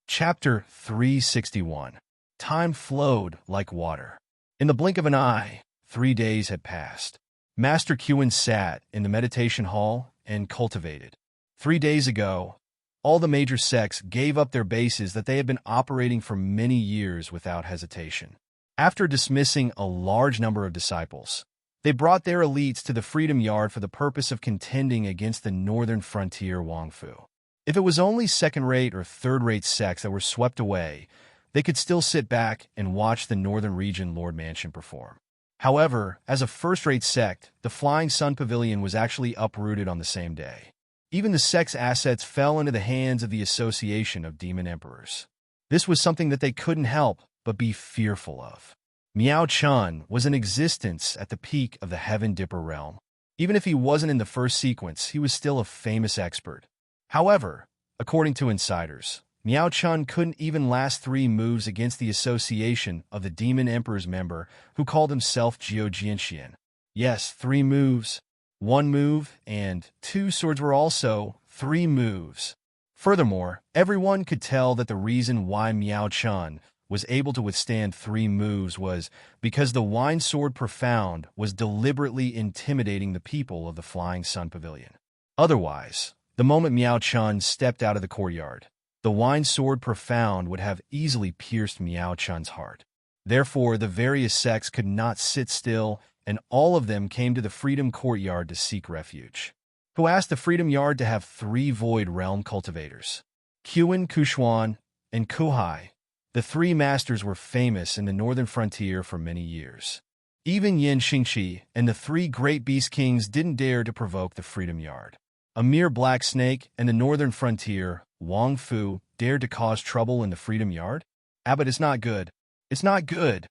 Chapter 361. Time flowed like water. In the blink of an eye, 3 days had passed. Master Kuan sat in the meditation hall and cultivated. 3 days ago, all the major sects gave up their bases that they had been operating for many years without hesitation. After dismissing a large number of disciples, they brought their elites to the Freedom Yard for the purpose of contending against the northern frontier Wangfu. If it was only second-rate or third-rate sects that were swept away, they could still sit back and watch the northern region Lord Mansion perform. However, as a first-rate sect, the Flying Sun Pavilion was actually uprooted on the same day. Even the sect's assets fell into the hands of the Association of Demon Emperors. This was something that they couldn't help but be fearful of. Miao Chun was in existence at the peak of the Heaven Dipper realm. Even if he wasn't in the first sequence, he was still a famous expert. However, according to insiders, Miao Chun couldn't even last 3 moves against the Association of the Demon Emperor's member who called himself Jiao Jianxian. Yes, 3 moves. 1 move and 2 swords were also 3 moves. Furthermore, everyone could tell that the reason why Miao Chun was able to withstand 3 moves was because the Wine Sword Profound was deliberately intimidating the people of the Flying Sun Pavilion. Otherwise, the moment Miao Chun stepped out of the courtyard, the Wine Sword Profound would have easily pierced Miao Chun's heart. Therefore, the various sects could not sit still, and all of them came to the Freedom Courtyard to seek refuge. Who asked the Freedom Yard to have 3 Void Realm cultivators? Kuan, Kushuan, and Kuhai. The 3 masters were famous in the northern frontier for many years. Even Yin Xingqi and the 3 Great Beast Kings didn't dare to provoke the Freedom Yard. A mere black snake and the northern frontier, Wang Fu, dared to cause trouble in the Freedom Yard? Abbot, it's not good. It's not good.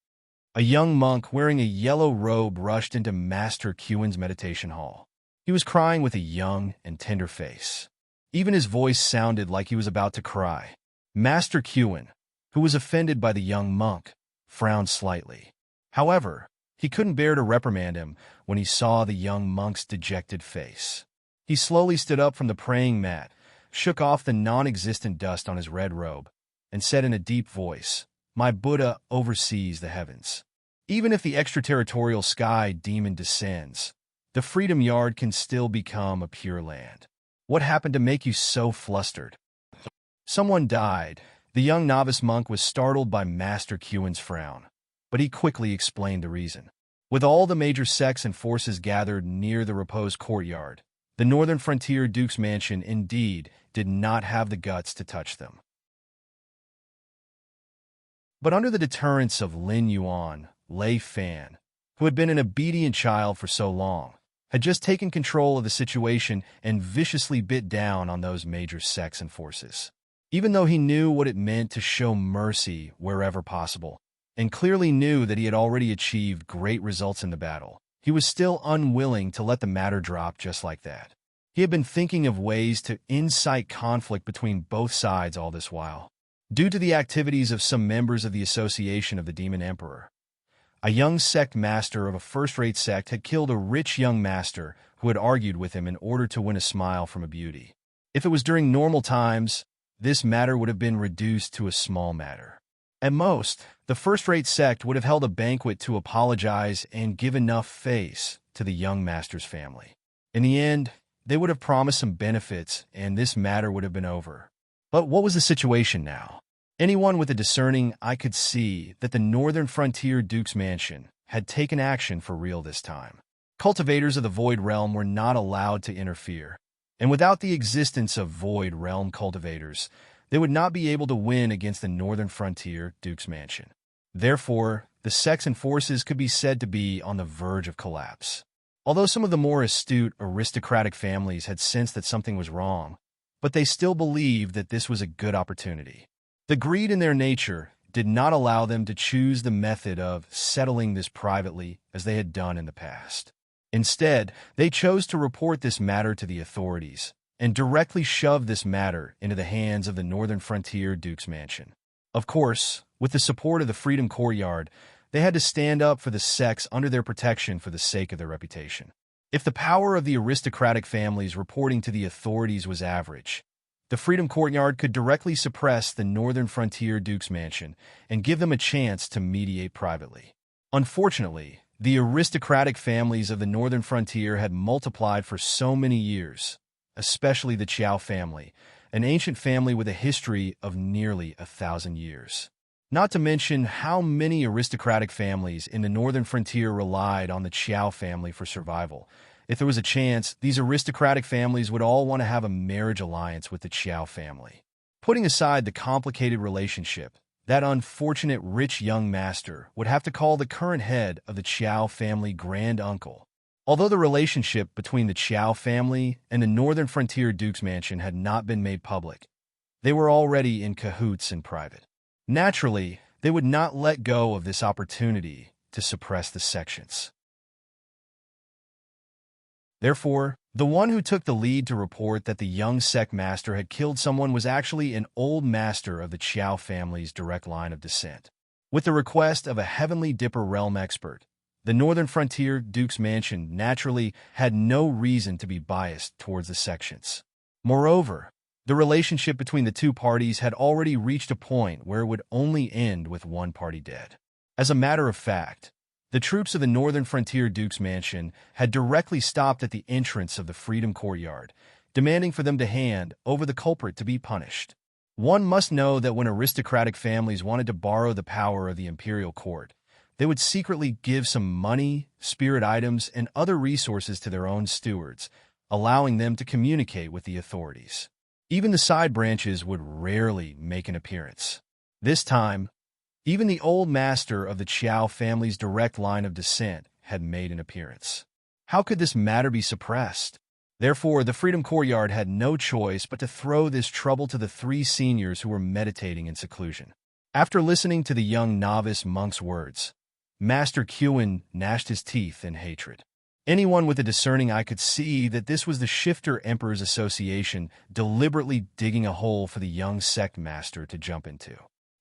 A young monk wearing a yellow robe rushed into Master Kuan's meditation hall. He was crying with a young and tender face. Even his voice sounded like he was about to cry. Master Kuan, who was offended by the young monk, frowned slightly. However, he couldn't bear to reprimand him when he saw the young monk's dejected face. He slowly stood up from the praying mat, shook off the non-existent dust on his red robe, and said in a deep voice, "My Buddha oversees the heavens. Even if the extraterritorial sky demon descends, the Freedom Yard can still become a pure land. What happened to make you so flustered?" Someone died. The young novice monk was startled by Master Kuan's frown, but he quickly explained the reason. With all the major sects and forces gathered near the Repose Courtyard, the northern frontier Duke's mansion indeed did not have the guts to touch them. But under the deterrence of Lin Yuan, Lei Fan, who had been an obedient child for so long, had just taken control of the situation and viciously bit down on those major sects and forces. Even though he knew what it meant to show mercy wherever possible, and clearly knew that he had already achieved great results in the battle, he was still unwilling to let the matter drop just like that. He had been thinking of ways to incite conflict between both sides all this while. Due to the activities of some members of the Association of the Demon Emperor, a young sect master of a first-rate sect had killed a rich young master who had argued with him in order to win a smile from a beauty. If it was during normal times, this matter would have been reduced to a small matter. At most, the first-rate sect would have held a banquet to apologize and give enough face to the young master's family. In the end, they would have promised some benefits, and this matter would have been over. But what was the situation now? Anyone with a discerning eye could see that the northern frontier Duke's mansion had taken action for real this time. Cultivators of the Void Realm were not allowed to interfere, and without the existence of Void Realm cultivators, they would not be able to win against the Northern Frontier Duke's Mansion. Therefore, the Saxon forces could be said to be on the verge of collapse. Although some of the more astute aristocratic families had sensed that something was wrong, but they still believed that this was a good opportunity. The greed in their nature did not allow them to choose the method of settling this privately as they had done in the past. Instead, they chose to report this matter to the authorities and directly shove this matter into the hands of the Northern Frontier Duke's Mansion. Of course, with the support of the Freedom Courtyard, they had to stand up for the sex under their protection for the sake of their reputation. If the power of the aristocratic families reporting to the authorities was average, the Freedom Courtyard could directly suppress the Northern Frontier Duke's Mansion and give them a chance to mediate privately. Unfortunately, the aristocratic families of the Northern Frontier had multiplied for so many years, especially the Qiao family, an ancient family with a history of nearly 1,000 years. Not to mention how many aristocratic families in the Northern Frontier relied on the Qiao family for survival. If there was a chance, these aristocratic families would all want to have a marriage alliance with the Qiao family. Putting aside the complicated relationship, that unfortunate rich young master would have to call the current head of the Qiao family grand uncle. Although the relationship between the Qiao family and the Northern Frontier Duke's Mansion had not been made public, they were already in cahoots in private. Naturally, they would not let go of this opportunity to suppress the sections. Therefore, the one who took the lead to report that the young sect master had killed someone was actually an old master of the Qiao family's direct line of descent. With the request of a Heavenly Dipper realm expert, the Northern Frontier Duke's Mansion naturally had no reason to be biased towards the sections. Moreover, the relationship between the two parties had already reached a point where it would only end with one party dead. As a matter of fact, the troops of the Northern Frontier Duke's Mansion had directly stopped at the entrance of the Freedom Courtyard, demanding for them to hand over the culprit to be punished. One must know that when aristocratic families wanted to borrow the power of the imperial court, they would secretly give some money, spirit items, and other resources to their own stewards, allowing them to communicate with the authorities. Even the side branches would rarely make an appearance. This time, even the old master of the Qiao family's direct line of descent had made an appearance. How could this matter be suppressed? Therefore, the Freedom Courtyard had no choice but to throw this trouble to the three seniors who were meditating in seclusion. After listening to the young novice monk's words, Master Qin gnashed his teeth in hatred. Anyone with a discerning eye could see that this was the Shifter Emperor's Association deliberately digging a hole for the young sect master to jump into.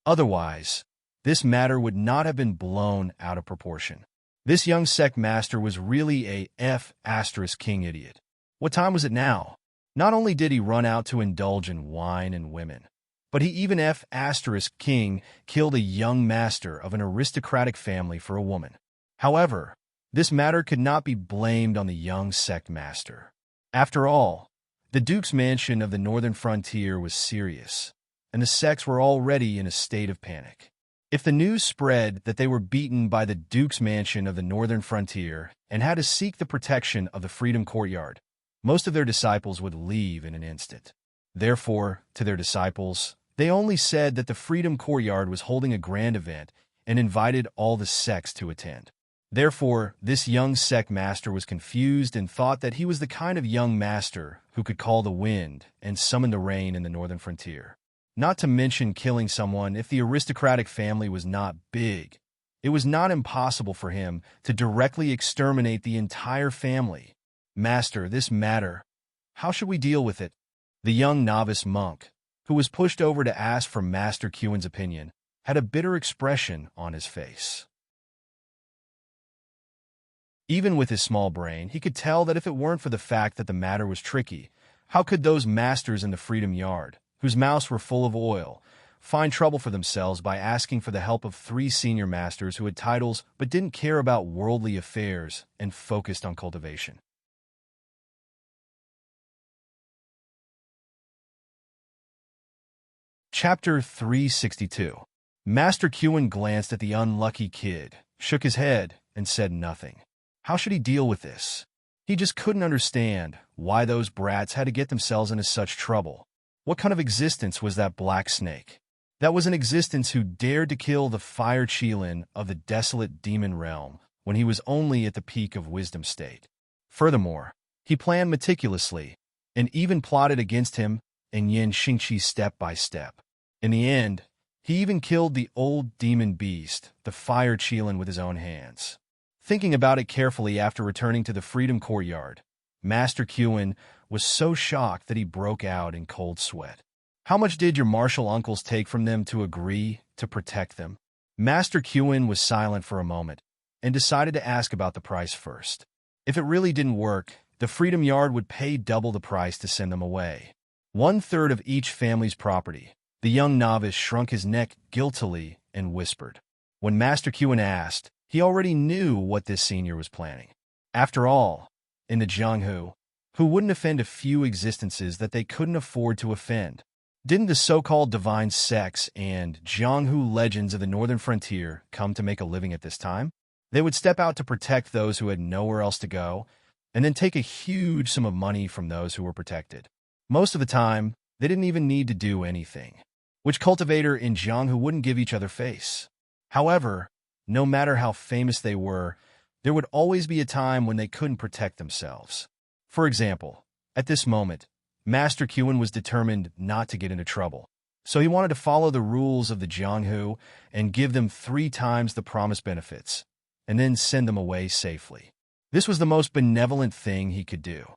Otherwise, this matter would not have been blown out of proportion. This young sect master was really a F***king idiot. What time was it now? Not only did he run out to indulge in wine and women, but he even F***king killed a young master of an aristocratic family for a woman. However, this matter could not be blamed on the young sect master. After all, the Duke's Mansion of the Northern Frontier was serious, and the sects were already in a state of panic. If the news spread that they were beaten by the Duke's Mansion of the Northern Frontier and had to seek the protection of the Freedom Courtyard, most of their disciples would leave in an instant. Therefore, to their disciples, they only said that the Freedom Courtyard was holding a grand event and invited all the sects to attend. Therefore, this young sect master was confused and thought that he was the kind of young master who could call the wind and summon the rain in the Northern Frontier. Not to mention killing someone if the aristocratic family was not big. It was not impossible for him to directly exterminate the entire family. Master, this matter, how should we deal with it? The young novice monk, who was pushed over to ask for Master Qin's opinion, had a bitter expression on his face. Even with his small brain, he could tell that if it weren't for the fact that the matter was tricky, how could those masters in the Freedom Yard, whose mouths were full of oil, find trouble for themselves by asking for the help of three senior masters who had titles but didn't care about worldly affairs and focused on cultivation? Chapter 362. Master Qin glanced at the unlucky kid, shook his head, and said nothing. How should he deal with this? He just couldn't understand why those brats had to get themselves into such trouble. What kind of existence was that black snake? That was an existence who dared to kill the fire Qilin of the desolate demon realm when he was only at the peak of wisdom state. Furthermore, he planned meticulously and even plotted against him and Yin Xingqi step by step. In the end, he even killed the old demon beast, the fire Qilin, with his own hands. Thinking about it carefully after returning to the Freedom Courtyard, Master Qin was so shocked that he broke out in cold sweat. How much did your martial uncles take from them to agree to protect them? Master Qin was silent for a moment and decided to ask about the price first. If it really didn't work, the Freedom Yard would pay double the price to send them away. 1/3 of each family's property. The young novice shrunk his neck guiltily and whispered. When Master Qin asked, he already knew what this senior was planning. After all, in the Jianghu, who wouldn't offend a few existences that they couldn't afford to offend? Didn't the so-called divine sects and Jianghu legends of the northern frontier come to make a living at this time? They would step out to protect those who had nowhere else to go, and then take a huge sum of money from those who were protected. Most of the time, they didn't even need to do anything. Which cultivator in Jianghu wouldn't give each other face? However, no matter how famous they were, there would always be a time when they couldn't protect themselves. For example, at this moment, Master Qin was determined not to get into trouble, so he wanted to follow the rules of the Jianghu and give them 3 times the promised benefits, and then send them away safely. This was the most benevolent thing he could do.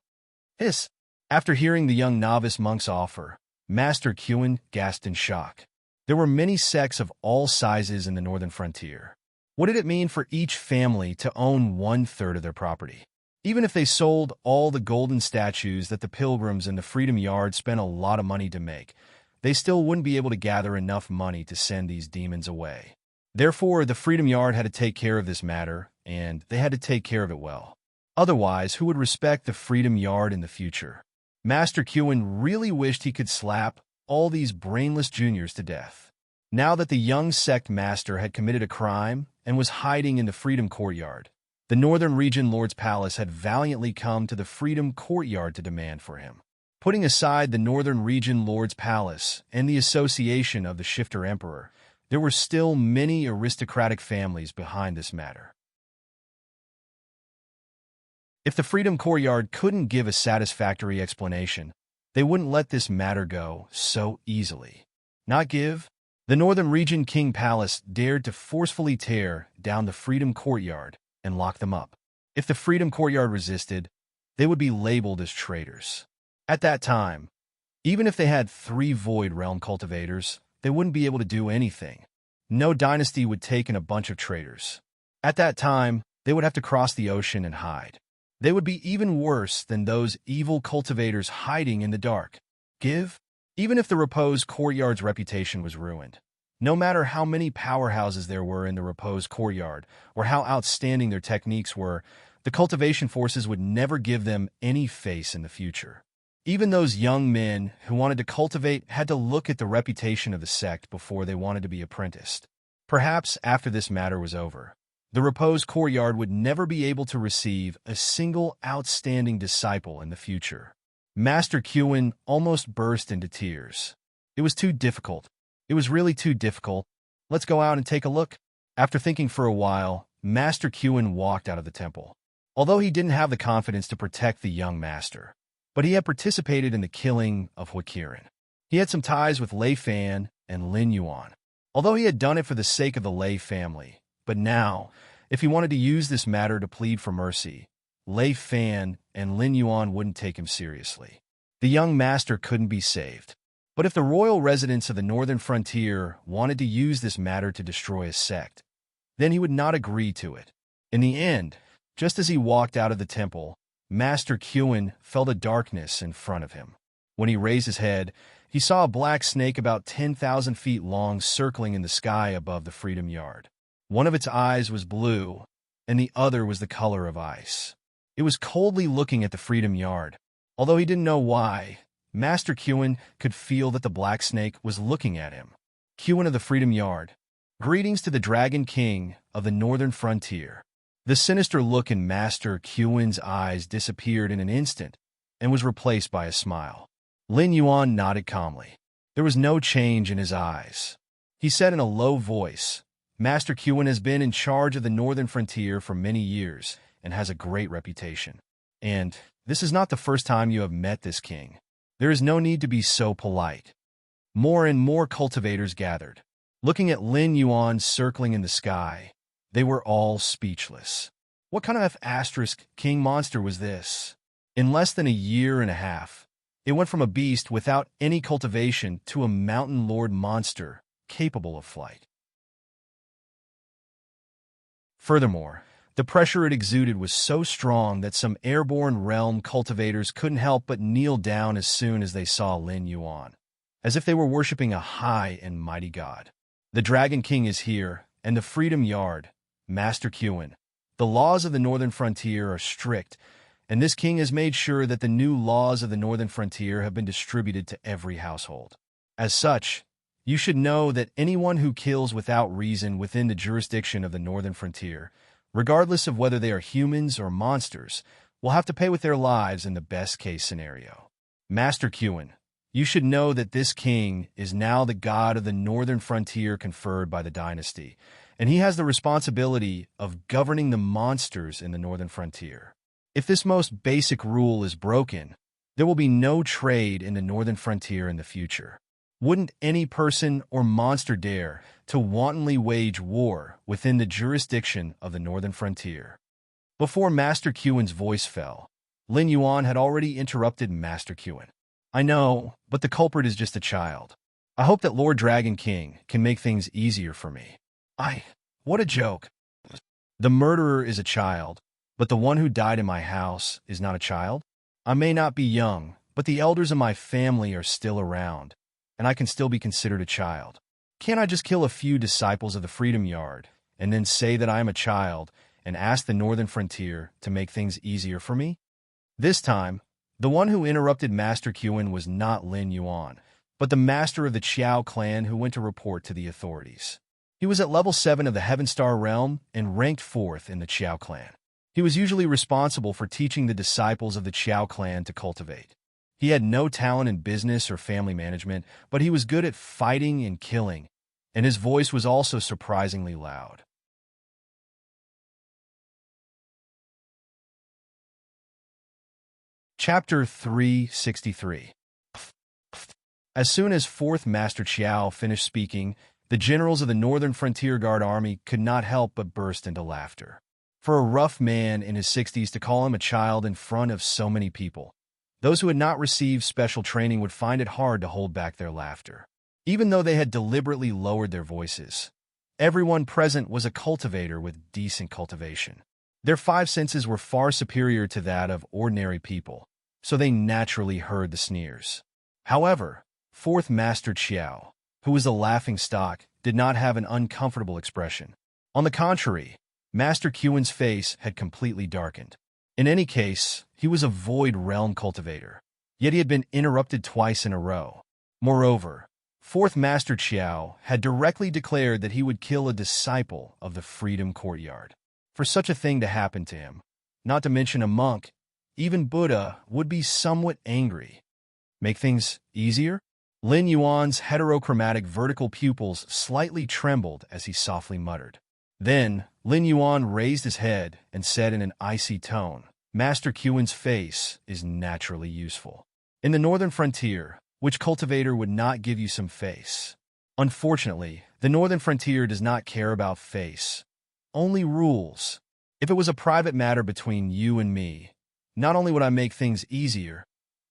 After hearing the young novice monk's offer, Master Qin gasped in shock. There were many sects of all sizes in the northern frontier. What did it mean for each family to own 1/3 of their property? Even if they sold all the golden statues that the pilgrims in the Freedom Yard spent a lot of money to make, they still wouldn't be able to gather enough money to send these demons away. Therefore, the Freedom Yard had to take care of this matter, and they had to take care of it well. Otherwise, who would respect the Freedom Yard in the future? Master Qin really wished he could slap all these brainless juniors to death. Now that the young sect master had committed a crime and was hiding in the Freedom Courtyard, the Northern Region Lord's Palace had valiantly come to the Freedom Courtyard to demand for him. Putting aside the Northern Region Lord's Palace and the association of the Shifter Emperor, there were still many aristocratic families behind this matter. If the Freedom Courtyard couldn't give a satisfactory explanation, they wouldn't let this matter go so easily. Not give? The Northern Region King Palace dared to forcefully tear down the Freedom Courtyard and lock them up. If the Freedom Courtyard resisted, they would be labeled as traitors. At that time, even if they had 3 Void Realm cultivators, they wouldn't be able to do anything. No dynasty would take in a bunch of traitors. At that time, they would have to cross the ocean and hide. They would be even worse than those evil cultivators hiding in the dark. Even if the Repose Courtyard's reputation was ruined. No matter how many powerhouses there were in the Repose Courtyard, or how outstanding their techniques were, the cultivation forces would never give them any face in the future. Even those young men who wanted to cultivate had to look at the reputation of the sect before they wanted to be apprenticed. Perhaps after this matter was over, the Repose Courtyard would never be able to receive a single outstanding disciple in the future. Master Qin almost burst into tears. It was too difficult. It was really too difficult. Let's go out and take a look. After thinking for a while, Master Qin walked out of the temple. Although he didn't have the confidence to protect the young master, but he had participated in the killing of Huiqiran. He had some ties with Lei Fan and Lin Yuan, although he had done it for the sake of the Lei family. But now, if he wanted to use this matter to plead for mercy, Lei Fan and Lin Yuan wouldn't take him seriously. The young master couldn't be saved. But if the royal residents of the northern frontier wanted to use this matter to destroy his sect, then he would not agree to it. In the end, just as he walked out of the temple, Master Qin felt a darkness in front of him. When he raised his head, he saw a black snake about 10,000 feet long circling in the sky above the Freedom Yard. One of its eyes was blue, and the other was the color of ice. It was coldly looking at the Freedom Yard. Although he didn't know why, Master Qin could feel that the black snake was looking at him. Qin of the Freedom Yard. Greetings to the Dragon King of the Northern Frontier. The sinister look in Master Qin's eyes disappeared in an instant and was replaced by a smile. Lin Yuan nodded calmly. There was no change in his eyes. He said in a low voice, Master Qin has been in charge of the northern frontier for many years and has a great reputation. And this is not the first time you have met this king. There is no need to be so polite. More and more cultivators gathered. Looking at Lin Yuan circling in the sky, they were all speechless. What kind of asterisk king monster was this? In less than a year and a half, it went from a beast without any cultivation to a mountain lord monster capable of flight. Furthermore, the pressure it exuded was so strong that some airborne realm cultivators couldn't help but kneel down as soon as they saw Lin Yuan, as if they were worshipping a high and mighty god. The Dragon King is here, and the Freedom Yard, Master Qin. The laws of the northern frontier are strict, and this king has made sure that the new laws of the northern frontier have been distributed to every household. As such, you should know that anyone who kills without reason within the jurisdiction of the northern frontier, regardless of whether they are humans or monsters, will have to pay with their lives in the best-case scenario. Master Qin, you should know that this king is now the god of the northern frontier conferred by the dynasty, and he has the responsibility of governing the monsters in the northern frontier. If this most basic rule is broken, there will be no trade in the northern frontier in the future. Wouldn't any person or monster dare to wantonly wage war within the jurisdiction of the northern frontier? Before Master Qin's voice fell, Lin Yuan had already interrupted Master Qin. I know, but the culprit is just a child. I hope that Lord Dragon King can make things easier for me. What a joke. The murderer is a child, but the one who died in my house is not a child? I may not be young, but the elders of my family are still around, and I can still be considered a child. Can't I just kill a few disciples of the Freedom Yard, and then say that I am a child, and ask the northern frontier to make things easier for me? This time, the one who interrupted Master Qin was not Lin Yuan, but the master of the Qiao clan who went to report to the authorities. He was at level 7 of the Heaven Star realm and ranked 4th in the Qiao clan. He was usually responsible for teaching the disciples of the Qiao clan to cultivate. He had no talent in business or family management, but he was good at fighting and killing, and his voice was also surprisingly loud. Chapter 363. As soon as 4th Master Qiao finished speaking, the generals of the Northern Frontier Guard Army could not help but burst into laughter. For a rough man in his 60s to call him a child in front of so many people, those who had not received special training would find it hard to hold back their laughter. Even though they had deliberately lowered their voices, everyone present was a cultivator with decent cultivation. Their 5 senses were far superior to that of ordinary people, so they naturally heard the sneers. However, 4th Master Qiao, who was a laughingstock, did not have an uncomfortable expression. On the contrary, Master Qin's face had completely darkened. In any case, he was a void realm cultivator, yet he had been interrupted twice in a row. Moreover, 4th Master Qiao had directly declared that he would kill a disciple of the Freedom Courtyard. For such a thing to happen to him, not to mention a monk, even Buddha would be somewhat angry. Make things easier? Lin Yuan's heterochromatic vertical pupils slightly trembled as he softly muttered. Then, Lin Yuan raised his head and said in an icy tone, Master Qin's face is naturally useful. In the northern frontier, which cultivator would not give you some face? Unfortunately, the northern frontier does not care about face, only rules. If it was a private matter between you and me, not only would I make things easier,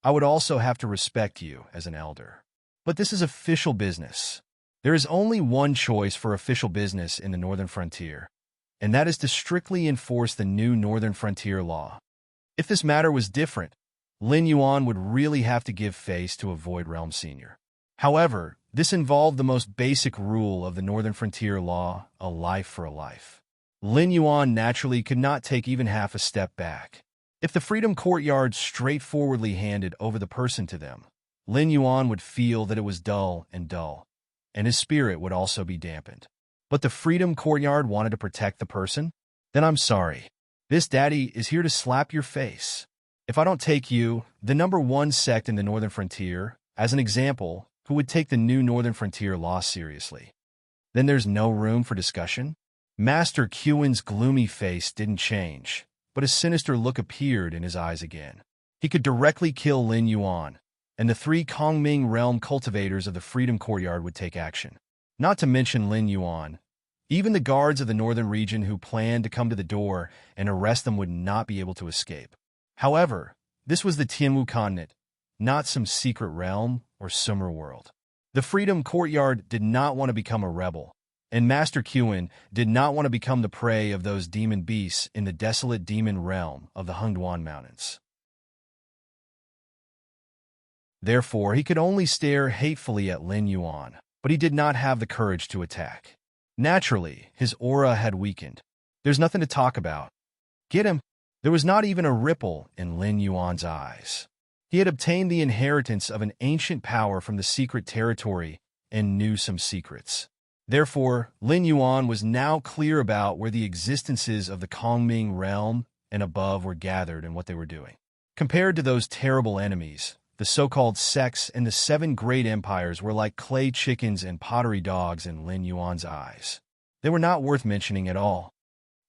I would also have to respect you as an elder. But this is official business. There is only one choice for official business in the northern frontier, and that is to strictly enforce the new northern frontier law. If this matter was different, Lin Yuan would really have to give face to a Void Realm Senior. However, this involved the most basic rule of the northern frontier law, a life for a life. Lin Yuan naturally could not take even half a step back. If the Freedom Courtyard straightforwardly handed over the person to them, Lin Yuan would feel that it was dull, and his spirit would also be dampened. But the Freedom Courtyard wanted to protect the person? then I'm sorry. This daddy is here to slap your face. If I don't take you, the #1 sect in the Northern Frontier, as an example, who would take the new Northern Frontier law seriously, then there's no room for discussion? Master Qin's gloomy face didn't change, but a sinister look appeared in his eyes again. He could directly kill Lin Yuan, and the 3 Kongming realm cultivators of the Freedom Courtyard would take action. Not to mention Lin Yuan. Even the guards of the northern region who planned to come to the door and arrest them would not be able to escape. However, this was the Tianwu continent, not some secret realm or summer world. The Freedom Courtyard did not want to become a rebel, and Master Qin did not want to become the prey of those demon beasts in the desolate demon realm of the Hengduan Mountains. Therefore, he could only stare hatefully at Lin Yuan, but he did not have the courage to attack. Naturally, his aura had weakened. There's nothing to talk about. Get him. There was not even a ripple in Lin Yuan's eyes. He had obtained the inheritance of an ancient power from the secret territory and knew some secrets. Therefore, Lin Yuan was now clear about where the existences of the Kongming realm and above were gathered and what they were doing. Compared to those terrible enemies, the so-called sects and the 7 great empires were like clay chickens and pottery dogs in Lin Yuan's eyes. They were not worth mentioning at all.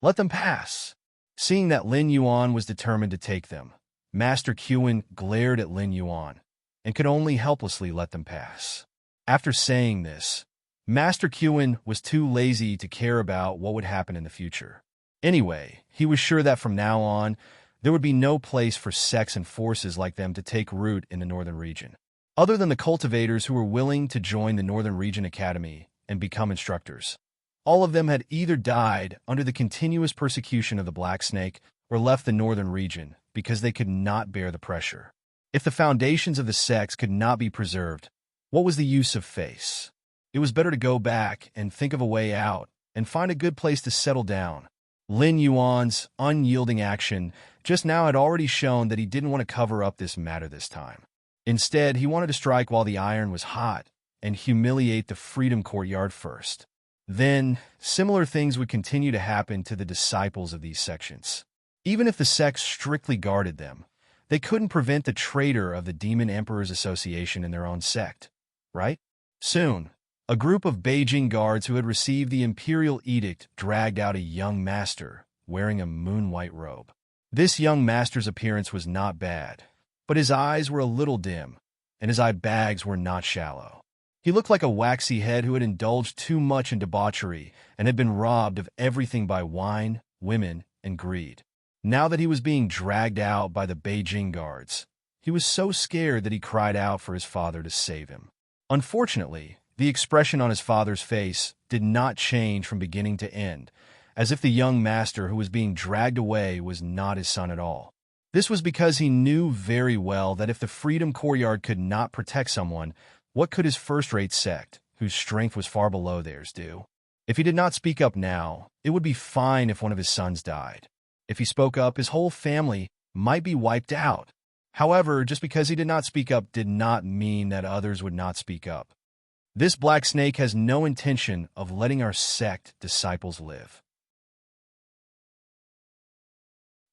Let them pass. Seeing that Lin Yuan was determined to take them, Master Qin glared at Lin Yuan and could only helplessly let them pass. After saying this, Master Qin was too lazy to care about what would happen in the future. Anyway, he was sure that from now on, there would be no place for sects and forces like them to take root in the northern region. Other than the cultivators who were willing to join the Northern Region Academy and become instructors. All of them had either died under the continuous persecution of the Black Snake or left the northern region because they could not bear the pressure. If the foundations of the sects could not be preserved, what was the use of face? It was better to go back and think of a way out and find a good place to settle down. Lin Yuan's unyielding action just now had already shown that he didn't want to cover up this matter this time. Instead, he wanted to strike while the iron was hot and humiliate the Freedom Courtyard first. Then, similar things would continue to happen to the disciples of these sections. Even if the sects strictly guarded them, they couldn't prevent the traitor of the Demon Emperor's Association in their own sect, right? Soon, a group of Beijing guards who had received the imperial edict dragged out a young master wearing a moon-white robe. This young master's appearance was not bad, but his eyes were a little dim, and his eye bags were not shallow. He looked like a waxy head who had indulged too much in debauchery and had been robbed of everything by wine, women, and greed. Now that he was being dragged out by the Beijing guards, he was so scared that he cried out for his father to save him. Unfortunately, the expression on his father's face did not change from beginning to end, as if the young master who was being dragged away was not his son at all. This was because he knew very well that if the Freedom Courtyard could not protect someone, what could his first-rate sect, whose strength was far below theirs, do? If he did not speak up now, it would be fine if one of his sons died. If he spoke up, his whole family might be wiped out. However, just because he did not speak up did not mean that others would not speak up. This Black Snake has no intention of letting our sect disciples live.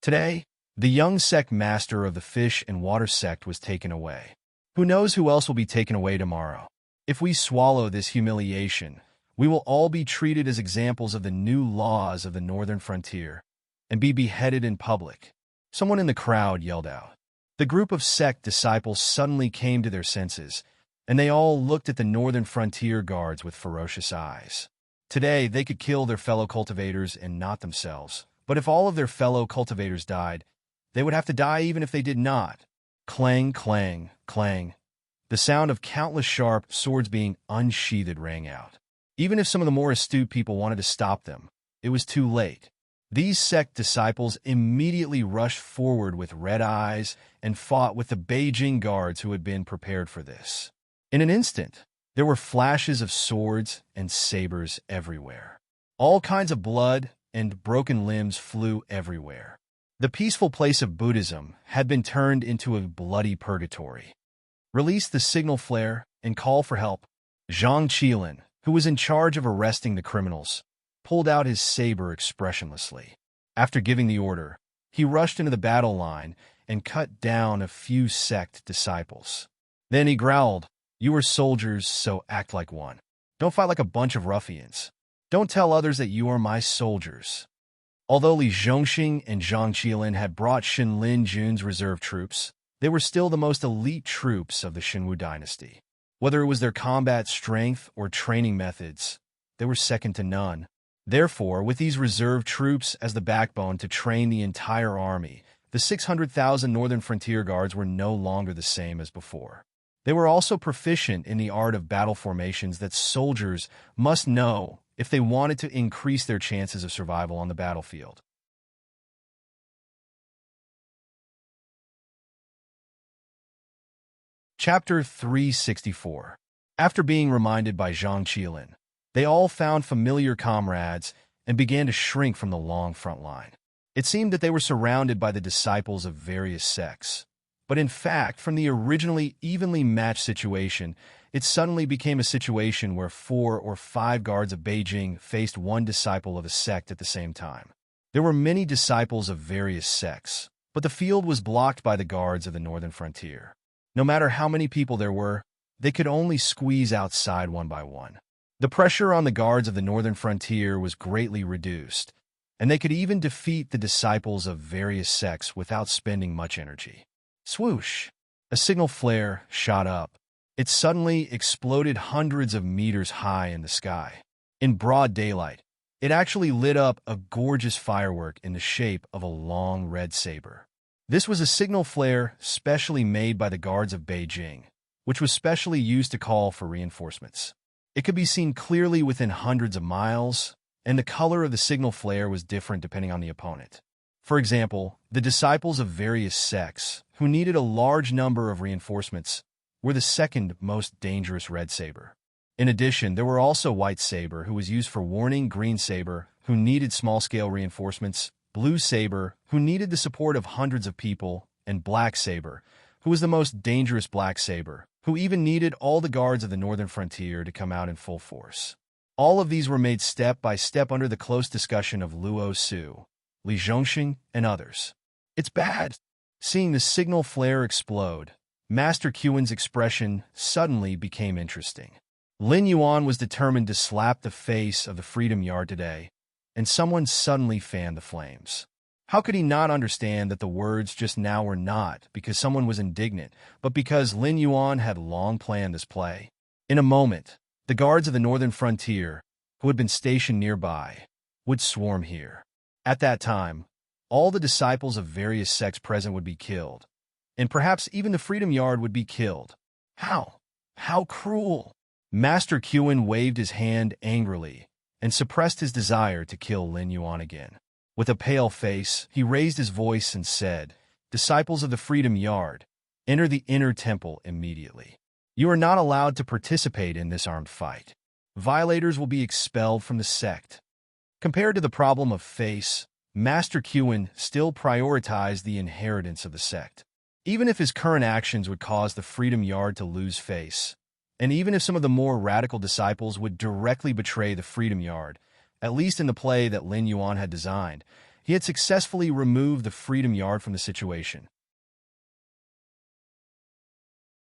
Today, the young sect master of the Fish and Water sect was taken away. Who knows who else will be taken away tomorrow? If we swallow this humiliation, we will all be treated as examples of the new laws of the northern frontier and be beheaded in public. Someone in the crowd yelled out. The group of sect disciples suddenly came to their senses, and they all looked at the northern frontier guards with ferocious eyes. Today, they could kill their fellow cultivators and not themselves. But if all of their fellow cultivators died, they would have to die even if they did not. Clang, clang, clang. The sound of countless sharp swords being unsheathed rang out. Even if some of the more astute people wanted to stop them, it was too late. These sect disciples immediately rushed forward with red eyes and fought with the Beijing guards who had been prepared for this. In an instant, there were flashes of swords and sabers everywhere. All kinds of blood and broken limbs flew everywhere. The peaceful place of Buddhism had been turned into a bloody purgatory. Release the signal flare and call for help. Zhang Qilin, who was in charge of arresting the criminals, pulled out his saber expressionlessly. After giving the order, he rushed into the battle line and cut down a few sect disciples. Then he growled, "You are soldiers, so act like one. Don't fight like a bunch of ruffians. Don't tell others that you are my soldiers." Although Li Zhongxing and Zhang Qilin had brought Shenlin Jun's reserve troops, they were still the most elite troops of the Shenwu dynasty. Whether it was their combat strength or training methods, they were second to none. Therefore, with these reserve troops as the backbone to train the entire army, the 600,000 Northern Frontier Guards were no longer the same as before. They were also proficient in the art of battle formations that soldiers must know if they wanted to increase their chances of survival on the battlefield. Chapter 364. After being reminded by Zhang Qilin, they all found familiar comrades and began to shrink from the long front line. It seemed that they were surrounded by the disciples of various sects. But in fact, from the originally evenly matched situation, it suddenly became a situation where 4 or 5 guards of Beijing faced one disciple of a sect at the same time. There were many disciples of various sects, but the field was blocked by the guards of the northern frontier. No matter how many people there were, they could only squeeze outside one by one. The pressure on the guards of the northern frontier was greatly reduced, and they could even defeat the disciples of various sects without spending much energy. Swoosh! A signal flare shot up. It suddenly exploded hundreds of meters high in the sky. In broad daylight, it actually lit up a gorgeous firework in the shape of a long red saber. This was a signal flare specially made by the guards of Beijing, which was specially used to call for reinforcements. It could be seen clearly within hundreds of miles, and the color of the signal flare was different depending on the opponent. For example, the disciples of various sects, who needed a large number of reinforcements, were the second most dangerous red saber. In addition, there were also white saber, who was used for warning, green saber, who needed small-scale reinforcements, blue saber, who needed the support of hundreds of people, and black saber, who was the most dangerous black saber, who even needed all the guards of the northern frontier to come out in full force. All of these were made step by step under the close discussion of Luo Su, Li Zhongxing, and others. "It's bad." Seeing the signal flare explode, Master Qin's expression suddenly became interesting. Lin Yuan was determined to slap the face of the Freedom Yard today, and someone suddenly fanned the flames. How could he not understand that the words just now were not because someone was indignant, but because Lin Yuan had long planned this play? In a moment, the guards of the northern frontier, who had been stationed nearby, would swarm here. At that time, all the disciples of various sects present would be killed, and perhaps even the Freedom Yard would be killed. How? How cruel! Master Qin waved his hand angrily and suppressed his desire to kill Lin Yuan again. With a pale face, he raised his voice and said, "Disciples of the Freedom Yard, enter the inner temple immediately. You are not allowed to participate in this armed fight. Violators will be expelled from the sect." Compared to the problem of face, Master Qin still prioritized the inheritance of the sect. Even if his current actions would cause the Freedom Yard to lose face, and even if some of the more radical disciples would directly betray the Freedom Yard, at least in the play that Lin Yuan had designed, he had successfully removed the Freedom Yard from the situation.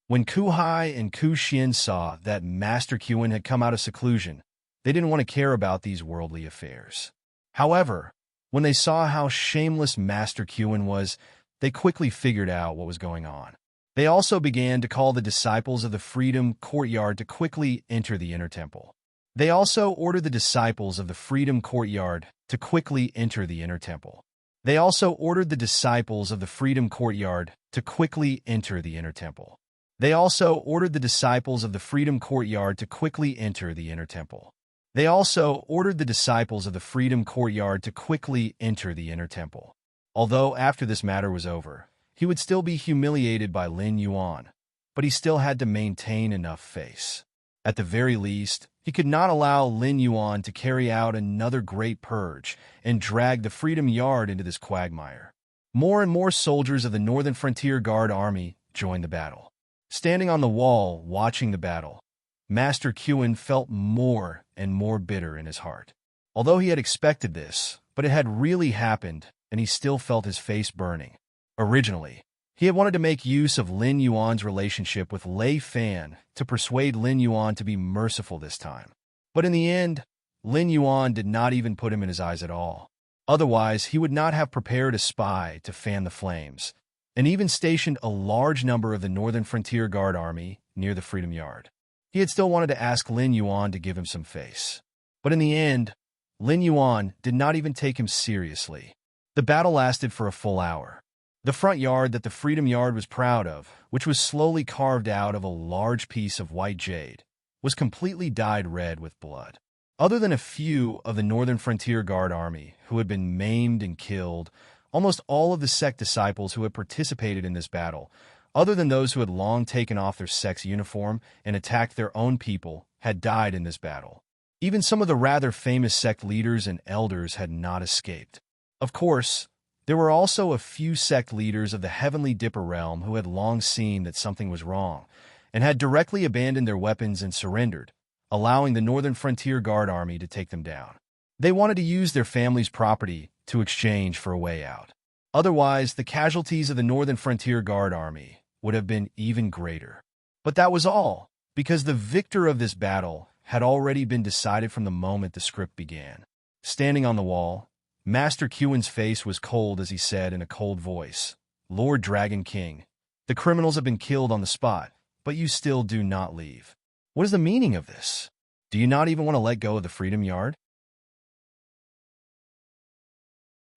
When Ku Hai and Ku Xian saw that Master Qin had come out of seclusion, they didn't want to care about these worldly affairs. However, when they saw how shameless Master Qin was, they quickly figured out what was going on. They also began to call the disciples of the Freedom Courtyard to quickly enter the inner temple. They also ordered the disciples of the Freedom Courtyard to quickly enter the inner temple. They also ordered the disciples of the Freedom Courtyard to quickly enter the inner temple. They also ordered the disciples of the Freedom Courtyard to quickly enter the inner temple. They also ordered the disciples of the Freedom Courtyard to quickly enter the inner temple. Although after this matter was over, he would still be humiliated by Lin Yuan, but he still had to maintain enough face. At the very least, he could not allow Lin Yuan to carry out another great purge and drag the Freedom Yard into this quagmire. More and more soldiers of the Northern Frontier Guard Army joined the battle. Standing on the wall, watching the battle, Master Qin felt more and more bitter in his heart. Although he had expected this, but it had really happened, and he still felt his face burning. Originally, he had wanted to make use of Lin Yuan's relationship with Lei Fan to persuade Lin Yuan to be merciful this time. But in the end, Lin Yuan did not even put him in his eyes at all. Otherwise, he would not have prepared a spy to fan the flames, and even stationed a large number of the Northern Frontier Guard Army near the Freedom Yard. He had still wanted to ask Lin Yuan to give him some face. But in the end, Lin Yuan did not even take him seriously. The battle lasted for a full hour. The front yard that the Freedom Yard was proud of, which was slowly carved out of a large piece of white jade, was completely dyed red with blood. Other than a few of the Northern Frontier Guard Army who had been maimed and killed, almost all of the sect disciples who had participated in this battle, other than those who had long taken off their sect's uniform and attacked their own people, had died in this battle. Even some of the rather famous sect leaders and elders had not escaped. Of course, there were also a few sect leaders of the Heavenly Dipper realm who had long seen that something was wrong, and had directly abandoned their weapons and surrendered, allowing the Northern Frontier Guard Army to take them down. They wanted to use their family's property to exchange for a way out. Otherwise, the casualties of the Northern Frontier Guard Army would have been even greater. But that was all, because the victor of this battle had already been decided from the moment the script began. Standing on the wall, Master Qin's face was cold as he said in a cold voice, "Lord Dragon King, the criminals have been killed on the spot, but you still do not leave. What is the meaning of this? Do you not even want to let go of the Freedom Yard?"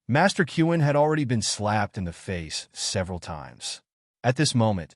Master Qin had already been slapped in the face several times. At this moment,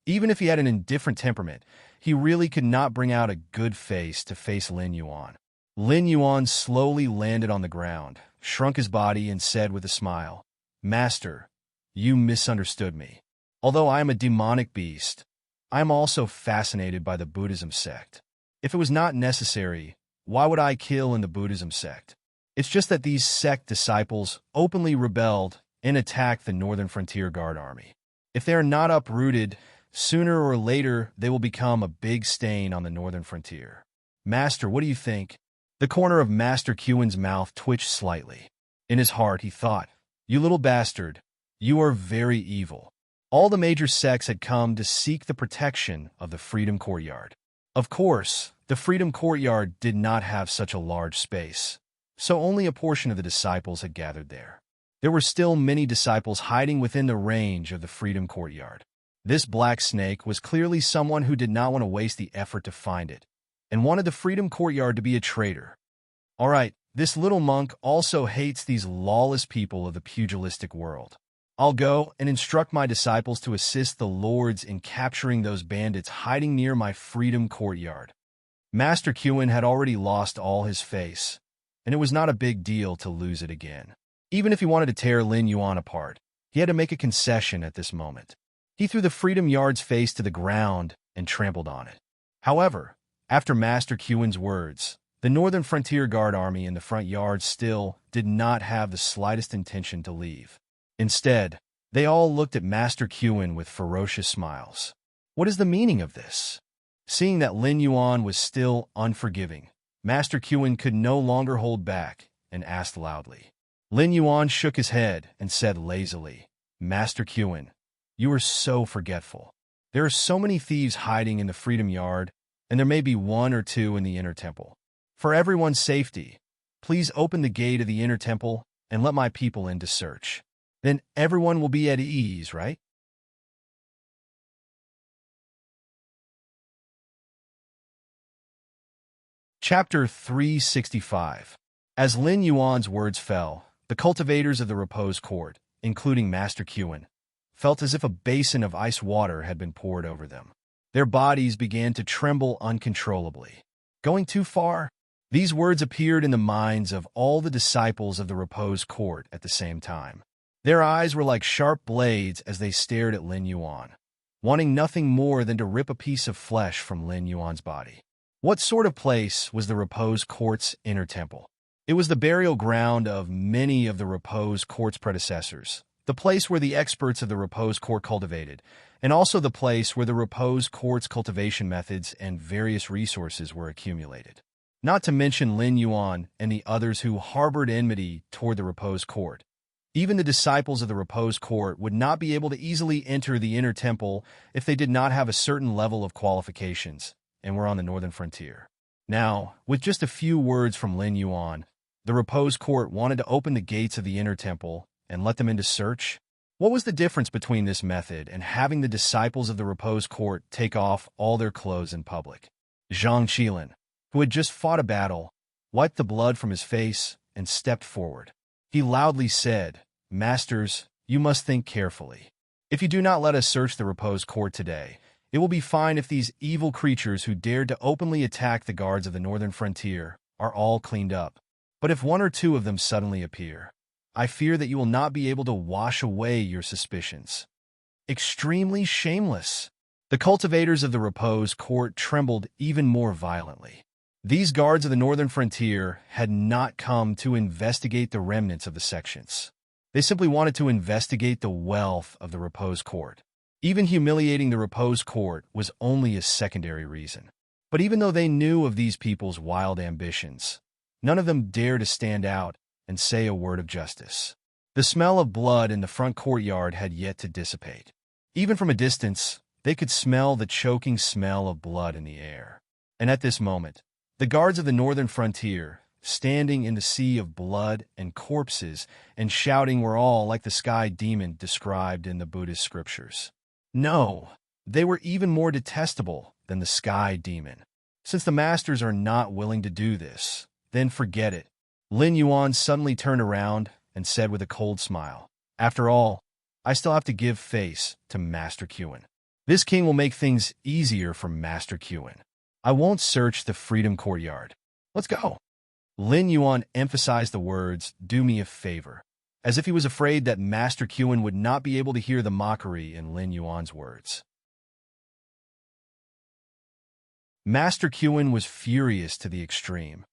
even if he had an indifferent temperament, he really could not bring out a good face to face Lin Yuan. Lin Yuan slowly landed on the ground, shrunk his body, and said with a smile, "Master, you misunderstood me. Although I am a demonic beast, I am also fascinated by the Buddhism sect. If it was not necessary, why would I kill in the Buddhism sect? It's just that these sect disciples openly rebelled and attacked the Northern Frontier Guard Army. If they are not uprooted, sooner or later they will become a big stain on the Northern Frontier. Master, what do you think?" The corner of Master Qin's mouth twitched slightly. In his heart, he thought, "You little bastard, you are very evil." All the major sects had come to seek the protection of the Freedom Courtyard. Of course, the Freedom Courtyard did not have such a large space, so only a portion of the disciples had gathered there. There were still many disciples hiding within the range of the Freedom Courtyard. This black snake was clearly someone who did not want to waste the effort to find it, and wanted the Freedom Courtyard to be a traitor. All right, this little monk also hates these lawless people of the pugilistic world. I'll go and instruct my disciples to assist the lords in capturing those bandits hiding near my Freedom Courtyard. Master Qin had already lost all his face, and it was not a big deal to lose it again. Even if he wanted to tear Lin Yuan apart, he had to make a concession at this moment. He threw the Freedom Yard's face to the ground and trampled on it. However, after Master Qin's words, the Northern Frontier Guard Army in the front yard still did not have the slightest intention to leave. Instead, they all looked at Master Qin with ferocious smiles. What is the meaning of this? Seeing that Lin Yuan was still unforgiving, Master Qin could no longer hold back and asked loudly. Lin Yuan shook his head and said lazily, "Master Qin, you are so forgetful. There are so many thieves hiding in the Freedom Yard, and there may be one or two in the inner temple. For everyone's safety, please open the gate of the inner temple and let my people in to search. Then everyone will be at ease, right?" Chapter 365. As Lin Yuan's words fell, the cultivators of the Repose Court, including Master Qin, felt as if a basin of ice water had been poured over them. Their bodies began to tremble uncontrollably. Going too far? These words appeared in the minds of all the disciples of the Repose Court at the same time. Their eyes were like sharp blades as they stared at Lin Yuan, wanting nothing more than to rip a piece of flesh from Lin Yuan's body. What sort of place was the Repose Court's inner temple? It was the burial ground of many of the Repose Court's predecessors, the place where the experts of the Repose Court cultivated, and also the place where the Repose Court's cultivation methods and various resources were accumulated. not to mention Lin Yuan and the others who harbored enmity toward the Repose Court. Even the disciples of the Repose Court would not be able to easily enter the inner temple if they did not have a certain level of qualifications, and were on the northern frontier. Now, with just a few words from Lin Yuan, the Repose Court wanted to open the gates of the inner temple and let them into search. What was the difference between this method and having the disciples of the Repose Court take off all their clothes in public? Zhang Qilin, who had just fought a battle, wiped the blood from his face and stepped forward. He loudly said, "Masters, you must think carefully. If you do not let us search the Repose Court today, it will be fine if these evil creatures who dared to openly attack the guards of the northern frontier are all cleaned up. But if one or two of them suddenly appear, I fear that you will not be able to wash away your suspicions." Extremely shameless. The cultivators of the Repose Court trembled even more violently. These guards of the northern frontier had not come to investigate the remnants of the sections. They simply wanted to investigate the wealth of the Repose Court. Even humiliating the Repose Court was only a secondary reason. But even though they knew of these people's wild ambitions, none of them dared to stand out and say a word of justice. The smell of blood in the front courtyard had yet to dissipate. Even from a distance, they could smell the choking smell of blood in the air. And at this moment, the guards of the northern frontier, standing in the sea of blood and corpses and shouting, were all like the sky demon described in the Buddhist scriptures. No, they were even more detestable than the sky demon. Since the masters are not willing to do this, then forget it. Lin Yuan suddenly turned around and said with a cold smile, "After all, I still have to give face to Master Qin. This king will make things easier for Master Qin. I won't search the Freedom Courtyard. Let's go." Lin Yuan emphasized the words, "Do me a favor," as if he was afraid that Master Qin would not be able to hear the mockery in Lin Yuan's words. Master Qin was furious to the extreme.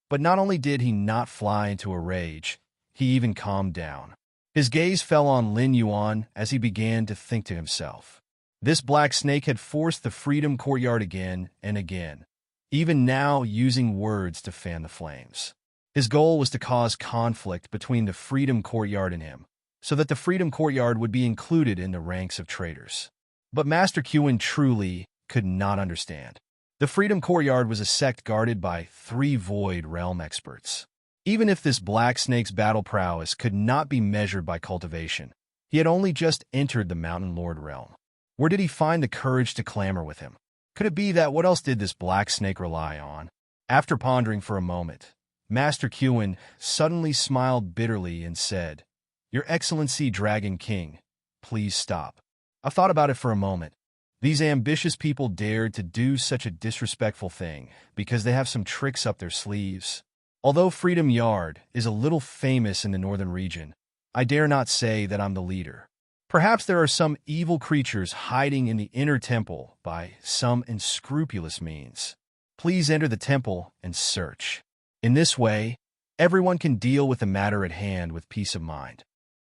But not only did he not fly into a rage, he even calmed down. His gaze fell on Lin Yuan as he began to think to himself. This black snake had forced the Freedom Courtyard again and again, even now using words to fan the flames. His goal was to cause conflict between the Freedom Courtyard and him, so that the Freedom Courtyard would be included in the ranks of traitors. But Master Qin truly could not understand. The Freedom Courtyard was a sect guarded by 3 Void Realm experts. Even if this black snake's battle prowess could not be measured by cultivation, he had only just entered the Mountain Lord realm. Where did he find the courage to clamor with him? Could it be that what else did this black snake rely on? After pondering for a moment, Master Qin suddenly smiled bitterly and said, "Your Excellency Dragon King, please stop. I've thought about it for a moment. These ambitious people dared to do such a disrespectful thing because they have some tricks up their sleeves. Although Freedom Yard is a little famous in the northern region, I dare not say that I'm the leader. Perhaps there are some evil creatures hiding in the inner temple by some unscrupulous means. Please enter the temple and search. In this way, everyone can deal with the matter at hand with peace of mind."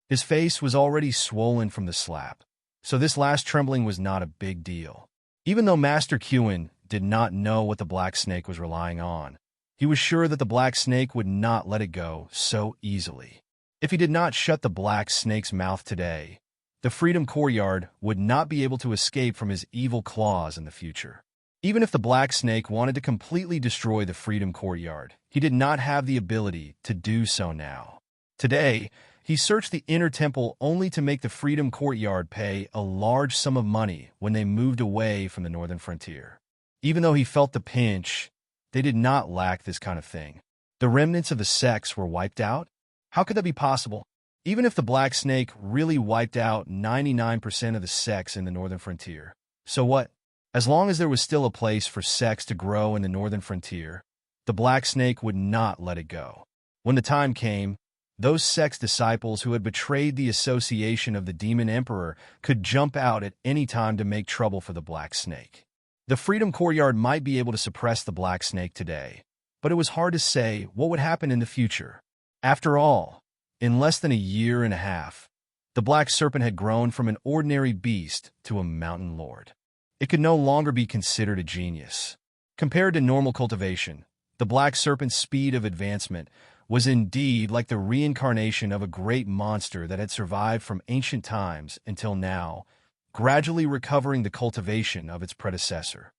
His face was already swollen from the slap, so this last trembling was not a big deal. Even though Master Qin did not know what the black snake was relying on, he was sure that the black snake would not let it go so easily. If he did not shut the black snake's mouth today, the Freedom Courtyard would not be able to escape from his evil claws in the future. Even if the black snake wanted to completely destroy the Freedom Courtyard, he did not have the ability to do so now. Today, he searched the inner temple only to make the Freedom Courtyard pay a large sum of money when they moved away from the northern frontier. Even though he felt the pinch, they did not lack this kind of thing. The remnants of the sects were wiped out? How could that be possible? Even if the black snake really wiped out 99% of the sects in the northern frontier, so what? As long as there was still a place for sects to grow in the northern frontier, the black snake would not let it go. When the time came, those sect's disciples who had betrayed the association of the Demon Emperor could jump out at any time to make trouble for the black snake. The Freedom Courtyard might be able to suppress the black snake today, but it was hard to say what would happen in the future. After all, in less than a year and a half, the black serpent had grown from an ordinary beast to a mountain lord. It could no longer be considered a genius. Compared to normal cultivation, The black serpent's speed of advancement was indeed like the reincarnation of a great monster that had survived from ancient times until now, gradually recovering the cultivation of its predecessor.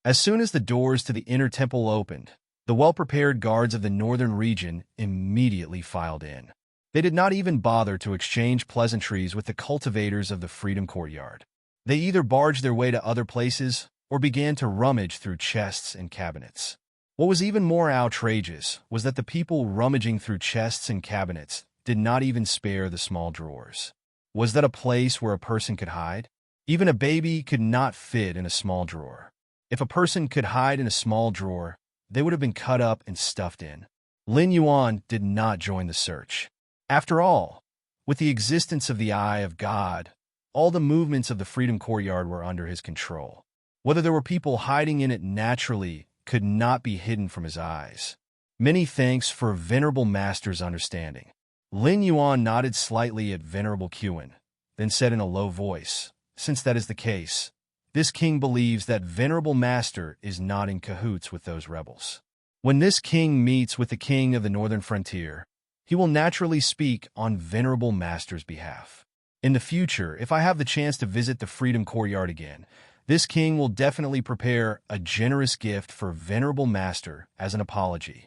As soon as the doors to the inner temple opened, the well-prepared guards of the northern region immediately filed in. They did not even bother to exchange pleasantries with the cultivators of the Freedom Courtyard. They either barged their way to other places or began to rummage through chests and cabinets. What was even more outrageous was that the people rummaging through chests and cabinets did not even spare the small drawers. Was that a place where a person could hide? Even a baby could not fit in a small drawer. If a person could hide in a small drawer, they would have been cut up and stuffed in. Lin Yuan did not join the search. After all, with the existence of the Eye of God, all the movements of the Freedom Courtyard were under his control. Whether there were people hiding in it naturally could not be hidden from his eyes. Many thanks for Venerable Master's understanding. Lin Yuan nodded slightly at Venerable Qin, then said in a low voice, "Since that is the case, this king believes that Venerable Master is not in cahoots with those rebels. When this king meets with the king of the northern frontier, he will naturally speak on Venerable Master's behalf. In the future, if I have the chance to visit the Freedom Courtyard again, this king will definitely prepare a generous gift for Venerable Master as an apology.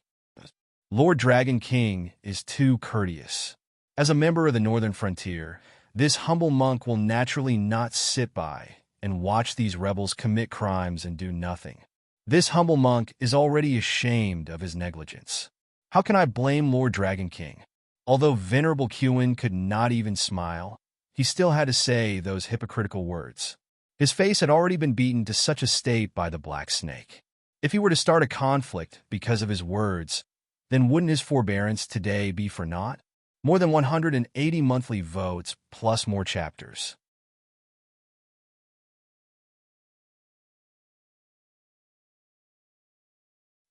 Lord Dragon King is too courteous. As a member of the northern frontier, this humble monk will naturally not sit by and watch these rebels commit crimes and do nothing. This humble monk is already ashamed of his negligence. How can I blame Lord Dragon King?" Although Venerable Qin could not even smile, he still had to say those hypocritical words. His face had already been beaten to such a state by the Black Snake. If he were to start a conflict because of his words, then wouldn't his forbearance today be for naught? More than 180 monthly votes plus more chapters.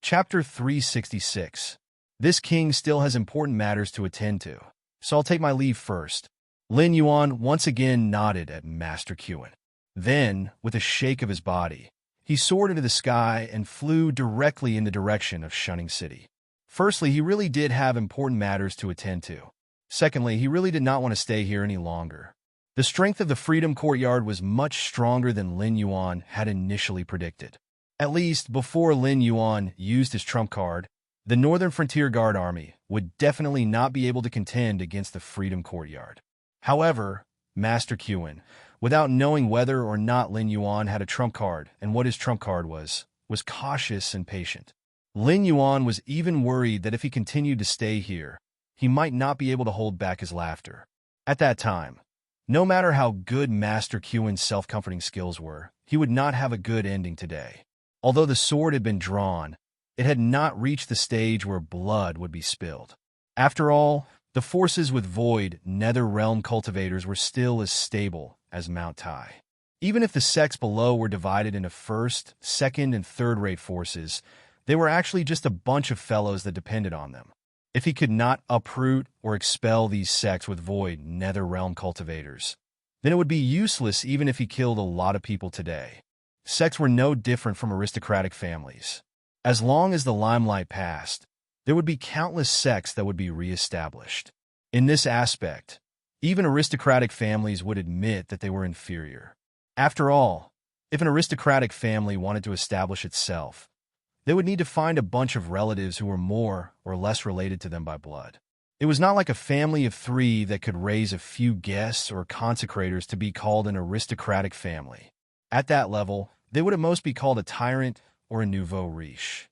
Chapter 366. This king still has important matters to attend to, so I'll take my leave first. Lin Yuan once again nodded at Master Qin. Then, with a shake of his body, he soared into the sky and flew directly in the direction of Shunning City. Firstly, he really did have important matters to attend to. Secondly, he really did not want to stay here any longer. The strength of the Freedom Courtyard was much stronger than Lin Yuan had initially predicted. At least, before Lin Yuan used his trump card, the Northern Frontier Guard Army would definitely not be able to contend against the Freedom Courtyard. However, Master Qin, without knowing whether or not Lin Yuan had a trump card and what his trump card was cautious and patient. Lin Yuan was even worried that if he continued to stay here, he might not be able to hold back his laughter. At that time, no matter how good Master Qin's self-comforting skills were, he would not have a good ending today. Although the sword had been drawn, it had not reached the stage where blood would be spilled. After all, the forces with Void Nether Realm cultivators were still as stable as Mount Tai. Even if the sects below were divided into first, second, and third-rate forces, they were actually just a bunch of fellows that depended on them. If he could not uproot or expel these sects with Void Nether Realm cultivators, then it would be useless even if he killed a lot of people today. Sects were no different from aristocratic families. As long as the limelight passed, there would be countless sects that would be re-established. In this aspect, even aristocratic families would admit that they were inferior. After all, if an aristocratic family wanted to establish itself, they would need to find a bunch of relatives who were more or less related to them by blood. It was not like a family of three that could raise a few guests or consecrators to be called an aristocratic family. At that level, they would at most be called a tyrant or a nouveau riche.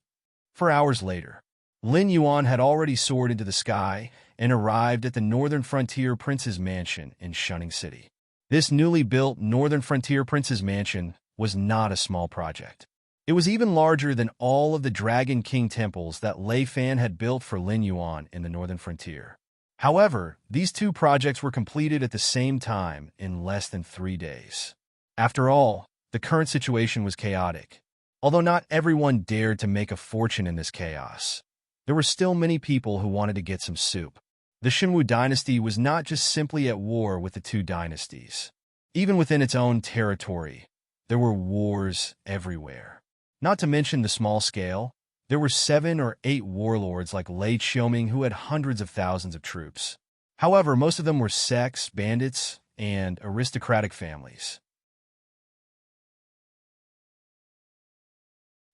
4 hours later, Lin Yuan had already soared into the sky and arrived at the Northern Frontier Prince's Mansion in Shunning City. This newly built Northern Frontier Prince's Mansion was not a small project. It was even larger than all of the Dragon King temples that Lei Fan had built for Lin Yuan in the Northern Frontier. However, these two projects were completed at the same time in less than 3 days. After all, the current situation was chaotic. Although not everyone dared to make a fortune in this chaos, there were still many people who wanted to get some soup. The Shinwu dynasty was not just simply at war with the two dynasties. Even within its own territory, there were wars everywhere. Not to mention the small scale, there were 7 or 8 warlords like Lei Qiuming who had hundreds of thousands of troops. However, most of them were sects, bandits, and aristocratic families.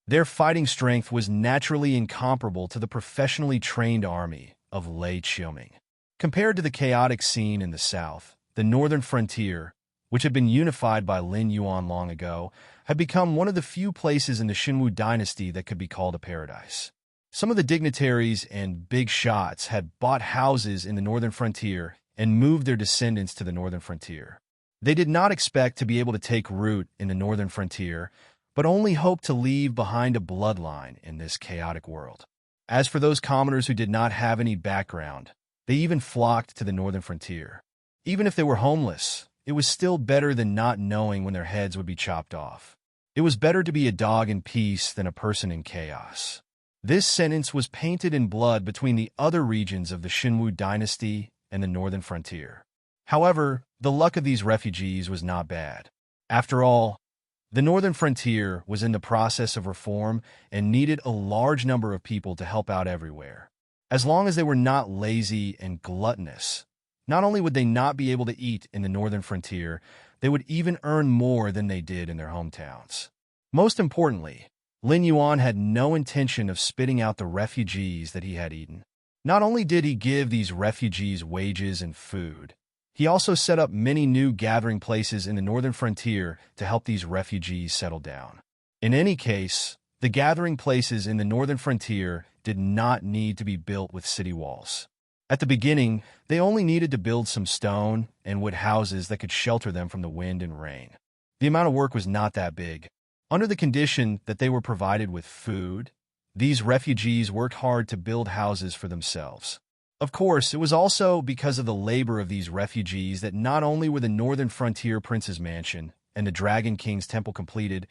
Their fighting strength was naturally incomparable to the professionally trained army of Lei Qiuming. Compared to the chaotic scene in the south, the northern frontier, which had been unified by Lin Yuan long ago, had become one of the few places in the Xinwu dynasty that could be called a paradise. Some of the dignitaries and big shots had bought houses in the northern frontier and moved their descendants to the northern frontier. They did not expect to be able to take root in the northern frontier, but only hoped to leave behind a bloodline in this chaotic world. As for those commoners who did not have any background, they even flocked to the northern frontier. Even if they were homeless, it was still better than not knowing when their heads would be chopped off. It was better to be a dog in peace than a person in chaos. This sentence was painted in blood between the other regions of the Xinwu dynasty and the northern frontier. However, the luck of these refugees was not bad. After all, the northern frontier was in the process of reform and needed a large number of people to help out everywhere. As long as they were not lazy and gluttonous, not only would they not be able to eat in the northern frontier, they would even earn more than they did in their hometowns. Most importantly, Lin Yuan had no intention of spitting out the refugees that he had eaten. Not only did he give these refugees wages and food, he also set up many new gathering places in the northern frontier to help these refugees settle down. In any case, the gathering places in the northern frontier did not need to be built with city walls. At the beginning, they only needed to build some stone and wood houses that could shelter them from the wind and rain. The amount of work was not that big. Under the condition that they were provided with food, these refugees worked hard to build houses for themselves. Of course, it was also because of the labor of these refugees that not only were the northern frontier prince's mansion and the Dragon King's temple completed,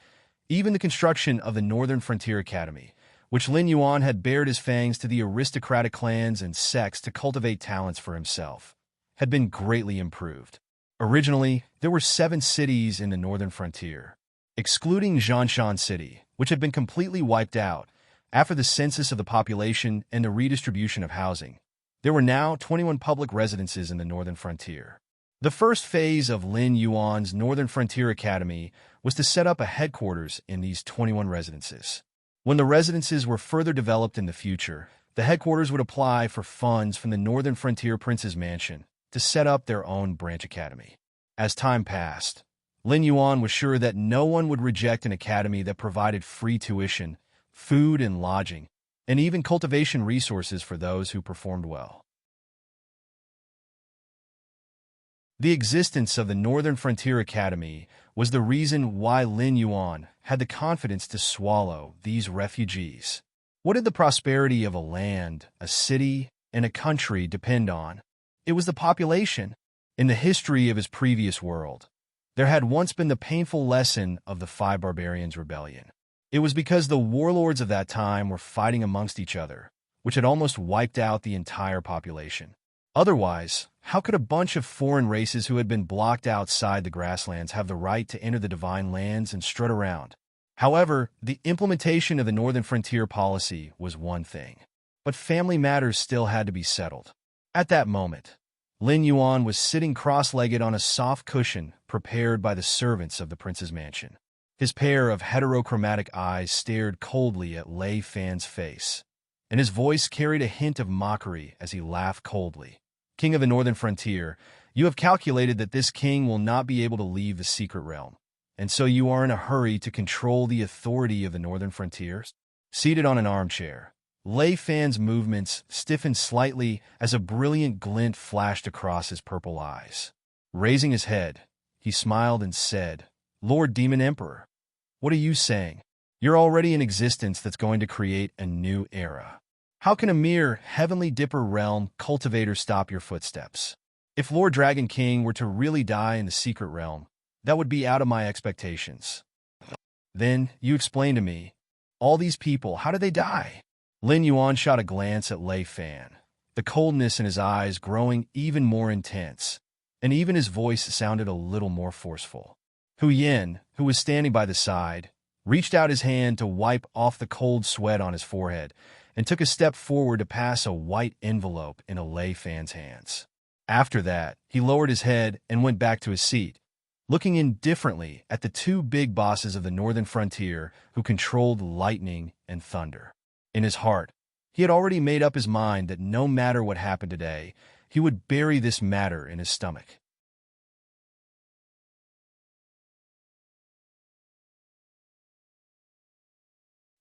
even the construction of the Northern Frontier Academy, which Lin Yuan had bared his fangs to the aristocratic clans and sects to cultivate talents for himself, had been greatly improved. Originally, there were 7 cities in the northern frontier, excluding Zhanshan City, which had been completely wiped out after the census of the population and the redistribution of housing. There were now 21 public residences in the northern frontier. The first phase of Lin Yuan's Northern Frontier Academy was to set up a headquarters in these 21 residences. When the residences were further developed in the future, the headquarters would apply for funds from the Northern Frontier Prince's Mansion to set up their own branch academy. As time passed, Lin Yuan was sure that no one would reject an academy that provided free tuition, food and lodging, and even cultivation resources for those who performed well. The existence of the Northern Frontier Academy was the reason why Lin Yuan had the confidence to swallow these refugees. What did the prosperity of a land, a city, and a country depend on? It was the population. In the history of his previous world, there had once been the painful lesson of the 5 Barbarians' Rebellion. It was because the warlords of that time were fighting amongst each other, which had almost wiped out the entire population. Otherwise, how could a bunch of foreign races who had been blocked outside the grasslands have the right to enter the divine lands and strut around? However, the implementation of the Northern Frontier policy was one thing, but family matters still had to be settled. At that moment, Lin Yuan was sitting cross-legged on a soft cushion prepared by the servants of the prince's mansion. His pair of heterochromatic eyes stared coldly at Lei Fan's face, and his voice carried a hint of mockery as he laughed coldly. King of the Northern Frontier, you have calculated that this king will not be able to leave the secret realm, and so you are in a hurry to control the authority of the Northern Frontiers? Seated on an armchair, Lei Fan's movements stiffened slightly as a brilliant glint flashed across his purple eyes. Raising his head, he smiled and said, Lord Demon Emperor, what are you saying? You're already in existence that's going to create a new era. How can a mere Heavenly Dipper realm cultivator stop your footsteps? If Lord Dragon King were to really die in the secret realm, that would be out of my expectations. Then, you explain to me, all these people, how did they die? Lin Yuan shot a glance at Lei Fan, the coldness in his eyes growing even more intense, and even his voice sounded a little more forceful. Hu Yin, who was standing by the side, reached out his hand to wipe off the cold sweat on his forehead, and took a step forward to pass a white envelope in a Lei Fan's hands. After that, he lowered his head and went back to his seat, looking indifferently at the two big bosses of the northern frontier who controlled lightning and thunder. In his heart, he had already made up his mind that no matter what happened today, he would bury this matter in his stomach.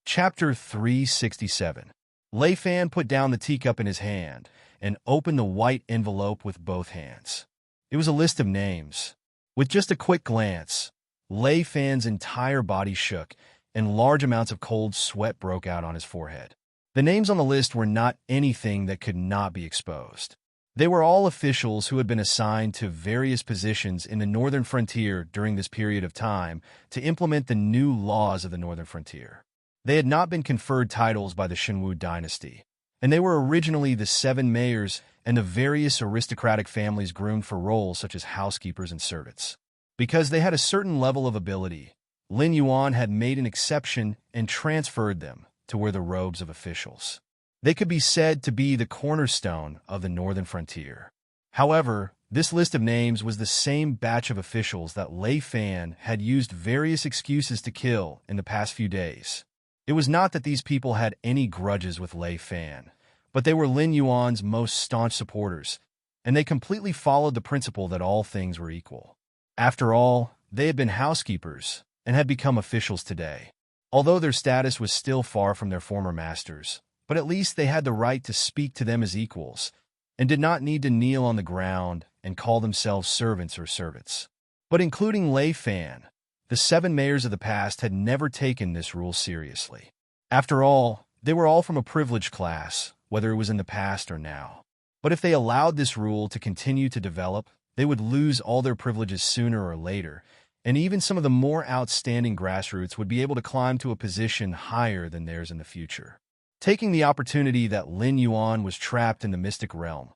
Chapter 367. Lei Fan put down the teacup in his hand and opened the white envelope with both hands. It was a list of names. With just a quick glance, Lei Fan's entire body shook, and large amounts of cold sweat broke out on his forehead. The names on the list were not anything that could not be exposed. They were all officials who had been assigned to various positions in the northern frontier during this period of time to implement the new laws of the northern frontier. They had not been conferred titles by the Shenwu dynasty, and they were originally the 7 mayors and the various aristocratic families groomed for roles such as housekeepers and servants. Because they had a certain level of ability, Lin Yuan had made an exception and transferred them to wear the robes of officials. They could be said to be the cornerstone of the northern frontier. However, this list of names was the same batch of officials that Lei Fan had used various excuses to kill in the past few days. It was not that these people had any grudges with Lei Fan, but they were Lin Yuan's most staunch supporters, and they completely followed the principle that all things were equal. After all, they had been housekeepers and had become officials today. Although their status was still far from their former masters, but at least they had the right to speak to them as equals, and did not need to kneel on the ground and call themselves servants or servants. But including Lei Fan, the 7 mayors of the past had never taken this rule seriously. After all, they were all from a privileged class, whether it was in the past or now. But if they allowed this rule to continue to develop, they would lose all their privileges sooner or later, and even some of the more outstanding grassroots would be able to climb to a position higher than theirs in the future. Taking the opportunity that Lin Yuan was trapped in the mystic realm,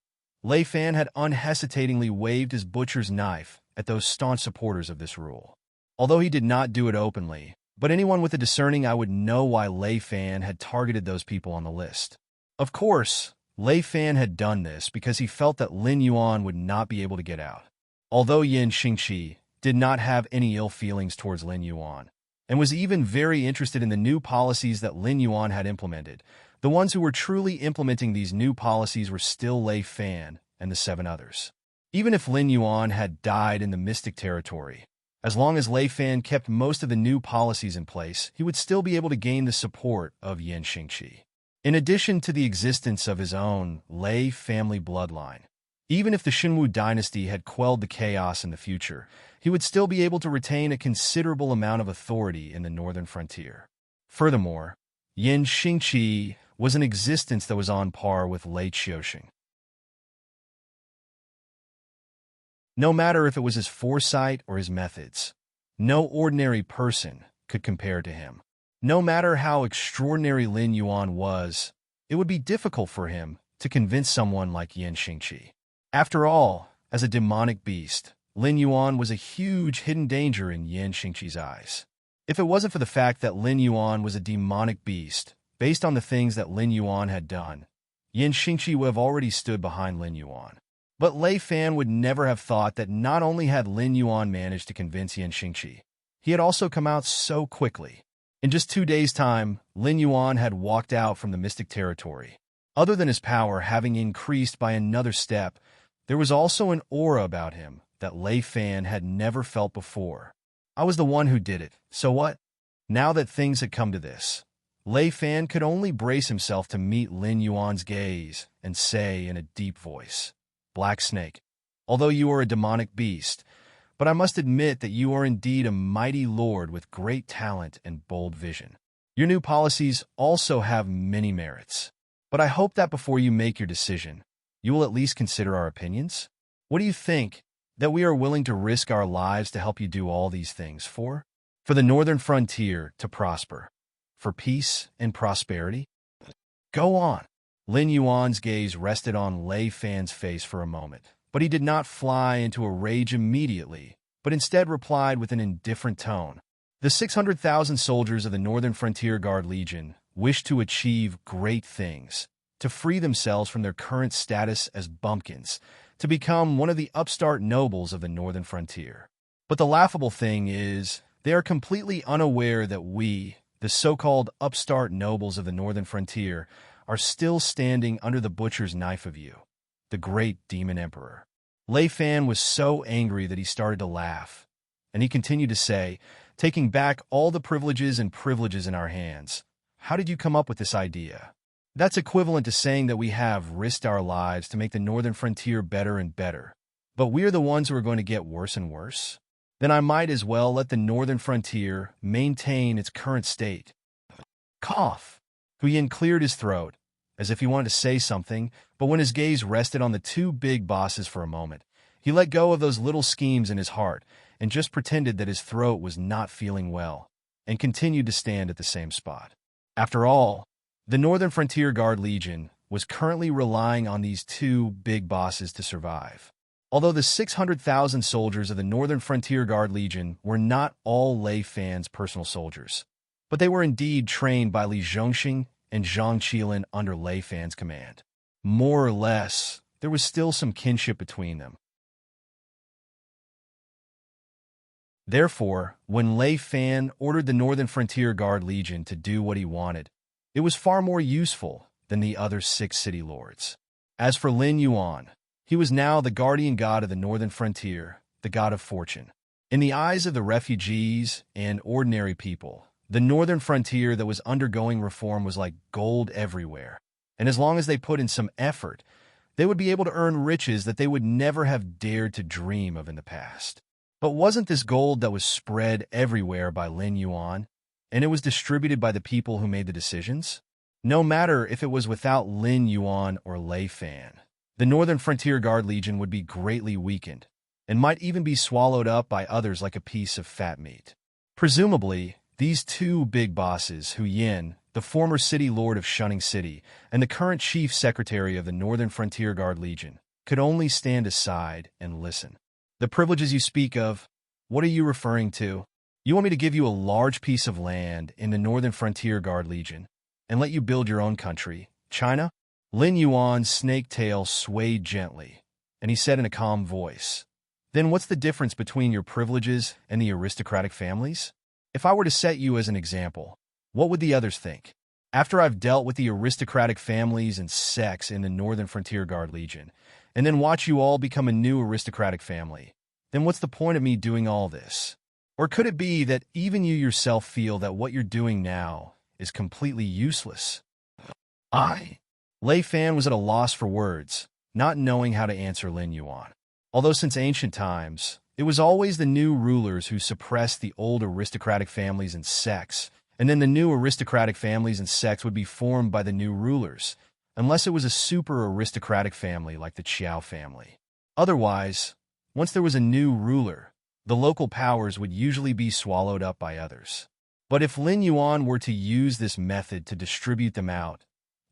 Lei Fan had unhesitatingly waved his butcher's knife at those staunch supporters of this rule. Although he did not do it openly, but anyone with a discerning eye would know why Lei Fan had targeted those people on the list. Of course, Lei Fan had done this because he felt that Lin Yuan would not be able to get out. Although Yin Xingqi did not have any ill feelings towards Lin Yuan, and was even very interested in the new policies that Lin Yuan had implemented, the ones who were truly implementing these new policies were still Lei Fan and the 7 others. Even if Lin Yuan had died in the mystic territory, as long as Lei Fan kept most of the new policies in place, he would still be able to gain the support of Yin Xingqi. In addition to the existence of his own Lei family bloodline, even if the Shenwu dynasty had quelled the chaos in the future, he would still be able to retain a considerable amount of authority in the northern frontier. Furthermore, Yin Xingqi was an existence that was on par with Lei Qiuxing. No matter if it was his foresight or his methods, no ordinary person could compare to him. No matter how extraordinary Lin Yuan was, it would be difficult for him to convince someone like Yin Xingqi. After all, as a demonic beast, Lin Yuan was a huge hidden danger in Yin Xingqi's eyes. If it wasn't for the fact that Lin Yuan was a demonic beast, based on the things that Lin Yuan had done, Yin Xingqi would have already stood behind Lin Yuan. But Lei Fan would never have thought that not only had Lin Yuan managed to convince Yin Xingqi, he had also come out so quickly. In just 2 days' time, Lin Yuan had walked out from the mystic territory. Other than his power having increased by another step, there was also an aura about him that Lei Fan had never felt before. I was the one who did it, so what? Now that things had come to this, Lei Fan could only brace himself to meet Lin Yuan's gaze and say in a deep voice, "Black Snake, although you are a demonic beast, but I must admit that you are indeed a mighty lord with great talent and bold vision. Your new policies also have many merits, but I hope that before you make your decision, you will at least consider our opinions. What do you think that we are willing to risk our lives to help you do all these things for? For the northern frontier to prosper, for peace and prosperity? Go on." Lin Yuan's gaze rested on Lei Fan's face for a moment, but he did not fly into a rage immediately, but instead replied with an indifferent tone, The 600,000 soldiers of the Northern Frontier Guard Legion wished to achieve great things, to free themselves from their current status as bumpkins, to become one of the upstart nobles of the Northern Frontier. But the laughable thing is, they are completely unaware that we, the so-called upstart nobles of the Northern Frontier, are still standing under the butcher's knife of you, the great demon emperor. Lei Fan was so angry that he started to laugh, and he continued to say, taking back all the privileges in our hands. How did you come up with this idea? That's equivalent to saying that we have risked our lives to make the Northern Frontier better and better, but we're the ones who are going to get worse and worse? Then I might as well let the Northern Frontier maintain its current state. Cough. Huyen cleared his throat, as if he wanted to say something, but when his gaze rested on the two big bosses for a moment, he let go of those little schemes in his heart and just pretended that his throat was not feeling well, and continued to stand at the same spot. After all, the Northern Frontier Guard Legion was currently relying on these two big bosses to survive. Although the 600,000 soldiers of the Northern Frontier Guard Legion were not all Lei Fan's personal soldiers, but they were indeed trained by Li Zhongxing and Zhang Qilin under Lei Fan's command. More or less, there was still some kinship between them. Therefore, when Lei Fan ordered the Northern Frontier Guard Legion to do what he wanted, it was far more useful than the other 6 city lords. As for Lin Yuan, he was now the guardian god of the Northern Frontier, the god of fortune. In the eyes of the refugees and ordinary people, the Northern Frontier that was undergoing reform was like gold everywhere, and as long as they put in some effort, they would be able to earn riches that they would never have dared to dream of in the past. But wasn't this gold that was spread everywhere by Lin Yuan, and it was distributed by the people who made the decisions? No matter if it was without Lin Yuan or Lei Fan, the Northern Frontier Guard Legion would be greatly weakened, and might even be swallowed up by others like a piece of fat meat. Presumably, these two big bosses, Hu Yin, the former city lord of Shunning City, and the current chief secretary of the Northern Frontier Guard Legion, could only stand aside and listen. The privileges you speak of, what are you referring to? You want me to give you a large piece of land in the Northern Frontier Guard Legion, and let you build your own country, China? Lin Yuan's snake tail swayed gently, and he said in a calm voice, "Then what's the difference between your privileges and the aristocratic families? If I were to set you as an example, what would the others think? After I've dealt with the aristocratic families and sects in the Northern Frontier Guard Legion, and then watch you all become a new aristocratic family, then what's the point of me doing all this? Or could it be that even you yourself feel that what you're doing now is completely useless?" Lei Fan was at a loss for words, not knowing how to answer Lin Yuan. Although since ancient times, it was always the new rulers who suppressed the old aristocratic families and sects, and then the new aristocratic families and sects would be formed by the new rulers, unless it was a super aristocratic family like the Qiao family. Otherwise, once there was a new ruler, the local powers would usually be swallowed up by others. But if Lin Yuan were to use this method to distribute them out,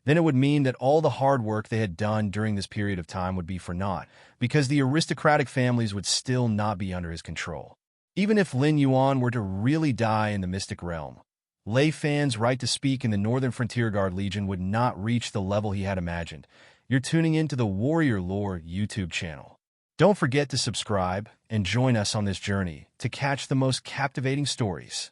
then it would mean that all the hard work they had done during this period of time would be for naught, because the aristocratic families would still not be under his control. Even if Lin Yuan were to really die in the mystic realm, Lei Fan's right to speak in the Northern Frontier Guard Legion would not reach the level he had imagined. You're tuning into the Warrior Lore YouTube channel. Don't forget to subscribe and join us on this journey to catch the most captivating stories.